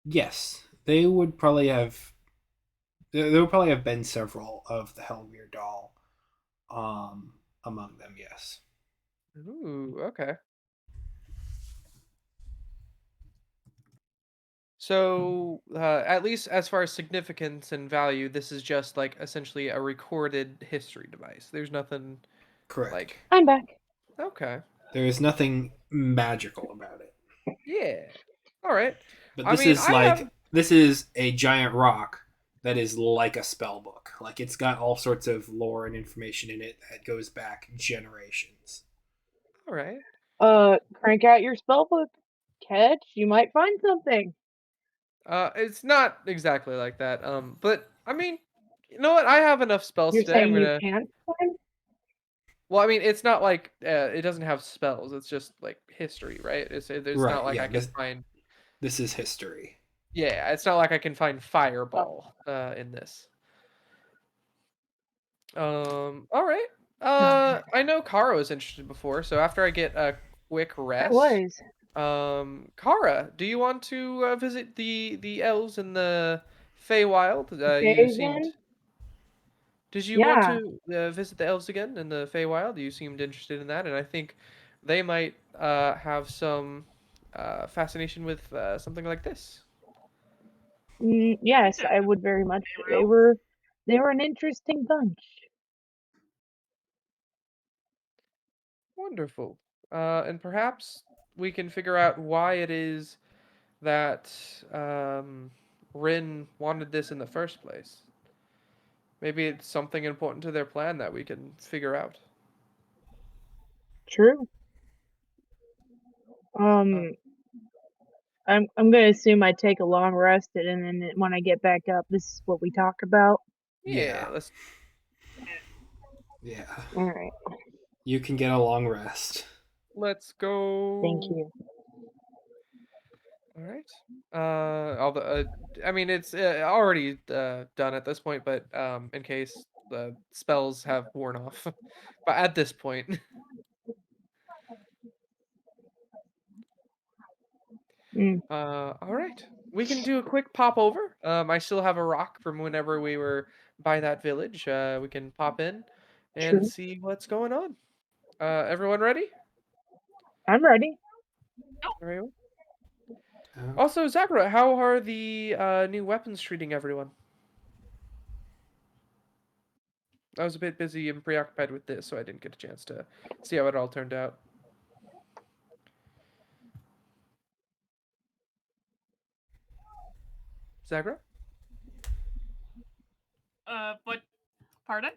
Yes, they would probably have. There would probably have been several of the Hellweir doll. Among them, yes. Ooh, okay. So, at least as far as significance and value, this is just like essentially a recorded history device. There's nothing Correct. like, I'm back. okay, There is nothing magical about it. yeah, all right. But I mean, I have, this is a giant rock that is like a spell book. Like it's got all sorts of lore and information in it that goes back generations. all right. Crank out your spell book. Catch, you might find something. It's not exactly like that. But I mean, you know what? I have enough spells You're today. I'm saying you gonna. can't find? Well, I mean, it's not like it doesn't have spells. It's just like history, right? It's not Right, like yeah, I can find. this is history. Yeah, it's not like I can find Oh, fireball in this. All right. no, I know Kara was interested before, so after I get a quick I rest, was. Kara, do you want to visit the elves in the Feywild? Okay, You seemed. then. Did you want Yeah. to visit the elves again in the Feywild? You seemed interested in that, and I think they might have some fascination with something like this. Yes, I would very much. They were an interesting bunch. Wonderful. And perhaps we can figure out why it is that Rin wanted this in the first place. Maybe it's something important to their plan that we can figure out. True. Uh, Um, I'm gonna assume I take a long rest, and then when I get back up, this is what we talk about. yeah, Yeah, let's yeah. All right. You can get a long rest. let's Thank go. you. All right. Although I mean it's already done at this point, but in case the spells have worn off, but at this point, Mm, all right, we can do a quick pop over. I still have a rock from whenever we were by that village. We can pop in and true. see what's going on. Everyone ready? I'm ready. Everyone. Oh, Also, Zachara, how are the new weapons treating everyone? I was a bit busy and preoccupied with this, so I didn't get a chance to see how it all turned out. Zachara? But pardon?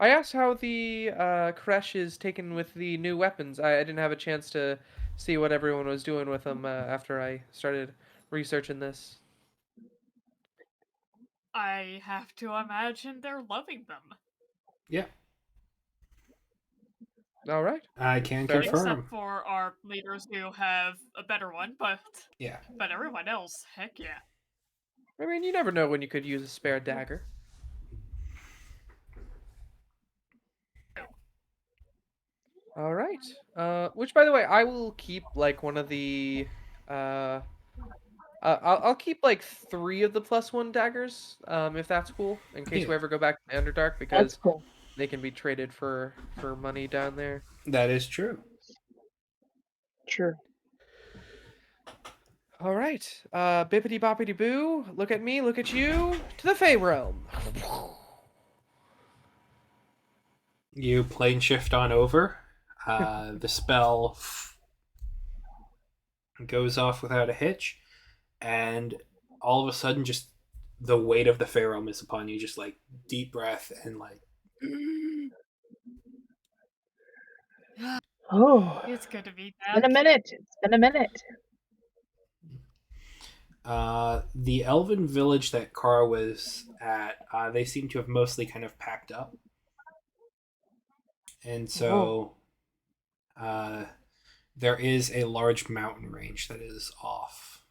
I asked how the creche is taken with the new weapons. I didn't have a chance to see what everyone was doing with them after I started researching this. I have to imagine they're loving them. yeah, All right, I can fair enough. confirm. Except for our leaders who have a better one, Yeah, but everyone else, heck yeah. I mean, you never know when you could use a spare dagger. All right. Which, by the way, I will keep like one of the. Uh, I'll keep like 3 of the +1 daggers, if that's cool, in case yeah, we ever go back to Underdark, That's because cool. they can be traded for money down there. that is true. True. All right. Bippity boppity boo. Look at me. Look at you. To the Fey realm. You plane shift on over. The spell goes off without a hitch, and all of a sudden, just the weight of the Pharaoh is upon you. Just like deep breath and like. Oh, It's good to be it's been a back. minute. It's been a minute. The elven village that Kara was at, they seem to have mostly kind of packed up, and Oh, so uh, There is a large mountain range that is off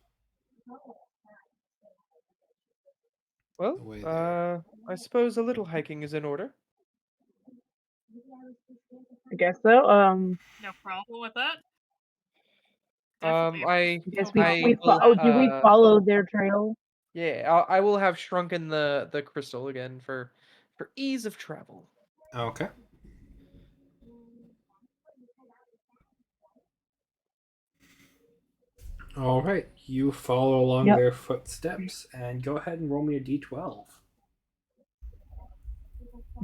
Well, the way there. I suppose a little hiking is in order. I guess so. No problem with that. Um, Definitely. I Guess I will did we follow their trail? yeah, I will have shrunken the crystal again for ease of travel. Okay. All right, you follow along Yep. their footsteps and go ahead and roll me a d12.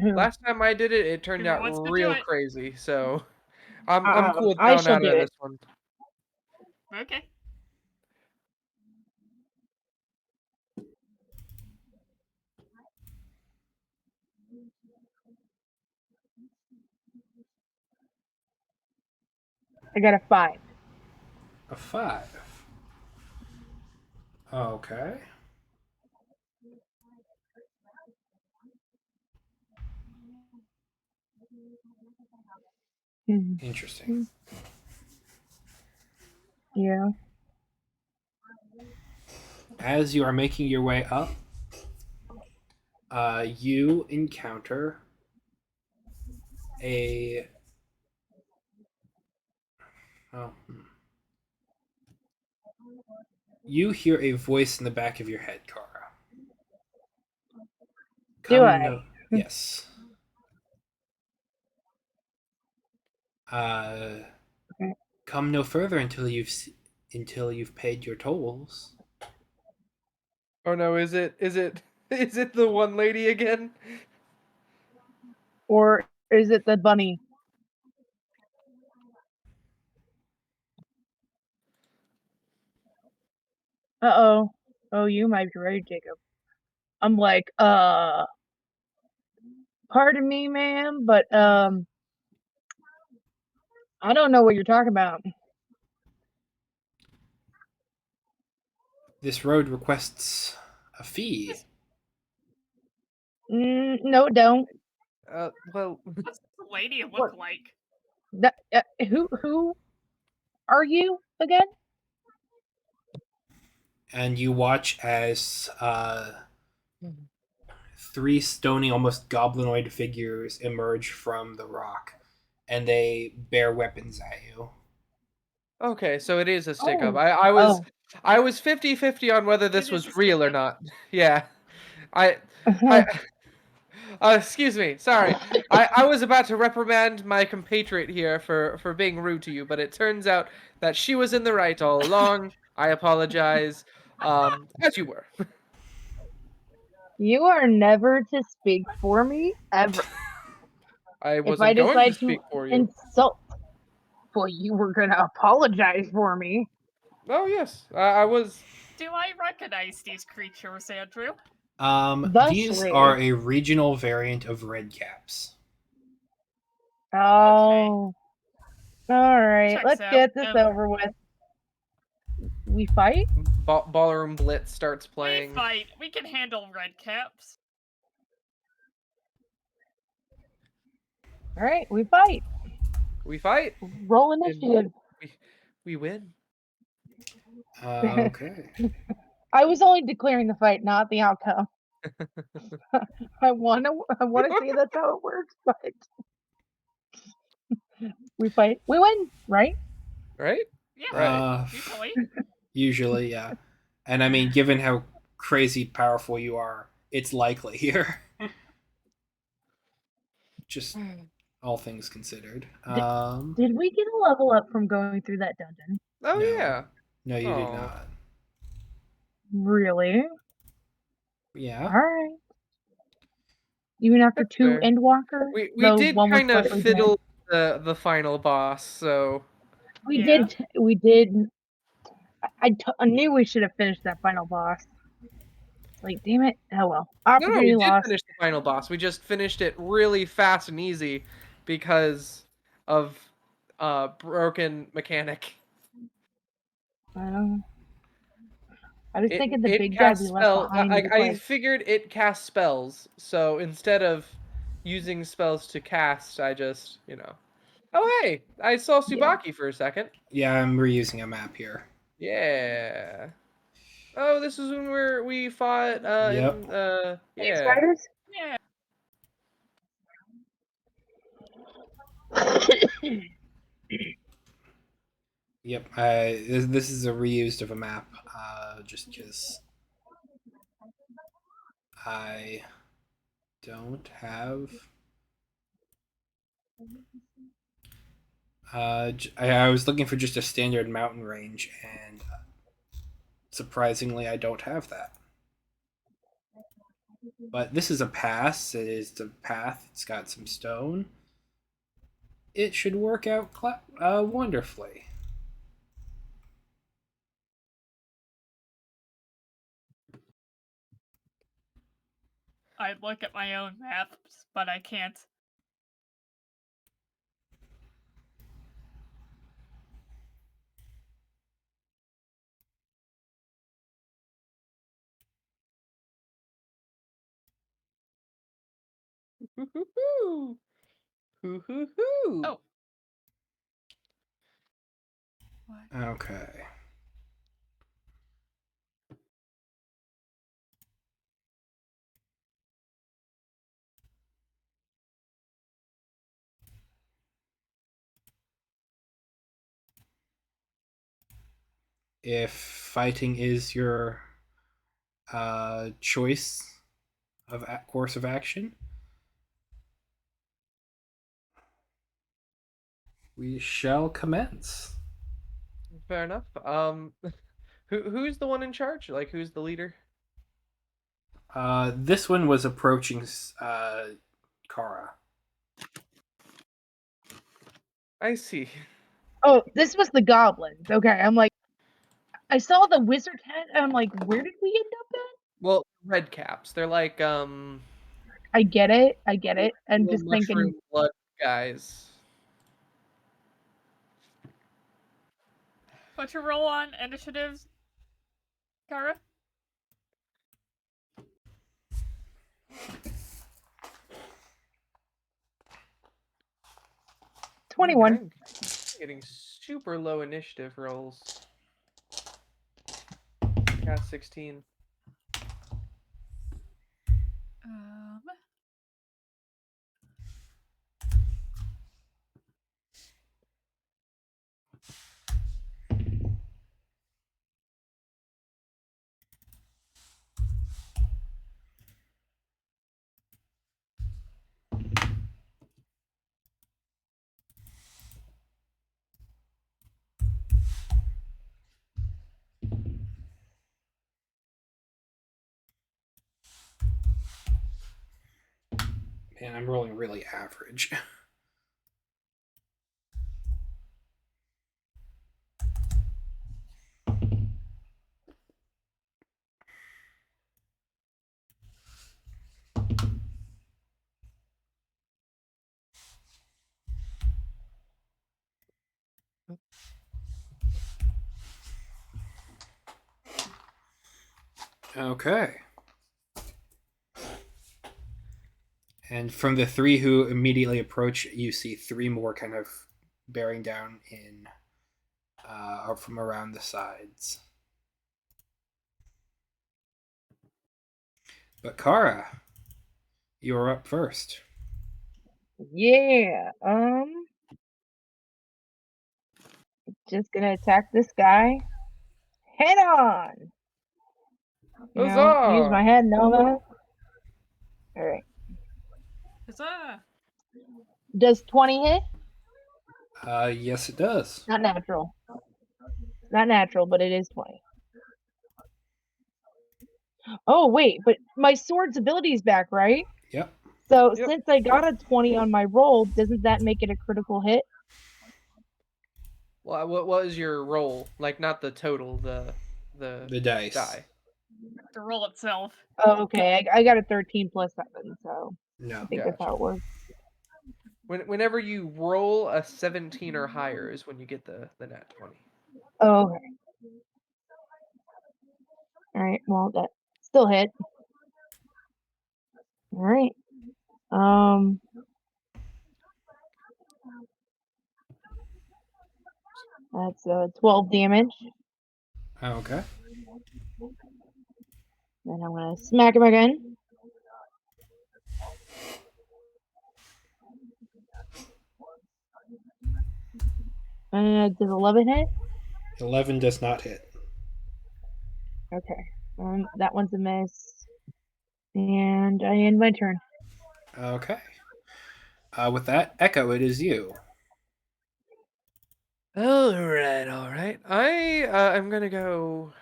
Last time I did it, it turned Who out wants to do real it? crazy. So I'm cool with I down shall out do of it. this one. Okay. I got a 5. A 5. Okay. Interesting. Yeah. As you are making your way up, you encounter a. Oh, you hear a voice in the back of your head, Kara. Do I? Yes. Come no further until you've paid your tolls. Oh no, is it is it the one lady again? Or is it the bunny? Uh-oh. Oh, you might be right, Jacob. I'm like, pardon me, ma'am, but I don't know what you're talking about. This road requests a fee. No, don't. Well, What's the lady look What? like? Who are you again? And you watch as 3 stony, almost goblinoid figures emerge from the rock, and they bear weapons at you. okay, so it is a stick up. Oh. I was 50-50 on whether this It is was a real or stick up. not. Yeah. I excuse me, sorry. I was about to reprimand my compatriot here for being rude to you, but it turns out that she was in the right all along. I apologize. As you were. You are never to speak for me ever. I If wasn't I going to decide to speak for you. insult, well, you were gonna apologize for me. Oh yes, I was. Do I recognize these creatures, Andrew? These Thusly. are a regional variant of red caps. Oh. Alright, Checks let's out. get this over with. We fight? Ballroom Blitz starts We playing. fight. We can handle red caps. Alright, we fight. We fight. Roll And initiative. we win. Okay. I was only declaring the fight, not the outcome. I wanna say that's how it works, but we fight. We win, right? Right? Yeah. Right. Usually. Usually, yeah. And I mean, given how crazy powerful you are, it's likely here. Just all things considered. Did we get a level up from going through that dungeon? Oh No. yeah. No, you did Aw. not. Really? Yeah. Alright. Even after That's 2 fair. Endwalker? We though did one was kind of slightly fiddle the final boss, so We Yeah. did. I knew we should have finished that final boss. Like, damn it. Oh well. no, Opportunity we did lost. finish the final boss. We just finished it really fast and easy because of broken mechanic. I was thinking the It big guy casts we left spell. behind was I like, figured it casts spells, so instead of using spells to cast, I just Oh, hey, I saw Tsubaki for a second. Yeah, I'm reusing a map here. Yeah. Oh, this is when we fought Yep. in Thanks, yeah. Riders. Yeah. Yep. This is a reused of a map, just because I don't have. I was looking for just a standard mountain range, and surprisingly, I don't have that. But this is a pass. It is the path. It's got some stone. It should work out wonderfully. I look at my own maps, but I can't. Hoo-hoo-hoo. Hoo-hoo-hoo. Oh. What? Okay. If fighting is your choice of course of action, we shall commence. Fair enough. Who's the one in charge? Like, who's the leader? This one was approaching Kara. I see. Oh, this was the goblins. Okay, I'm like, I saw the wizard hat, and I'm like, where did we end up at? Well, red caps. They're like I get it. I'm little just mushroom thinking, blood guys. What's your roll on initiatives, Kara? 21. I'm getting super low initiative rolls. Got 16. Um. Man, I'm rolling really average. Okay. And from the three who immediately approach, you see three more kind of bearing down in or from around the sides. But Kara, you're up first. Yeah. Just gonna attack this guy head on. You know, use Huzzah! my head and all that. All right. Huzzah! Does 20 hit? Yes, it does. Not natural. Not natural, but it is 20. Oh wait, but my sword's ability is back, right? Yep. So Yep. since I got a 20 on my roll, doesn't that make it a critical hit? Well, what was your roll? Like, not the total, the The dice. die. The roll itself. Oh, okay. I got a 13 plus 7, so I No. think that's how it works. Whenever you roll a 17 or higher is when you get the nat 20. Oh, okay. All right. Well, that still hit. All right. That's 12 damage. Okay. Then I'm gonna smack him again. Does 11 hit? 11 does not hit. Okay. That one's a miss. And I end my turn. Okay. With that, Echo, it is you. All right. I'm gonna go.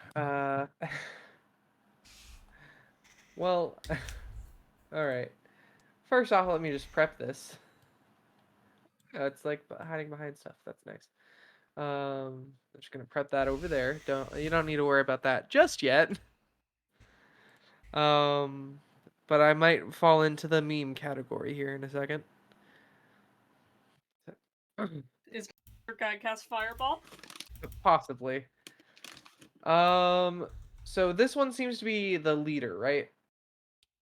Well, all right. First off, let me just prep this. It's like hiding behind stuff. That's nice. I'm just gonna prep that over there. You don't need to worry about that just yet. But I might fall into the meme category here in a second. Is your guy cast Fireball? Possibly. So this one seems to be the leader, right?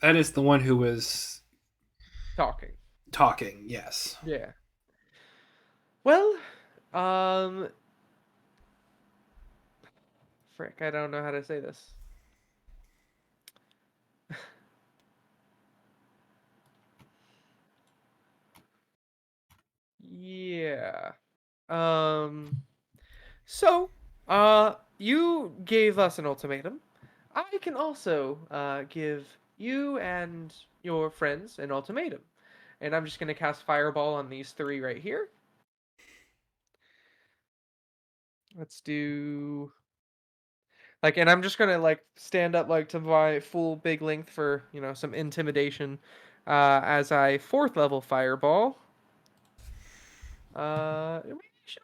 That is the one who was Talking. yes. Yeah. Well, frick, I don't know how to say this. Yeah. So, you gave us an ultimatum. I can also give you and your friends an ultimatum. And I'm just going to cast Fireball on these three right here. Let's do and I'm just going to stand up to my full big length for, some intimidation as I 4th level Fireball. Maybe I should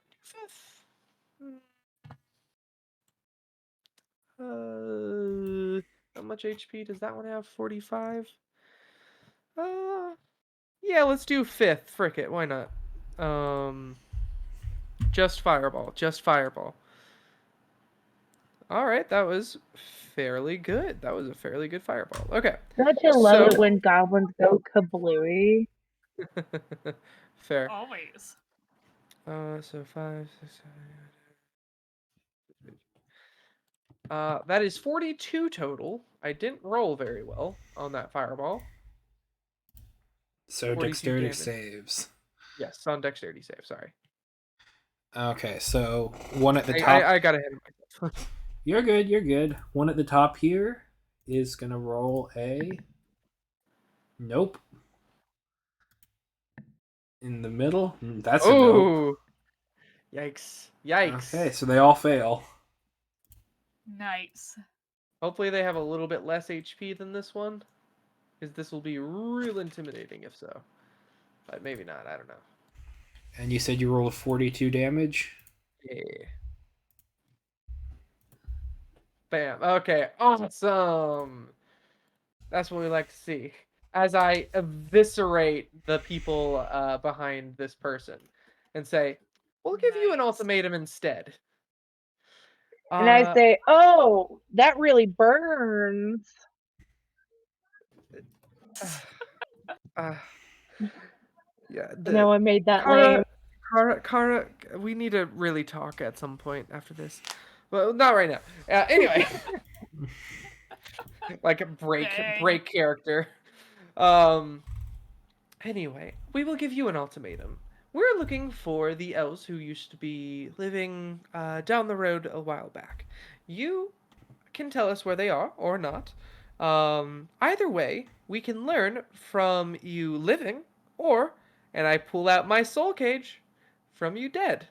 do 5th. How much HP does that one have? 45? Yeah, let's do 5th. Frick it, why not? Just Fireball. Alright, that was fairly good. That was a fairly good Fireball. Okay. Don't you love it when goblins go kablooey? Fair. Always. So 5, 6, 7. That is 42 total. I didn't roll very well on that Fireball. So dexterity damage. Saves. Yes, on dexterity save, sorry. Okay, so one at the top. I gotta hit myself. You're good. One at the top here is gonna roll a. Nope. In the middle, that's a nope. Yikes. Okay, so they all fail. Nice. Hopefully they have a little bit less HP than this one, because this will be real intimidating if so. But maybe not, I don't know. And you said you rolled 42 damage? Yeah. Bam. Okay, awesome. That's what we like to see. As I eviscerate the people behind this person and say, we'll give you an ultimatum instead. And I say, oh, that really burns. Yeah. No, I made that lame. Kara, we need to really talk at some point after this. Well, not right now. Anyway. Like a break character. Anyway, we will give you an ultimatum. We're looking for the elves who used to be living down the road a while back. You can tell us where they are or not. Either way, we can learn from you living, or, and I pull out my soul cage, from you dead.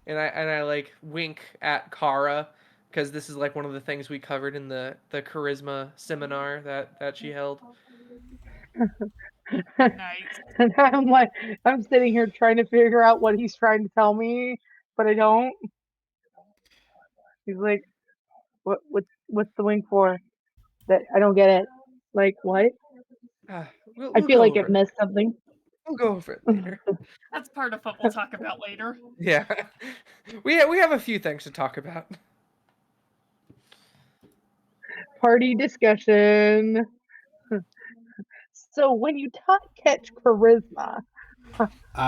And I wink at Kara, because this is one of the things we covered in the charisma seminar that she held. Nice. And I'm sitting here trying to figure out what he's trying to tell me, but I don't. He's like, what's the wink for? That I don't get it. Like what? We'll I feel go like over I missed something. We'll go over it later. That's part of what we'll talk about later. Yeah. We have a few things to talk about. Party discussion. So when you taught Catch charisma,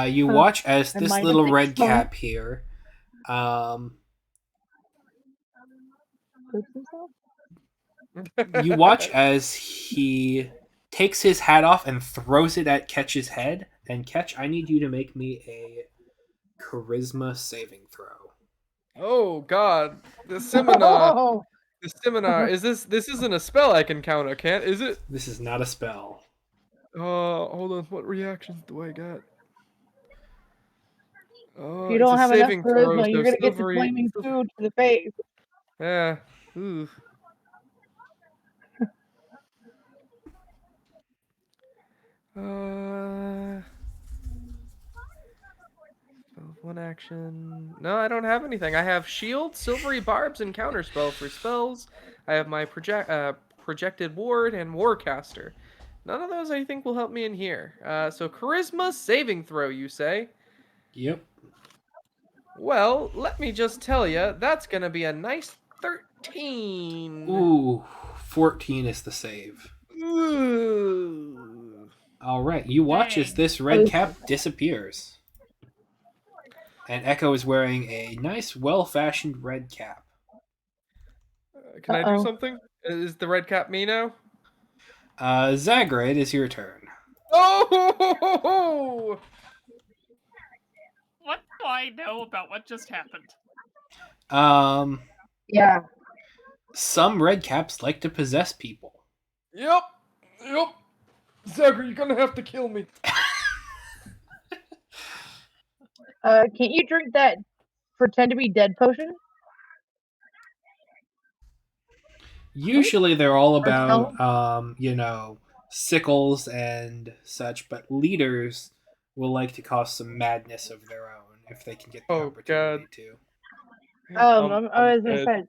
You watch as I this might little have red explained cap here. Oops, himself. You watch as he takes his hat off and throws it at Ketch's head. And Ketch, I need you to make me a charisma saving throw. Oh God, the seminar. Oh, The seminar. Is this isn't a spell I can counter, can't? Is it? This is not a spell. Hold on. What reactions do I got? if you It's a don't have enough saving throw, charisma, so you're gonna get the silvery. flaming food to the face. Yeah. Ooh. One action. No, I don't have anything. I have shield, silvery barbs, and counterspell for spells. I have my projected ward and warcaster. None of those I think will help me in here. So charisma saving throw, you say? Yep. Well, let me just tell you, that's gonna be a nice 13. Ooh, 14 is the save. Ooh. All right, you watch as Dang. this red cap disappears. And Echo is wearing a nice, well-fashioned red cap. Can I do Uh-oh. something? Is the red cap me now? Zagra, it is your turn. Oh! What do I know about what just happened? Yeah. Some red caps like to possess people. Yep. Zachary, you're gonna have to kill me. Can't you drink that pretend to be dead potion? Usually they're all Or about, spell? sickles and such, but leaders will like to cause some madness of their own if they can get the Oh, opportunity God. to. I was gonna dead. say,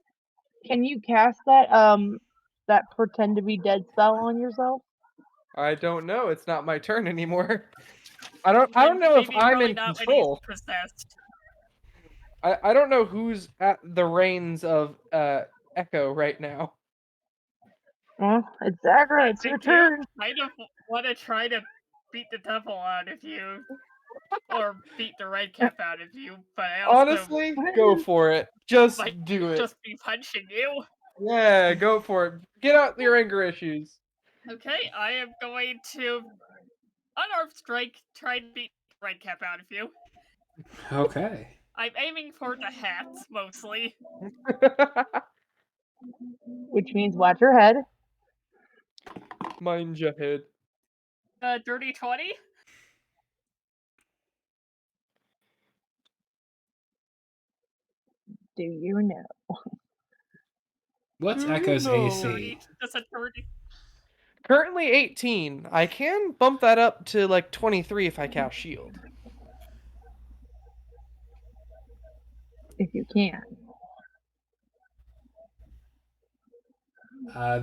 can you cast that that pretend to be dead spell on yourself? I don't know. It's not my turn anymore. I don't know if Maybe I'm probably in not when he's control. possessed. I don't know who's at the reins of Echo right now. Well, it's Zagra, it's I your do turn. kind of want to try to beat the devil out of you, or beat the red cap out of you, but I also Honestly, go for it. Just might do it. just be punching you. Yeah, go for it. Get out your anger issues. Okay, I am going to unarmed strike, try to beat the red cap out of you. Okay. I'm aiming for the hats mostly. Which means watch your head. Mind your head. Dirty 20. Do you know? What's Do you Echo's know? AC? Just a 30. Currently 18. I can bump that up to like 23 if I cast shield. If you can.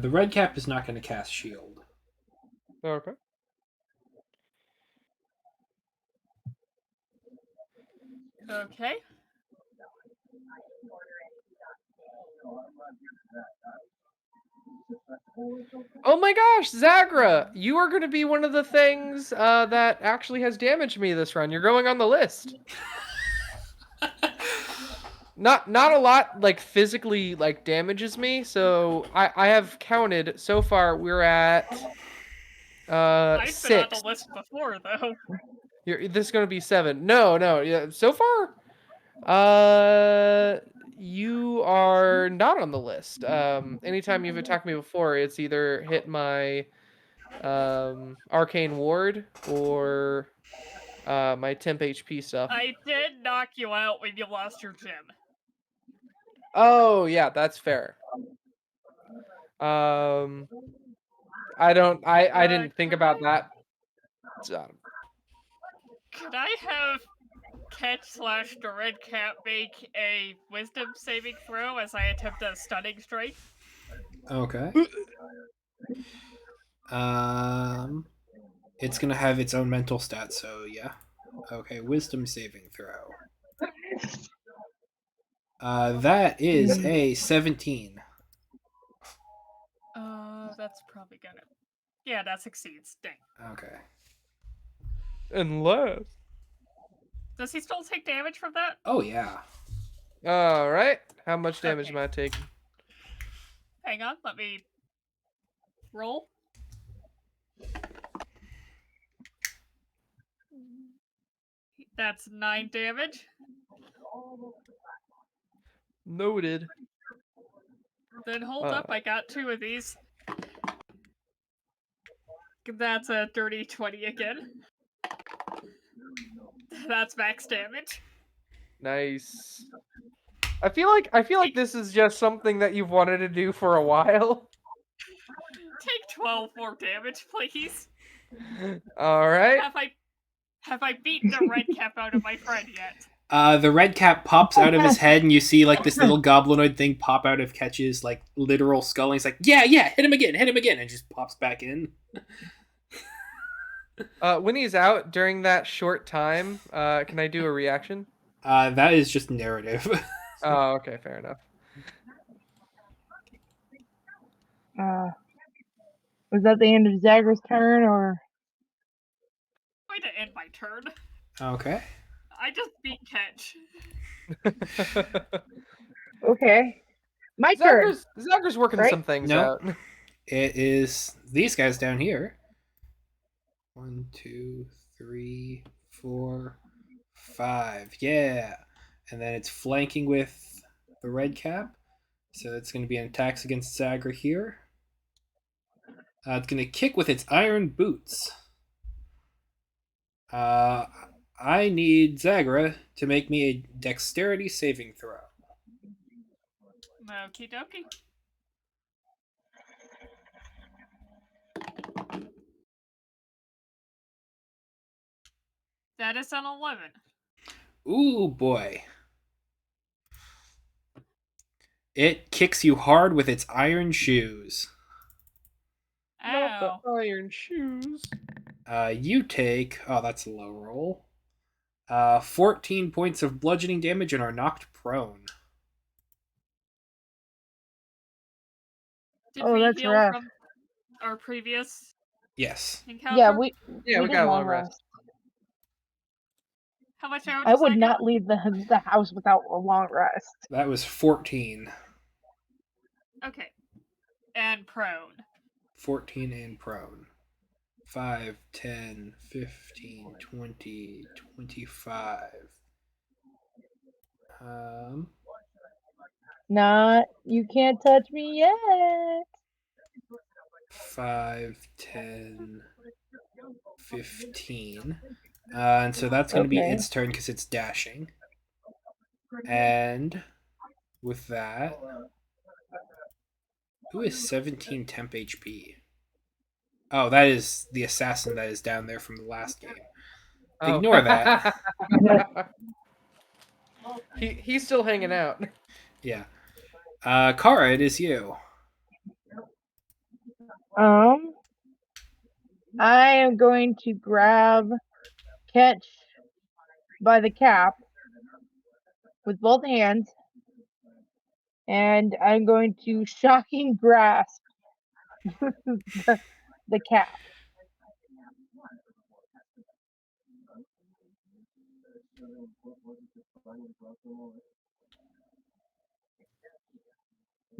The red cap is not going to cast shield. Okay. Okay. Oh my gosh, Zagra! You are going to be one of the things that actually has damaged me this run. You're going on the list. Not a lot like physically like damages me. So I have counted so far. We're at I've 6. been on the list before, though. This is going to be 7. No, yeah. So far, you are not on the list. Anytime you've attacked me before, it's either hit my arcane ward or my temp HP stuff. I did knock you out when you lost your gem. Oh yeah, that's fair. I didn't think about that. Could I have Catch slash the red cap make a wisdom saving throw as I attempt a stunning strike? Okay. It's going to have its own mental stat, so yeah. Okay, wisdom saving throw. That is a 17. that's probably gonna. Yeah, that succeeds. Dang. Okay. Unless. Does he still take damage from that? Oh yeah. All right. How much damage Okay. am I taking? Hang on, let me roll. That's 9 damage. Noted. Then hold up, I got 2 of these. That's a dirty 20 again. That's max damage. Nice. I feel like this is just something that you've wanted to do for a while. Take 12 more damage, please. All right. Have I beaten the red cap out of my friend yet? The red cap pops out of his head, and you see like this little goblinoid thing pop out of Ketch's like literal skull. And he's like, "Yeah, hit him again," and just pops back in. When he's out during that short time, can I do a reaction? That is just narrative. Oh, okay, fair enough. Was that the end of Zagra's turn, or? Going to end my turn. Okay. I just beat Ketch. Okay. My turn. Zagra's working Right? some things No. out. It is these guys down here. 1, 2, 3, 4, 5. Yeah. And then it's flanking with the red cap. So it's going to be an attacks against Zagra here. It's going to kick with its iron boots. I need Zagra to make me a dexterity saving throw. Okie dokie. That is an 11. Ooh, boy. It kicks you hard with its iron shoes. Not Ow. the iron shoes. You take... Oh, that's a low roll. 14 points of bludgeoning damage and are knocked prone. Did Oh, we that's heal rough. from our previous Yes. encounter? Yeah, we Yeah, we did got a long long rest. How much damage I does would that not get? leave the house without a long rest. That was 14. Okay. And prone. 14 and prone. 5, 10, 15, 20, 25. You can't touch me yet. 5, 10, 15. And so that's going to be Okay. its turn because it's dashing. And with that, who is 17 temp HP? Oh, that is the assassin that is down there from the last game. Oh. Ignore that. He's still hanging out. Yeah. Kara, it is you. I am going to grab Ketch by the cap with both hands, and I'm going to shocking grasp the cap.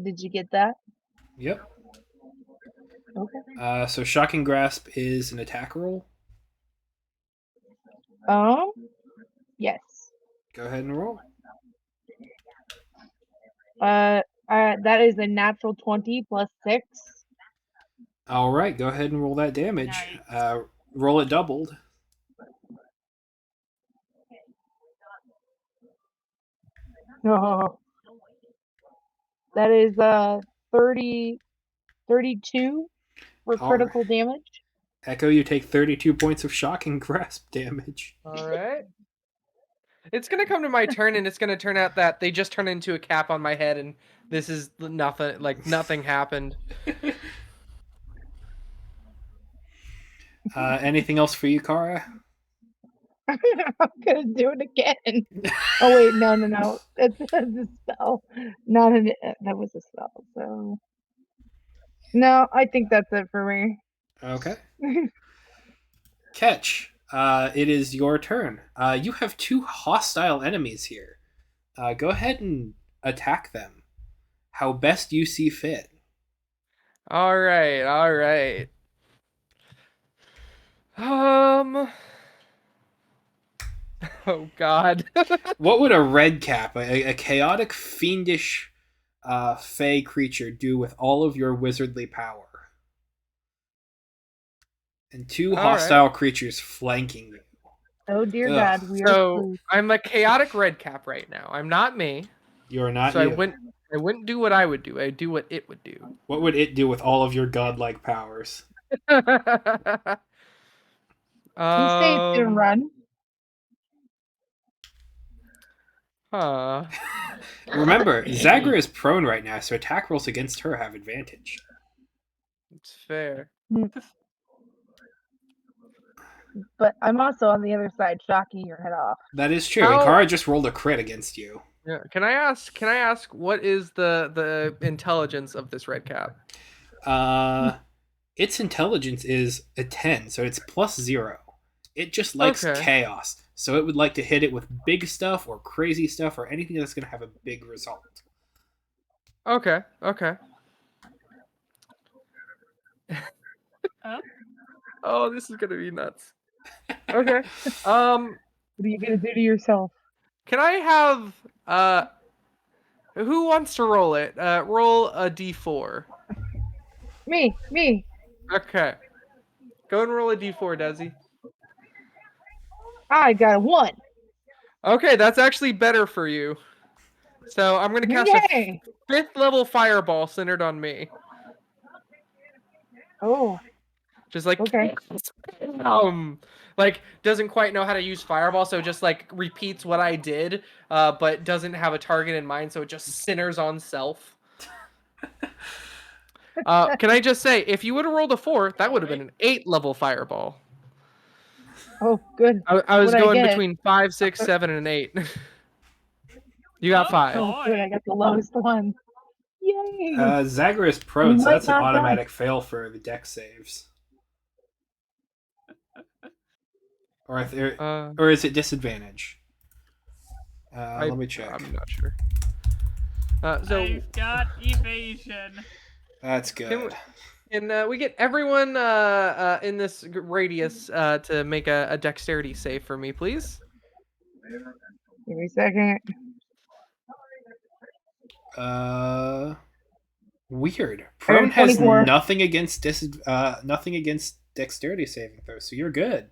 Did you get that? Yep. Okay. So Shocking Grasp is an attack roll. Yes. Go ahead and roll. That is a natural 20 plus 6. All right, go ahead and roll that damage. Nice. Roll it doubled. Oh. That is 32 for All critical damage. Echo, you take 32 points of Shocking Grasp damage. All right. It's gonna come to my turn, and it's gonna turn out that they just turn into a cap on my head, and this is nothing. Like nothing happened. Anything else for you, Kara? I'm gonna do it again. Oh wait, no. That's a spell. That was a spell. So No, I think that's it for me. Okay. Catch. It is your turn. You have 2 hostile enemies here. Go ahead and attack them. How best you see fit. All right, all right. Oh God. What would a red cap, a chaotic, fiendish, fey creature, do with all of your wizardly power? And 2 All right. hostile creatures flanking you. Oh dear Ugh. God, we are So screwed. I'm a chaotic red cap right now. I'm not me. You're not So you. I wouldn't do what I would do. I'd do what it would do. What would it do with all of your godlike powers? You say it's gonna run. Huh. Remember, Zagra is prone right now, so attack rolls against her have advantage. It's fair. But I'm also on the other side, shocking your head off. That is true. How- And Kara just rolled a crit against you. Yeah. Can I ask what is the intelligence of this red cap? Its intelligence is a 10, so it's +0. It just likes Okay. chaos, so it would like to hit it with big stuff or crazy stuff or anything that's going to have a big result. Okay. Okay. Oh, this is gonna be nuts. Okay. What are you gonna do to yourself? Can I have who wants to roll it? Roll a d4. Me. Okay. Go and roll a d4, Desi. I got a 1. Okay, that's actually better for you. So I'm gonna cast a Yay! 5th level fireball centered on me. Oh, Just like okay. like doesn't quite know how to use fireball, so just like repeats what I did, but doesn't have a target in mind, so it just centers on self. Can I just say, if you would have rolled a 4, that would have been an 8 level fireball. Oh, good. I was What'd I going get? between 5, 6, 7, and 8. You got 5. Oh, good. I got the lowest one. Yay! Zagra is prone, You so might that's an not die. automatic fail for the deck saves. Or if there, or is it disadvantage? Let me check. I'm not sure. So I've got evasion. That's good. Can we get everyone in this radius to make a dexterity save for me, please? Give me a second. Weird. Prone has 24. nothing against nothing against dexterity saving throws, so you're good.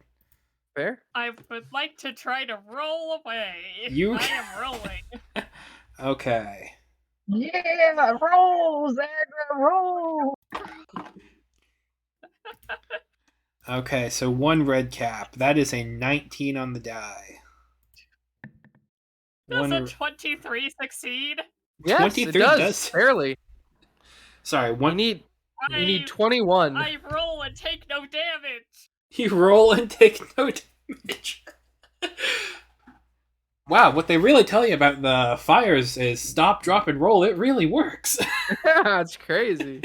Fair. I would like to try to roll away. You- I am rolling. Okay. Yeah, roll, Zagra, roll. Okay, so 1 red cap. That is a 19 on the die. Does a One 23 succeed? Yes, 23 it does. does. Barely. Sorry, You one. need I, 21. I roll and take no damage. You roll and take no damage. Wow, what they really tell you about the fires is stop, drop, and roll. It really works. Yeah, it's crazy.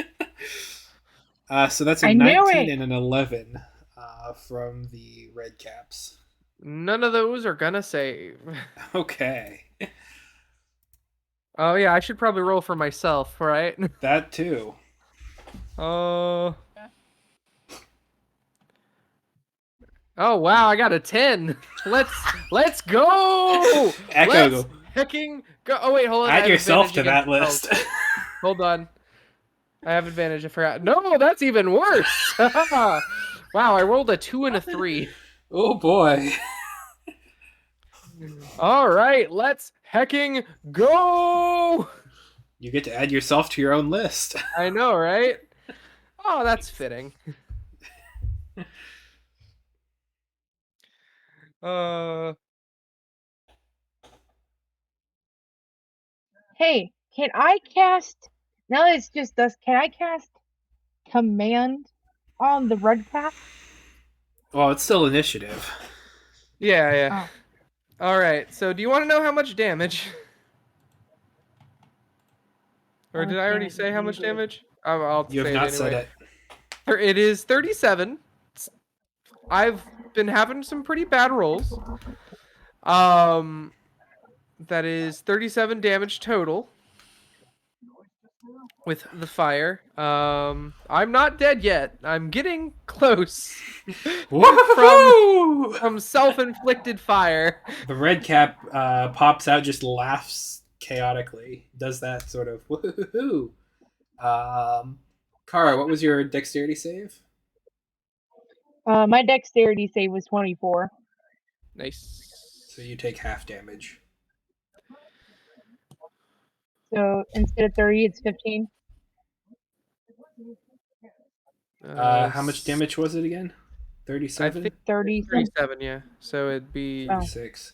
So that's a I knew 19 it. and an 11 from the red caps. None of those are gonna save. Okay. Oh yeah, I should probably roll for myself, right? That too. Oh. Oh wow, I got a 10. Let's go. Echo. Let's hecking go. Oh wait, hold on. I Add have yourself to advantage that against list. spells. Hold on. I have advantage. I forgot. No, that's even worse. Wow, I rolled a 2 and a 3. Oh boy. All right, let's hecking go. You get to add yourself to your own list. I know, right? Oh, that's fitting. Hey, can I cast? Now that it's just us, can I cast command on the red cap? Well, it's still initiative. Yeah. All right. So, do you want to know how much damage? Or How did much I already damage say do how you much do? damage? I'll You have say it not said anyway. it. It is 37. I've been having some pretty bad rolls. That is 37 damage total with the fire. I'm not dead yet. I'm getting close Woohoo! from self-inflicted fire. The red cap pops out, just laughs chaotically. Does that sort of woohoo. Kara, what was your dexterity save? My dexterity save was 24. Nice. So you take half damage. So instead of 30, it's 15. How much damage was it again? I 37? think 30. 37, yeah. So it'd be 36.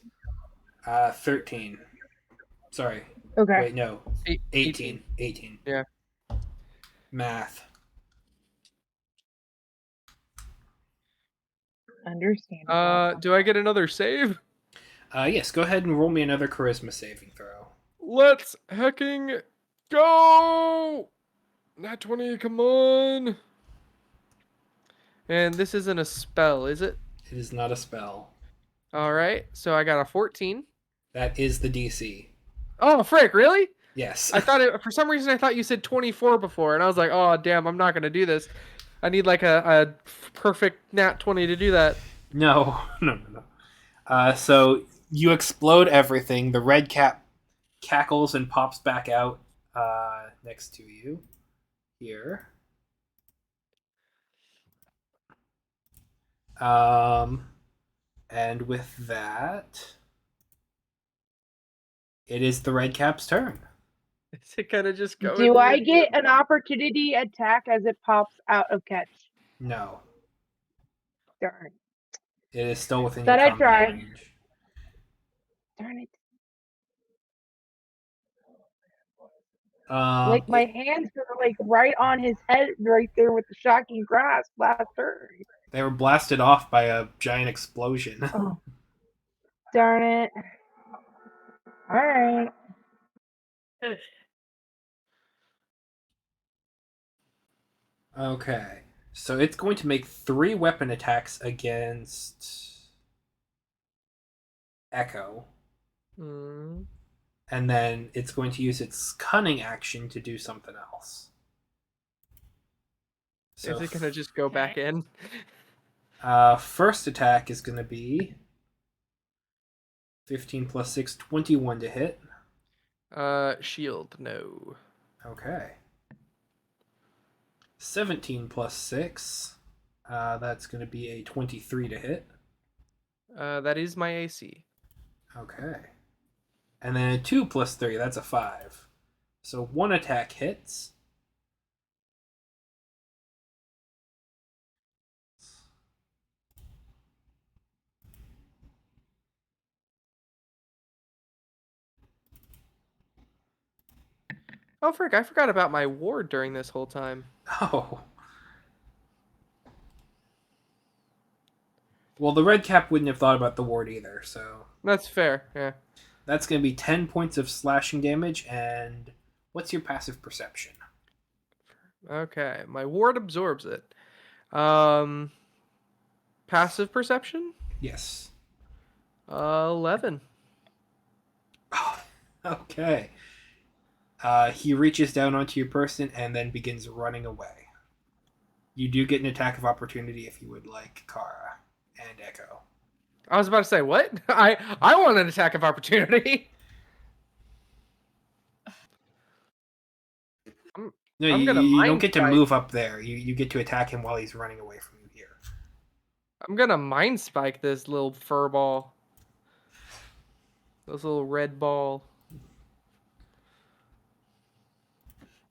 13. Sorry. Okay. Wait, no. 18. 18. Yeah. Math. Understandable. Do I get another save? Yes, go ahead and roll me another charisma saving throw. Let's hecking go! Nat 20, come on. And this isn't a spell, is it? It is not a spell. All right. So I got a 14. That is the DC. Oh, frick, really? Yes. I thought for some reason I thought you said 24 before, and I was like, oh damn, I'm not gonna do this. I need like a perfect nat 20 to do that. No. So you explode everything. The red cap cackles and pops back out next to you here. And with that, it is the red cap's turn. Is it gonna just go? Do I get an opportunity attack as it pops out of catch? No, Darn. it is still within Thought your I'd combat try. range. Darn it. Um, Like my hands were like right on his head right there with the shocking grasp last turn. they were blasted off by a giant explosion. Oh. Darn it. Alright. Okay, so it's going to make 3 weapon attacks against Echo, Mm. and then it's going to use its cunning action to do something else. So Is it gonna just go back in? first attack is going to be 15 plus 6, 21 to hit. Shield, no. Okay. 17 plus 6. That's going to be a 23 to hit. That is my AC. Okay. And then a 2 plus 3, that's a 5. So 1 attack hits. Oh, frick, I forgot about my ward during this whole time. Oh. Well, the red cap wouldn't have thought about the ward either, so That's fair, yeah. that's going to be 10 points of slashing damage, and what's your passive perception? Okay, my ward absorbs it. Passive perception? Yes. 11. Okay. He reaches down onto your person and then begins running away. You do get an attack of opportunity if you would like, Kara and Echo. I was about to say, what? I want an attack of opportunity. No, I'm you gonna don't mind get to strike. move up there. You get to attack him while he's running away from you here. I'm gonna mind spike this little fur ball. This little red ball.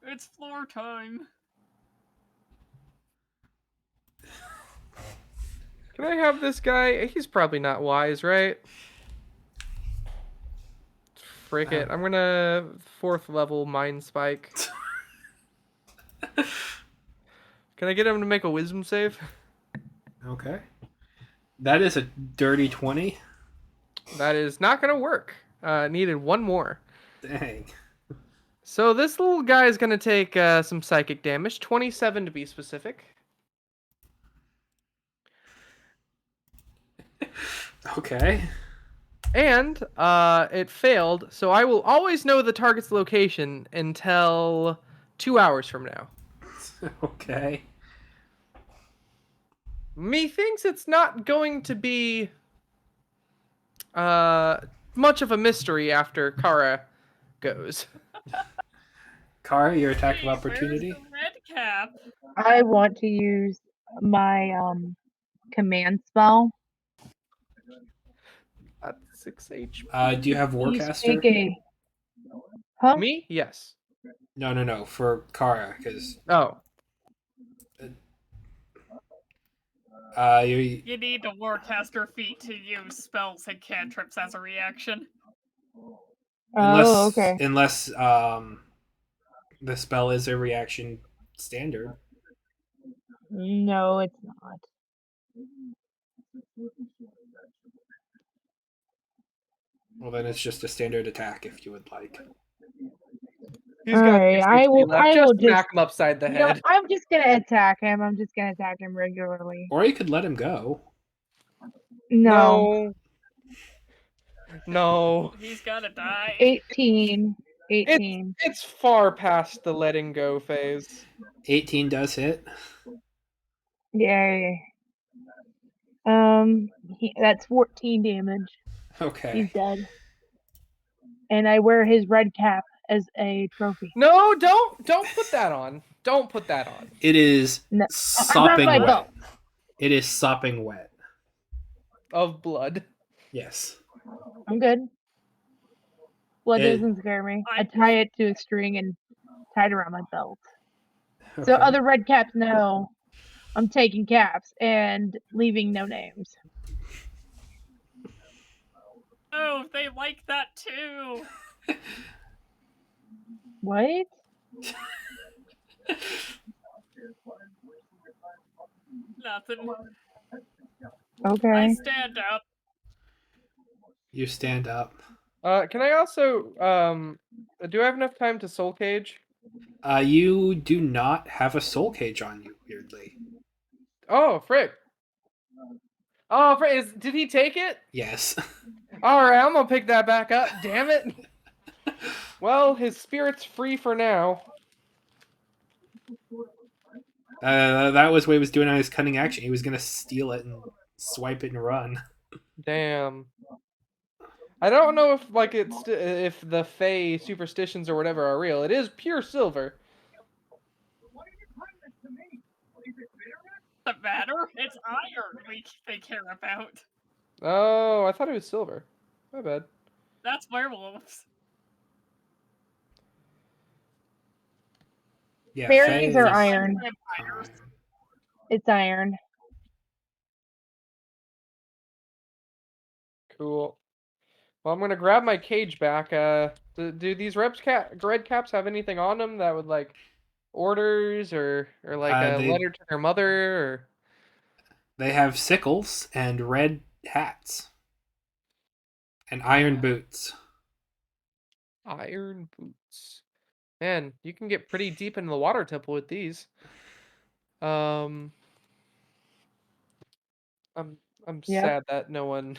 It's floor time. Can I have this guy? He's probably not wise, right? Frick it. I'm gonna 4th level mind spike. Can I get him to make a wisdom save? Okay. That is a dirty 20. That is not gonna work. Needed one more. Dang. So this little guy is gonna take some psychic damage, 27 to be specific. Okay. And it failed, so I will always know the target's location until 2 hours from now. Okay. Methinks it's not going to be much of a mystery after Kara goes. Kara, your attack of Hey, where's opportunity. the red cap? I want to use my command spell. At 6 HP. Do you have You Warcaster? speak a huh? Me? Yes. No. For Kara, because Oh. you You need the Warcaster feat to use spells and cantrips as a reaction. Oh, okay. unless the spell is a reaction standard. No, it's not. Well, then it's just a standard attack if you would like. He's got Alright, 6 I HP will. left. I Just will just. smack him upside the You know, head. I'm just gonna attack him. I'm just gonna attack him regularly. Or you could let him go. No. No. He's gotta die. 18. 18. It's far past the letting go phase. 18 does hit. Yay. That's 14 damage. Okay. He's dead. And I wear his red cap as a trophy. No, don't put that on. Don't put that on. It is No, I sopping grabbed my wet. belt. It is sopping wet. Of blood. Yes. I'm good. Blood It- doesn't scare me. I I- tie it to a string and tie it around my belt. So Okay. other red caps know I'm taking caps and leaving no names. Oh, they like that too. What? Nothing. I Okay. stand up. You stand up. Can I also do I have enough time to soul cage? You do not have a soul cage on you, weirdly. Oh, frick. Oh, frick. Did he take it? Yes. Alright, I'm gonna pick that back up. Damn it. Well, his spirit's free for now. That was what he was doing on his cunning action. He was gonna steal it and swipe it and run. Damn. I don't know if if the Fey superstitions or whatever are real. It is pure silver. Doesn't matter. It's iron they care about. Oh, I thought it was silver. My bad. That's werewolves. Yeah, Fairies Faye are is iron. Vampires. iron. It's iron. Cool. Well, I'm gonna grab my cage back. Do these red caps have anything on them that would like orders or like a They- letter to their mother or? They have sickles and red hats. And iron boots. Iron boots. Man, you can get pretty deep into the water temple with these. I'm Yep. sad that no one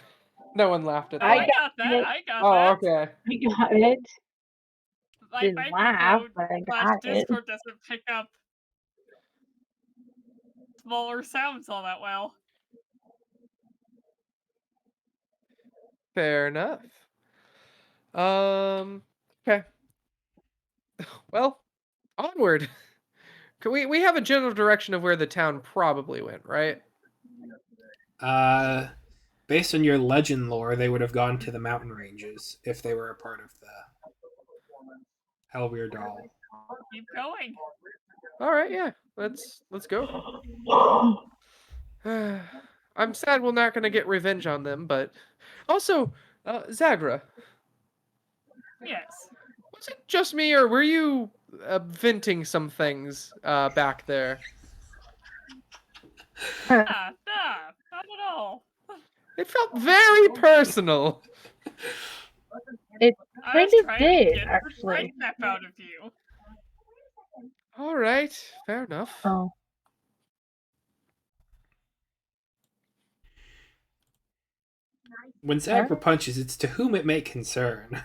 laughed at Oh, that. I got that. it. I got Oh, that. okay. I got it. My Didn't laugh, microphone but I slash got it. Discord doesn't pick up smaller sounds all that well. Fair enough. Okay. Well, onward. We have a general direction of where the town probably went, right? Based on your legend lore, they would have gone to the mountain ranges if they were a part of the Helweir Doll. Keep going. All right, yeah. Let's go. I'm sad we're not gonna get revenge on them, but also, Zagra, Yes. was it just me or were you venting some things back there? Nah, not at all. It felt very personal. It I kind was of trying to did, get the actually. fright snap out of you. All right, fair enough. Oh. When Zagra punches, it's to whom it may concern.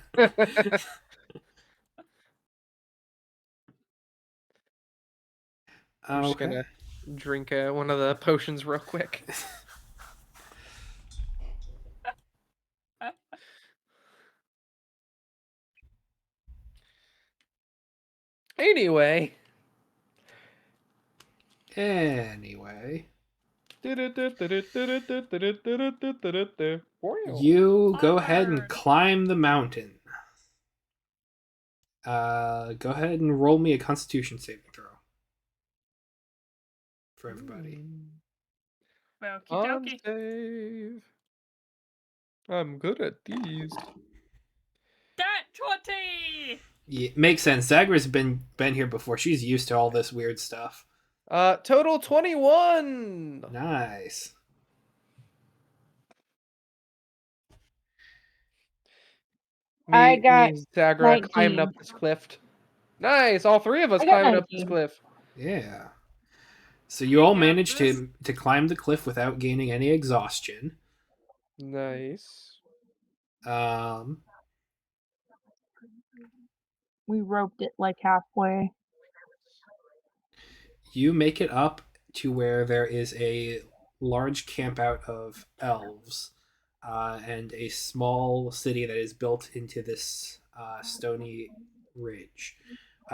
I'm just Okay. gonna drink one of the potions real quick. Anyway. Anyway, Wow. you go ahead and Onward. climb the mountain. Go ahead and roll me a Constitution saving throw for everybody. Okie On dokie. save. I'm good at these. That 20! Yeah, makes sense. Zagra's been here before. She's used to all this weird stuff. Total 21. Nice. I Me got and Zagra climbing 19. up this cliff. Nice, all three of us I got climbing up this 19. cliff. Yeah. So you all got managed this. to climb the cliff without gaining any exhaustion. Nice. Um, We roped it like halfway. you make it up to where there is a large campout of elves and a small city that is built into this stony ridge.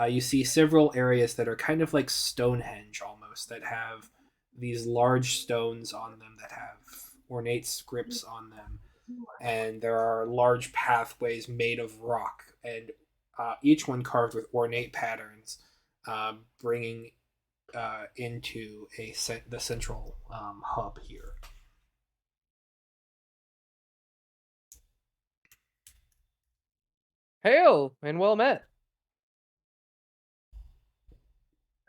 You see several areas that are kind of like Stonehenge almost, that have these large stones on them that have ornate scripts on them. And there are large pathways made of rock, and each one carved with ornate patterns, bringing into the central hub here. Hail and well met.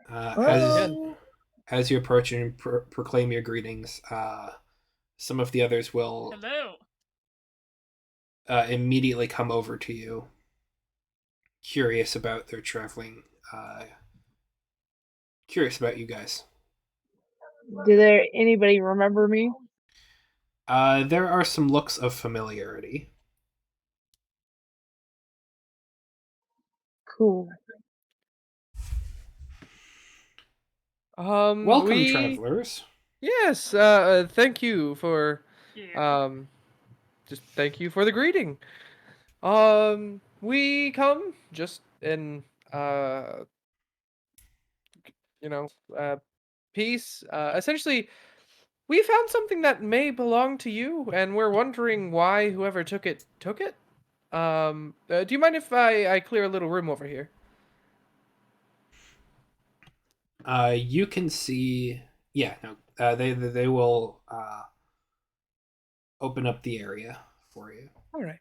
As Again. as you approach and proclaim your greetings, some of the others will Hello. immediately come over to you, curious about their traveling, curious about you guys. Anybody remember me? There are some looks of familiarity. Cool. Welcome, travelers. Yes, thank you for Yeah. just thank you for the greeting. We come just in you know, peace. Essentially, we found something that may belong to you, and we're wondering why whoever took it took it. Do you mind if I clear a little room over here? You can see. Yeah, no. They will open up the area for you. All right.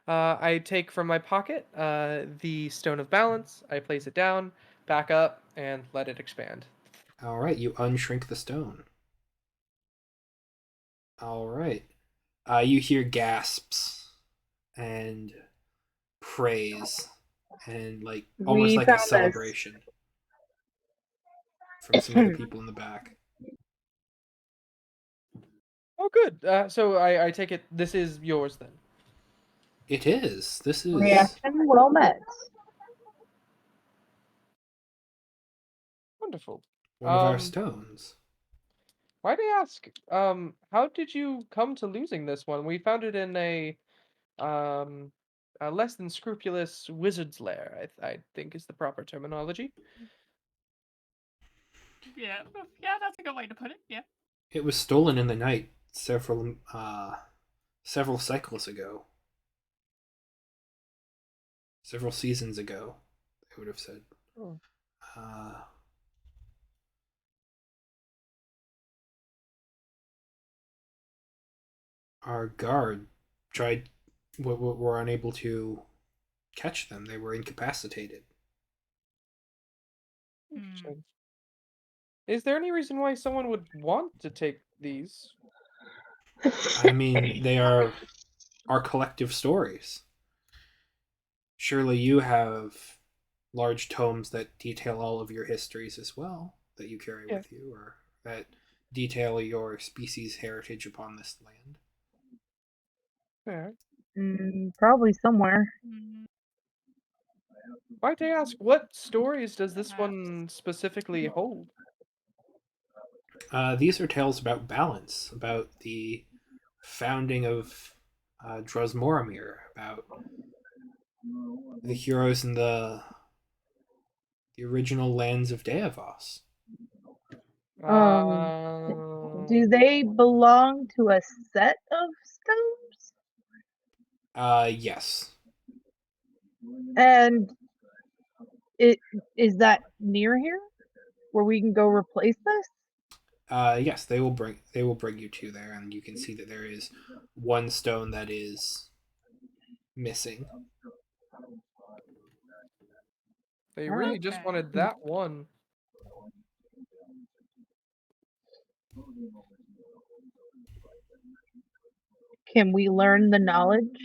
I take from my pocket the stone of balance. I place it down, back up, and let it expand. All right, you unshrink the stone. All right. You hear gasps and praise and like almost We like a found this. celebration from some other people in the back. Oh, good. So I take it this is yours then. It is. This is Reaction well met. Wonderful. one of our Um, stones. Why'd I ask? How did you come to losing this one? We found it in um, a less than scrupulous wizard's lair. I think is the proper terminology. Yeah. Yeah, that's a good way to put it. Yeah. It was stolen in the night several cycles ago. Several seasons ago, I would have said. Oh. Uh, our guard tried, were unable to catch them. They were incapacitated. Interesting. Is there any reason why someone would want to take these? I mean, they are our collective stories. Surely you have large tomes that detail all of your histories as well, that you carry Yeah. with you, or that detail your species' heritage upon this land. Fair. Probably somewhere. Mm, Might I ask, what stories does this perhaps. one specifically hold? These are tales about balance, about the founding of Drosmoramir, about the heroes in the original lands of Deavos. Um, Uh, do they belong to a set of stones? Yes. And it is that near here where we can go replace this? Yes, they will bring you to there, and you can see that there is one stone that is missing. they really just Okay. wanted that one. Can we learn the knowledge?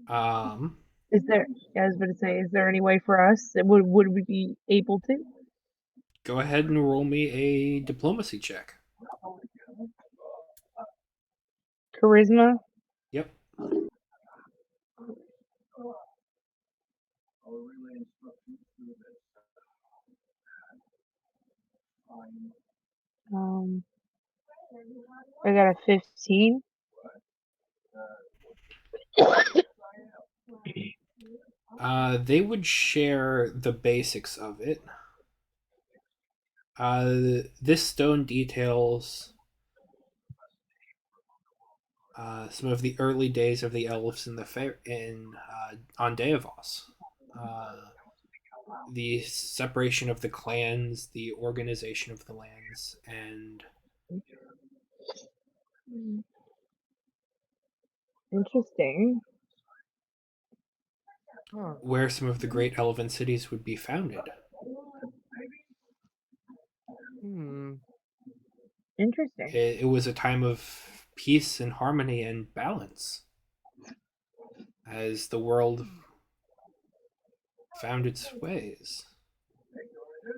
Um, Is there? I was going to say, is there any way for us? Would we be able to? Go ahead and roll me a diplomacy check. Charisma. Yep. I got a 15. They would share the basics of it. This stone details some of the early days of the elves in the on Deavos. The separation of the clans, the organization of the lands, and Interesting. Huh. where some of the great elven cities would be founded. Hmm. Interesting. It was a time of peace and harmony and balance as the world found its ways.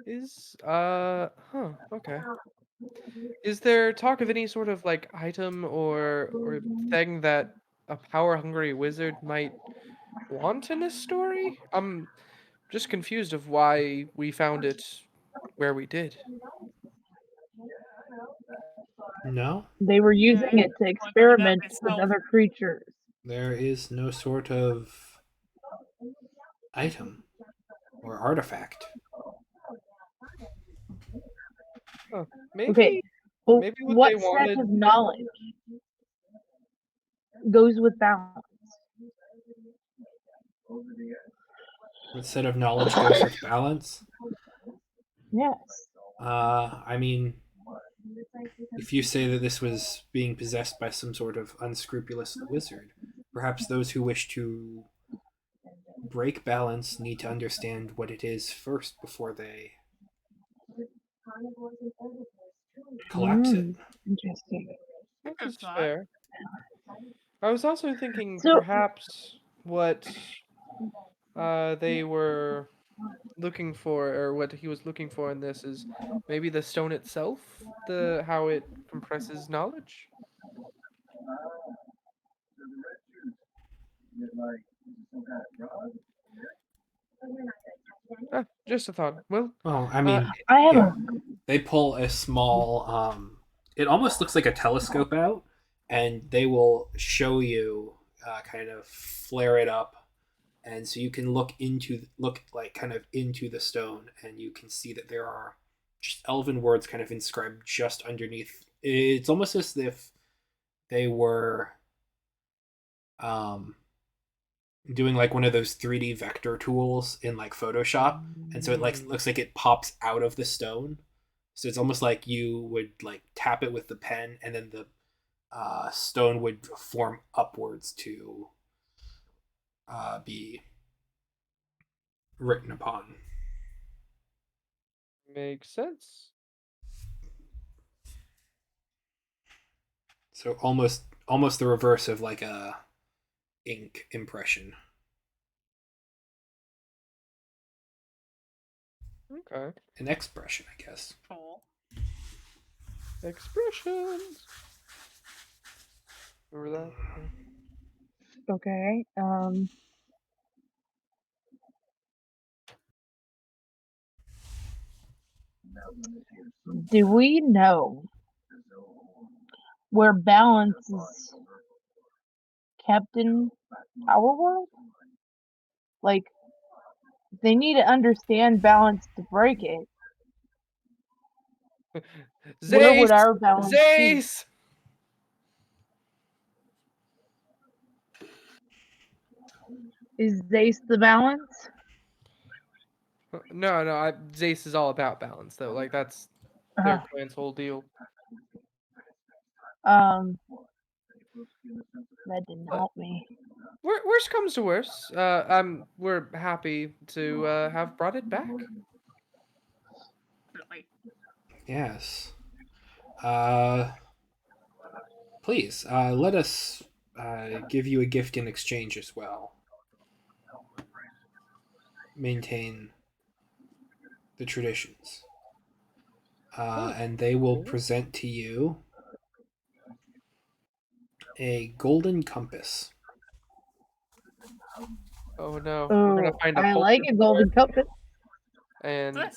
Okay. Is there talk of any sort of like item or thing that a power-hungry wizard might want in this story? I'm just confused of why we found it where we did. No, They were using Yeah, it to wondering that experiment with myself. other creatures. there is no sort of item or artifact. Huh. Okay, Maybe but maybe what what they set wanted. of knowledge goes with balance? What set of knowledge goes with balance? Yes. I mean, if you say that this was being possessed by some sort of unscrupulous wizard, perhaps those who wish to break balance need to understand what it is first before they collapse it. Interesting. Good That's thought. fair. I was also thinking So, perhaps what they were looking for, or what he was looking for in this, is maybe the stone itself, the how it compresses knowledge. Just a thought. Well, Well, I uh, mean, I have here a. they pull a small. It almost looks like a telescope out, and they will show you kind of flare it up, and so you can look like kind of into the stone, and you can see that there are just elven words kind of inscribed just underneath. It's almost as if they were um doing like one of those 3D vector tools in like Photoshop, and so it like mm, looks like it pops out of the stone. So it's almost like you would like tap it with the pen, and then the stone would form upwards to be written upon. makes sense. So almost the reverse of like a ink impression. Okay. An expression, I guess. Cool. Expressions. Remember that? Yeah. Okay. Do we know where balance is kept in our world? Like, they need to understand balance to break it. Where would Zace! our balance be? Zace! Is Zace the balance? No, Zace is all about balance, though. Like, that's their Uh, clan's whole deal. um, that didn't But help me. worst comes to worst, we're happy to have brought it back. Really. Yes. Please, let us give you a gift in exchange as well. Maintain the traditions. And they will Okay. present to you a golden compass. Oh no, we're gonna Oh, find a I polar like a bear, golden compass. and This.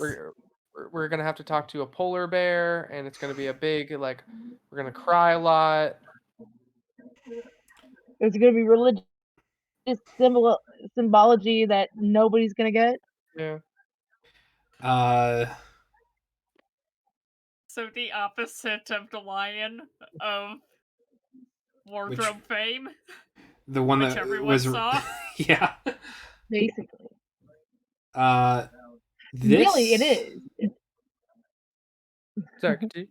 we're gonna have to talk to a polar bear, and it's gonna be a big like we're gonna cry a lot. It's gonna be religious symbology that nobody's gonna get. Yeah. Uh, So the opposite of the lion of which wardrobe fame, the one which that everyone was, saw. yeah. Basically, Uh, really, it this is. It's, Sorry, continue.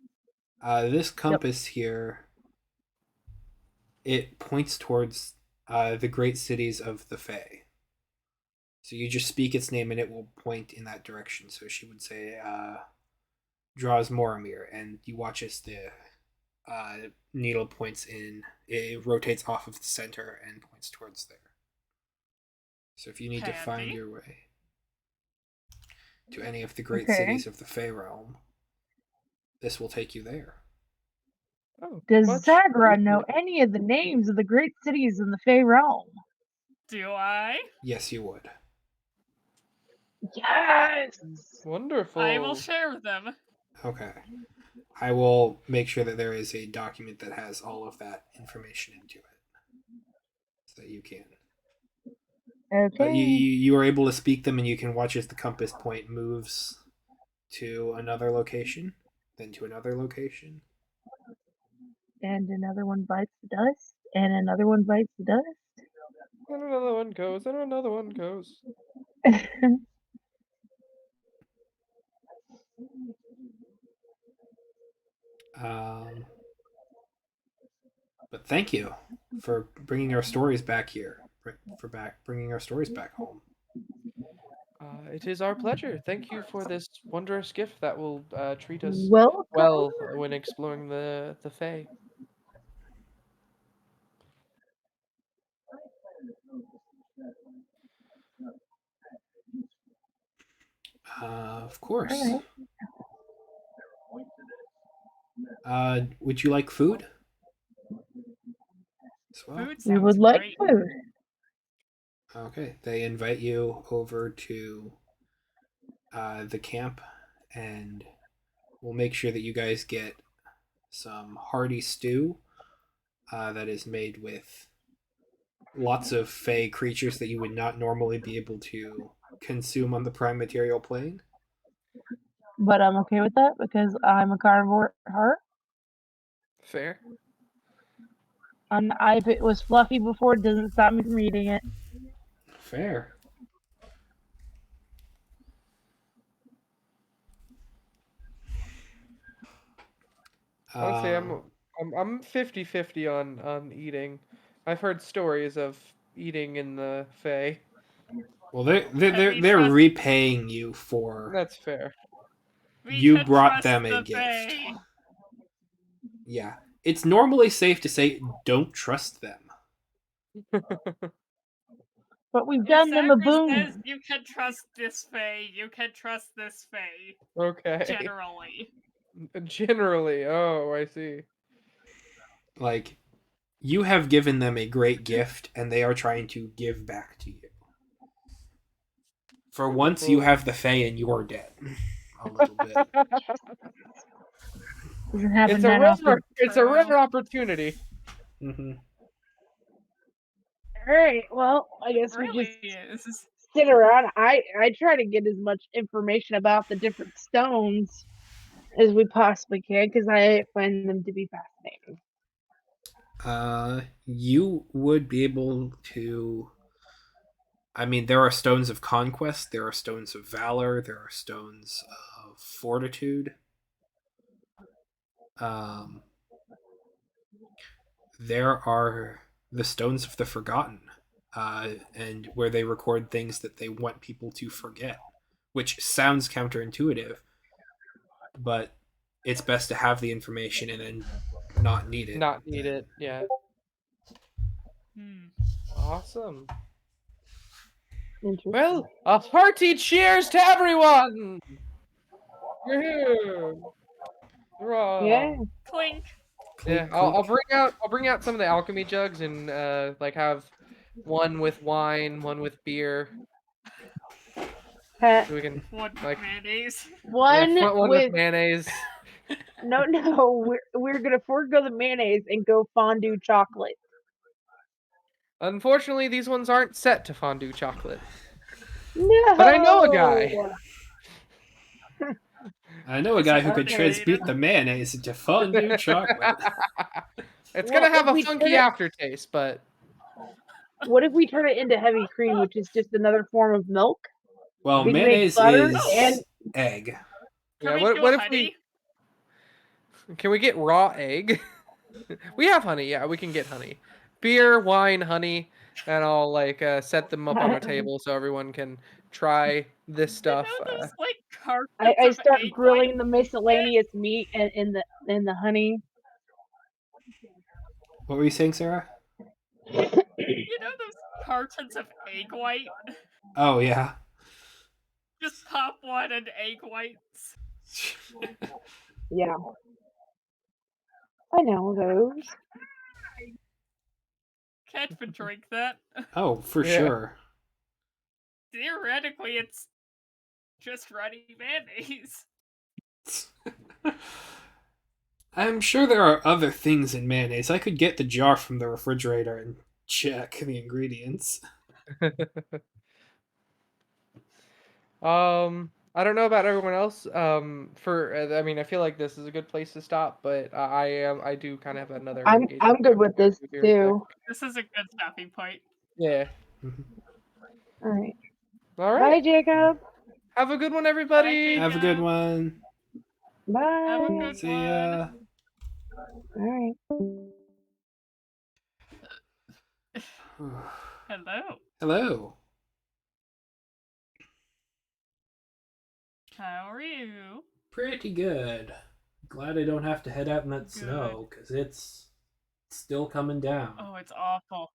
this yep. compass here, it points towards the great cities of the Fae. So you just speak its name and it will point in that direction. So she would say, draws Moromir, and you watch as the needle points in, it rotates off of the center and points towards there. So if you need to find Handy. your way to any of the great Okay. cities of the Fae realm, this will take you there. Oh, Does much Zagra know appreciated. any of the names of the great cities in the Fey realm? Do I? Yes, you would. Yes. Wonderful. I will share them. Okay. I will make sure that there is a document that has all of that information into it, so that you can. But Okay. you are able to speak them, and you can watch as the compass point moves to another location, then to another location. And another one bites the dust, and another one bites the dust. And another one goes, and another one goes. Um, but thank you for bringing our stories back here, bringing our stories back home. It is our pleasure. Thank you for this wondrous gift that will treat us Welcome. well when exploring the Fae. Of course. Alright. Would you like food as well? Food We sounds would like great. food. Okay, they invite you over to the camp, and we'll make sure that you guys get some hearty stew that is made with lots of fey creatures that you would not normally be able to consume on the prime material plane. But I'm okay with that because I'm a carnivore at heart. Fair. And if it was fluffy before, it doesn't stop me from eating it. Fair. Honestly, Um, I'm 50-50 on eating. I've heard stories of eating in the Fae. well, they're they're Can they're, we they're trust? repaying you for That's fair. We you can brought trust them a the gift. Fae. Yeah, it's normally safe to say don't trust them. But we've If done them a Zachary says boon. you can trust this Fae, you can trust this Fae. Okay. Generally. Generally. Oh, I see. Like, you have given them a great gift, and they are trying to give back to you. For once, you Cool. have the Fae in your debt. A little bit. Doesn't happen It's a that often. rare True. opportunity. Mm-hmm. All right. Well, I guess It we really just is. sit around. I try to get as much information about the different stones as we possibly can because I find them to be fascinating. You would be able to. I mean, there are stones of conquest, there are stones of valor, there are stones of fortitude. Um, there are the stones of the forgotten, and where they record things that they want people to forget, which sounds counterintuitive, but it's best to have the information and then not need it. Not need it. Yeah. Hmm. Awesome. Interesting. Well, a hearty cheers to everyone! Woohoo! Hurrah! Yeah. Clink. Yeah, Clink, I'll clink. bring out some of the alchemy jugs and like have one with wine, one with beer, Ha- so we can One like mayonnaise. one one with with mayonnaise. no. We're gonna forego the mayonnaise and go fondue chocolate. Unfortunately, these ones aren't set to fondue chocolate. No. But I know a guy. I know a Is guy it who could carbonated? transmute the mayonnaise into fondue chocolate. It's Well, gonna have if a we turn funky it, aftertaste, but what if we turn it into heavy cream, which is just another form of milk? Well, We can make mayonnaise butter and is egg. Can yeah. we do What if honey? can we get raw egg? We have honey. Yeah, we can get honey. Beer, wine, honey, and I'll like set them up on a table so everyone can try this You stuff. know those like cartons I of start egg white? grilling the miscellaneous meat and in the honey. What were you saying, Sarah? You know those cartons of egg white? Oh, yeah. Just pop one and egg whites. Yeah, I know those. Can't even drink that. Oh, for Yeah. sure. Theoretically, it's just runny mayonnaise. I'm sure there are other things in mayonnaise. I could get the jar from the refrigerator and check the ingredients. I don't know about everyone else. I mean, I feel like this is a good place to stop, but I do kind of have another engagement. I'm good with this Be right back. too. This is a good stopping point. Yeah. All right. All Bye, right. Jacob. Have a good one, everybody. Jake. Have a good one. Bye. Have a good See one. ya. All right. Hello. Hello. How are you? Pretty good. Glad I don't have to head out in that snow, because it's still coming down. Oh, it's awful.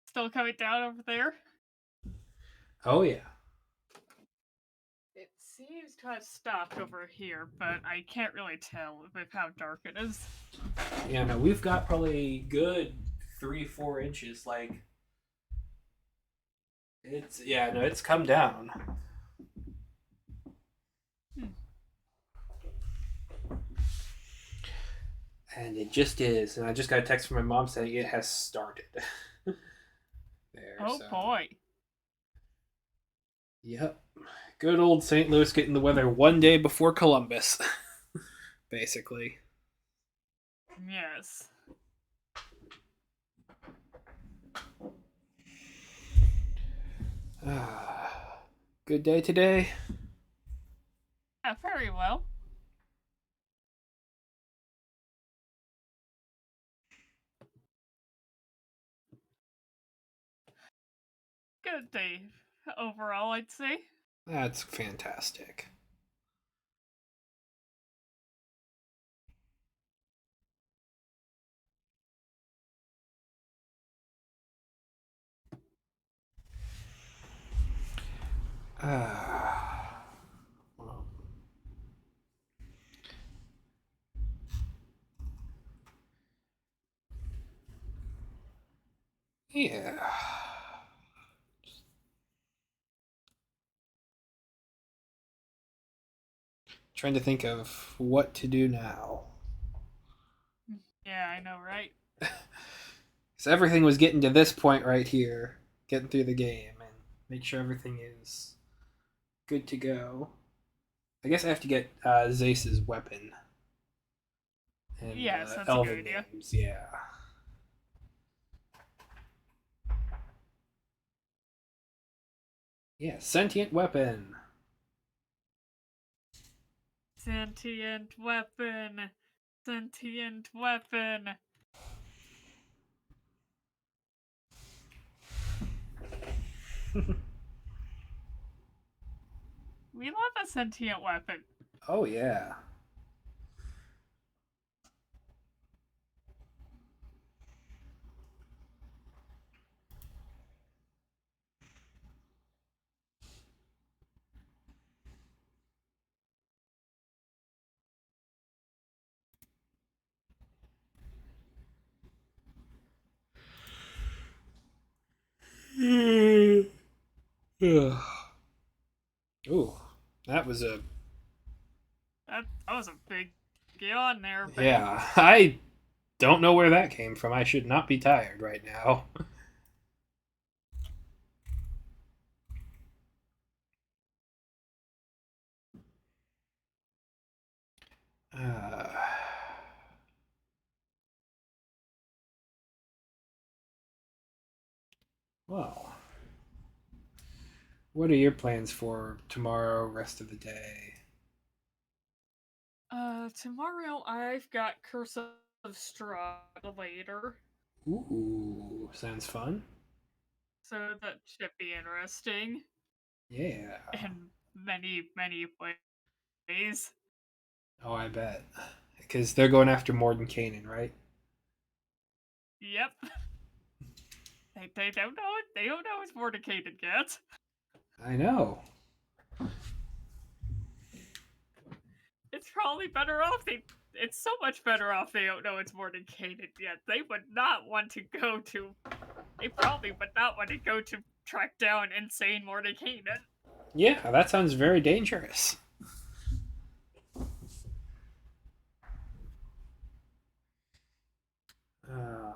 Still coming down over there? Oh, yeah. It seems to have stopped over here, but I can't really tell with how dark it is. Yeah, no, we've got probably good 3-4 inches. Like, it's come down. And it just is. And I just got a text from my mom saying it has started. There. Oh so. boy. Yep. Good old St. Louis getting the weather one day before Columbus. Basically. Yes. Good day today. Yeah, very well. Good day overall, I'd say. That's fantastic. Well, yeah. Trying to think of what to do now. Yeah, I know, right? Because everything was getting to this point right here, getting through the game, and make sure everything is good to go. I guess I have to get Zace's weapon and Yes, that's a good Elven idea. names. Yeah. Yeah, sentient weapon. Sentient weapon. Sentient weapon. We love a sentient weapon. Oh yeah. Ugh. Ooh, that was a That was a big yawn there, babe. yeah. I don't know where that came from. I should not be tired right now. Uh, well, what are your plans for tomorrow, rest of the day? Tomorrow I've got Curse of Strahd later, Ooh, sounds fun. so that should be interesting Yeah. in many, many ways. Oh, I bet. Because they're going after Morden Kanan, right? Yep. They don't know it. They don't know it's Mordicated yet. I know. It's probably better off they. It's so much better off they don't know it's Mordicated yet. They would not want to go to. They probably would not want to go to track down insane Mordicated. Yeah, that sounds very dangerous. Uh,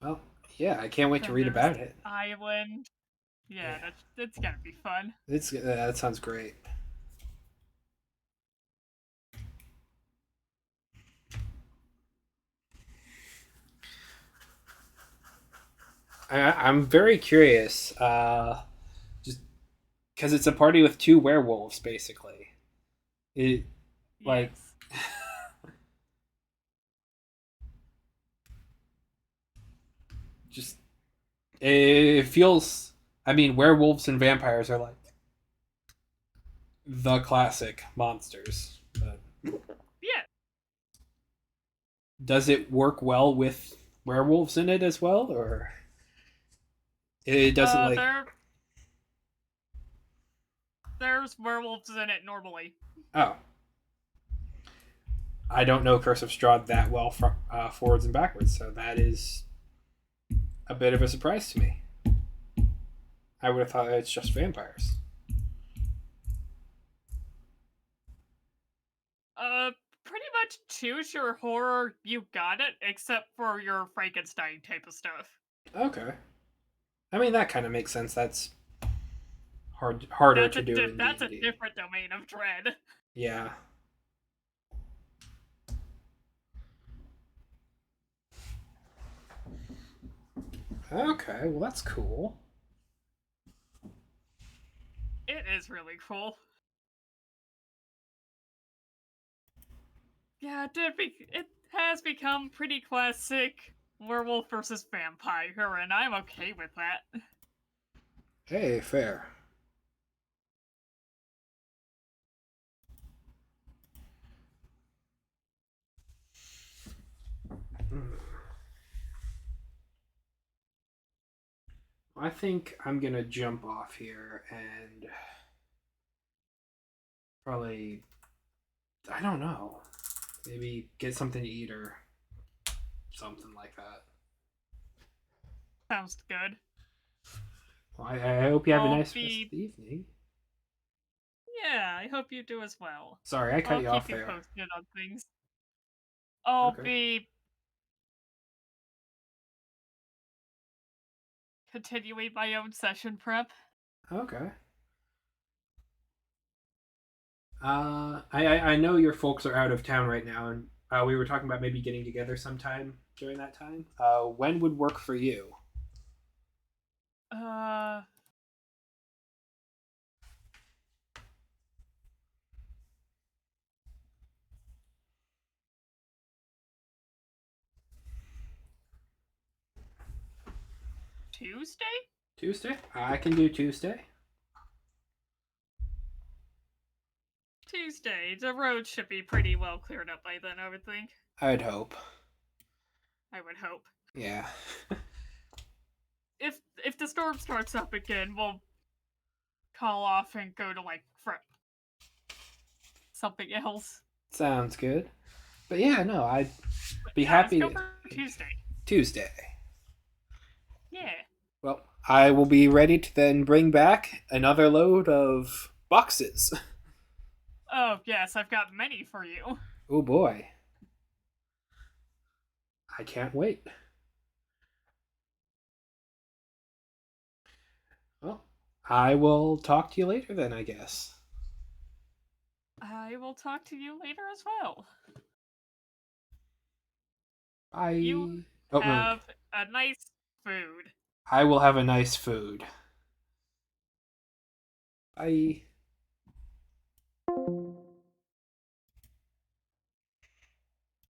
well, yeah, I can't wait to Then read there's about the it. island. Yeah, Yeah, that's gonna be fun. that sounds great. I'm very curious, just because it's a party with two werewolves, basically. It like Yes. just it feels. I mean, werewolves and vampires are like the classic monsters. But Yeah. does it work well with werewolves in it as well, or it doesn't like? There's werewolves in it normally. Oh, I don't know Curse of Strahd that well from forwards and backwards, so that is a bit of a surprise to me. I would have thought it's just vampires. Uh, Pretty much choose your horror, you got it, except for your Frankenstein type of stuff. Okay, I mean that kind of makes sense. That's harder to do in D That's and a D. different domain of dread. Yeah. Okay, well that's cool. It is really cool. Yeah, it has become pretty classic werewolf versus vampire, and I'm okay with that. Hey, fair. I think I'm gonna jump off here and probably, I don't know, maybe get something to eat or something like that. Sounds good. Well, I hope you have a I'll nice rest be. of the evening. Yeah, I hope you do as well. Sorry, I cut I'll you keep off you there. posted on things. I'll Okay. be continuing my own session prep. Okay. I know your folks are out of town right now, and we were talking about maybe getting together sometime during that time. When would work for you? Uh, Tuesday? Tuesday? I can do Tuesday. Tuesday. The road should be pretty well cleared up by then, I would think. I'd hope. I would hope. Yeah. If the storm starts up again, we'll call off and go to like something else. Sounds good. But yeah, no, I'd But be yeah, let's happy go to. for Tuesday. Tuesday. Yeah. Well, I will be ready to then bring back another load of boxes. Oh yes, I've got many for you. Oh boy. I can't wait. Well, I will talk to you later then, I guess. I will talk to you later as well. You Bye. Oh no, have a nice food. I will have a nice food. Bye.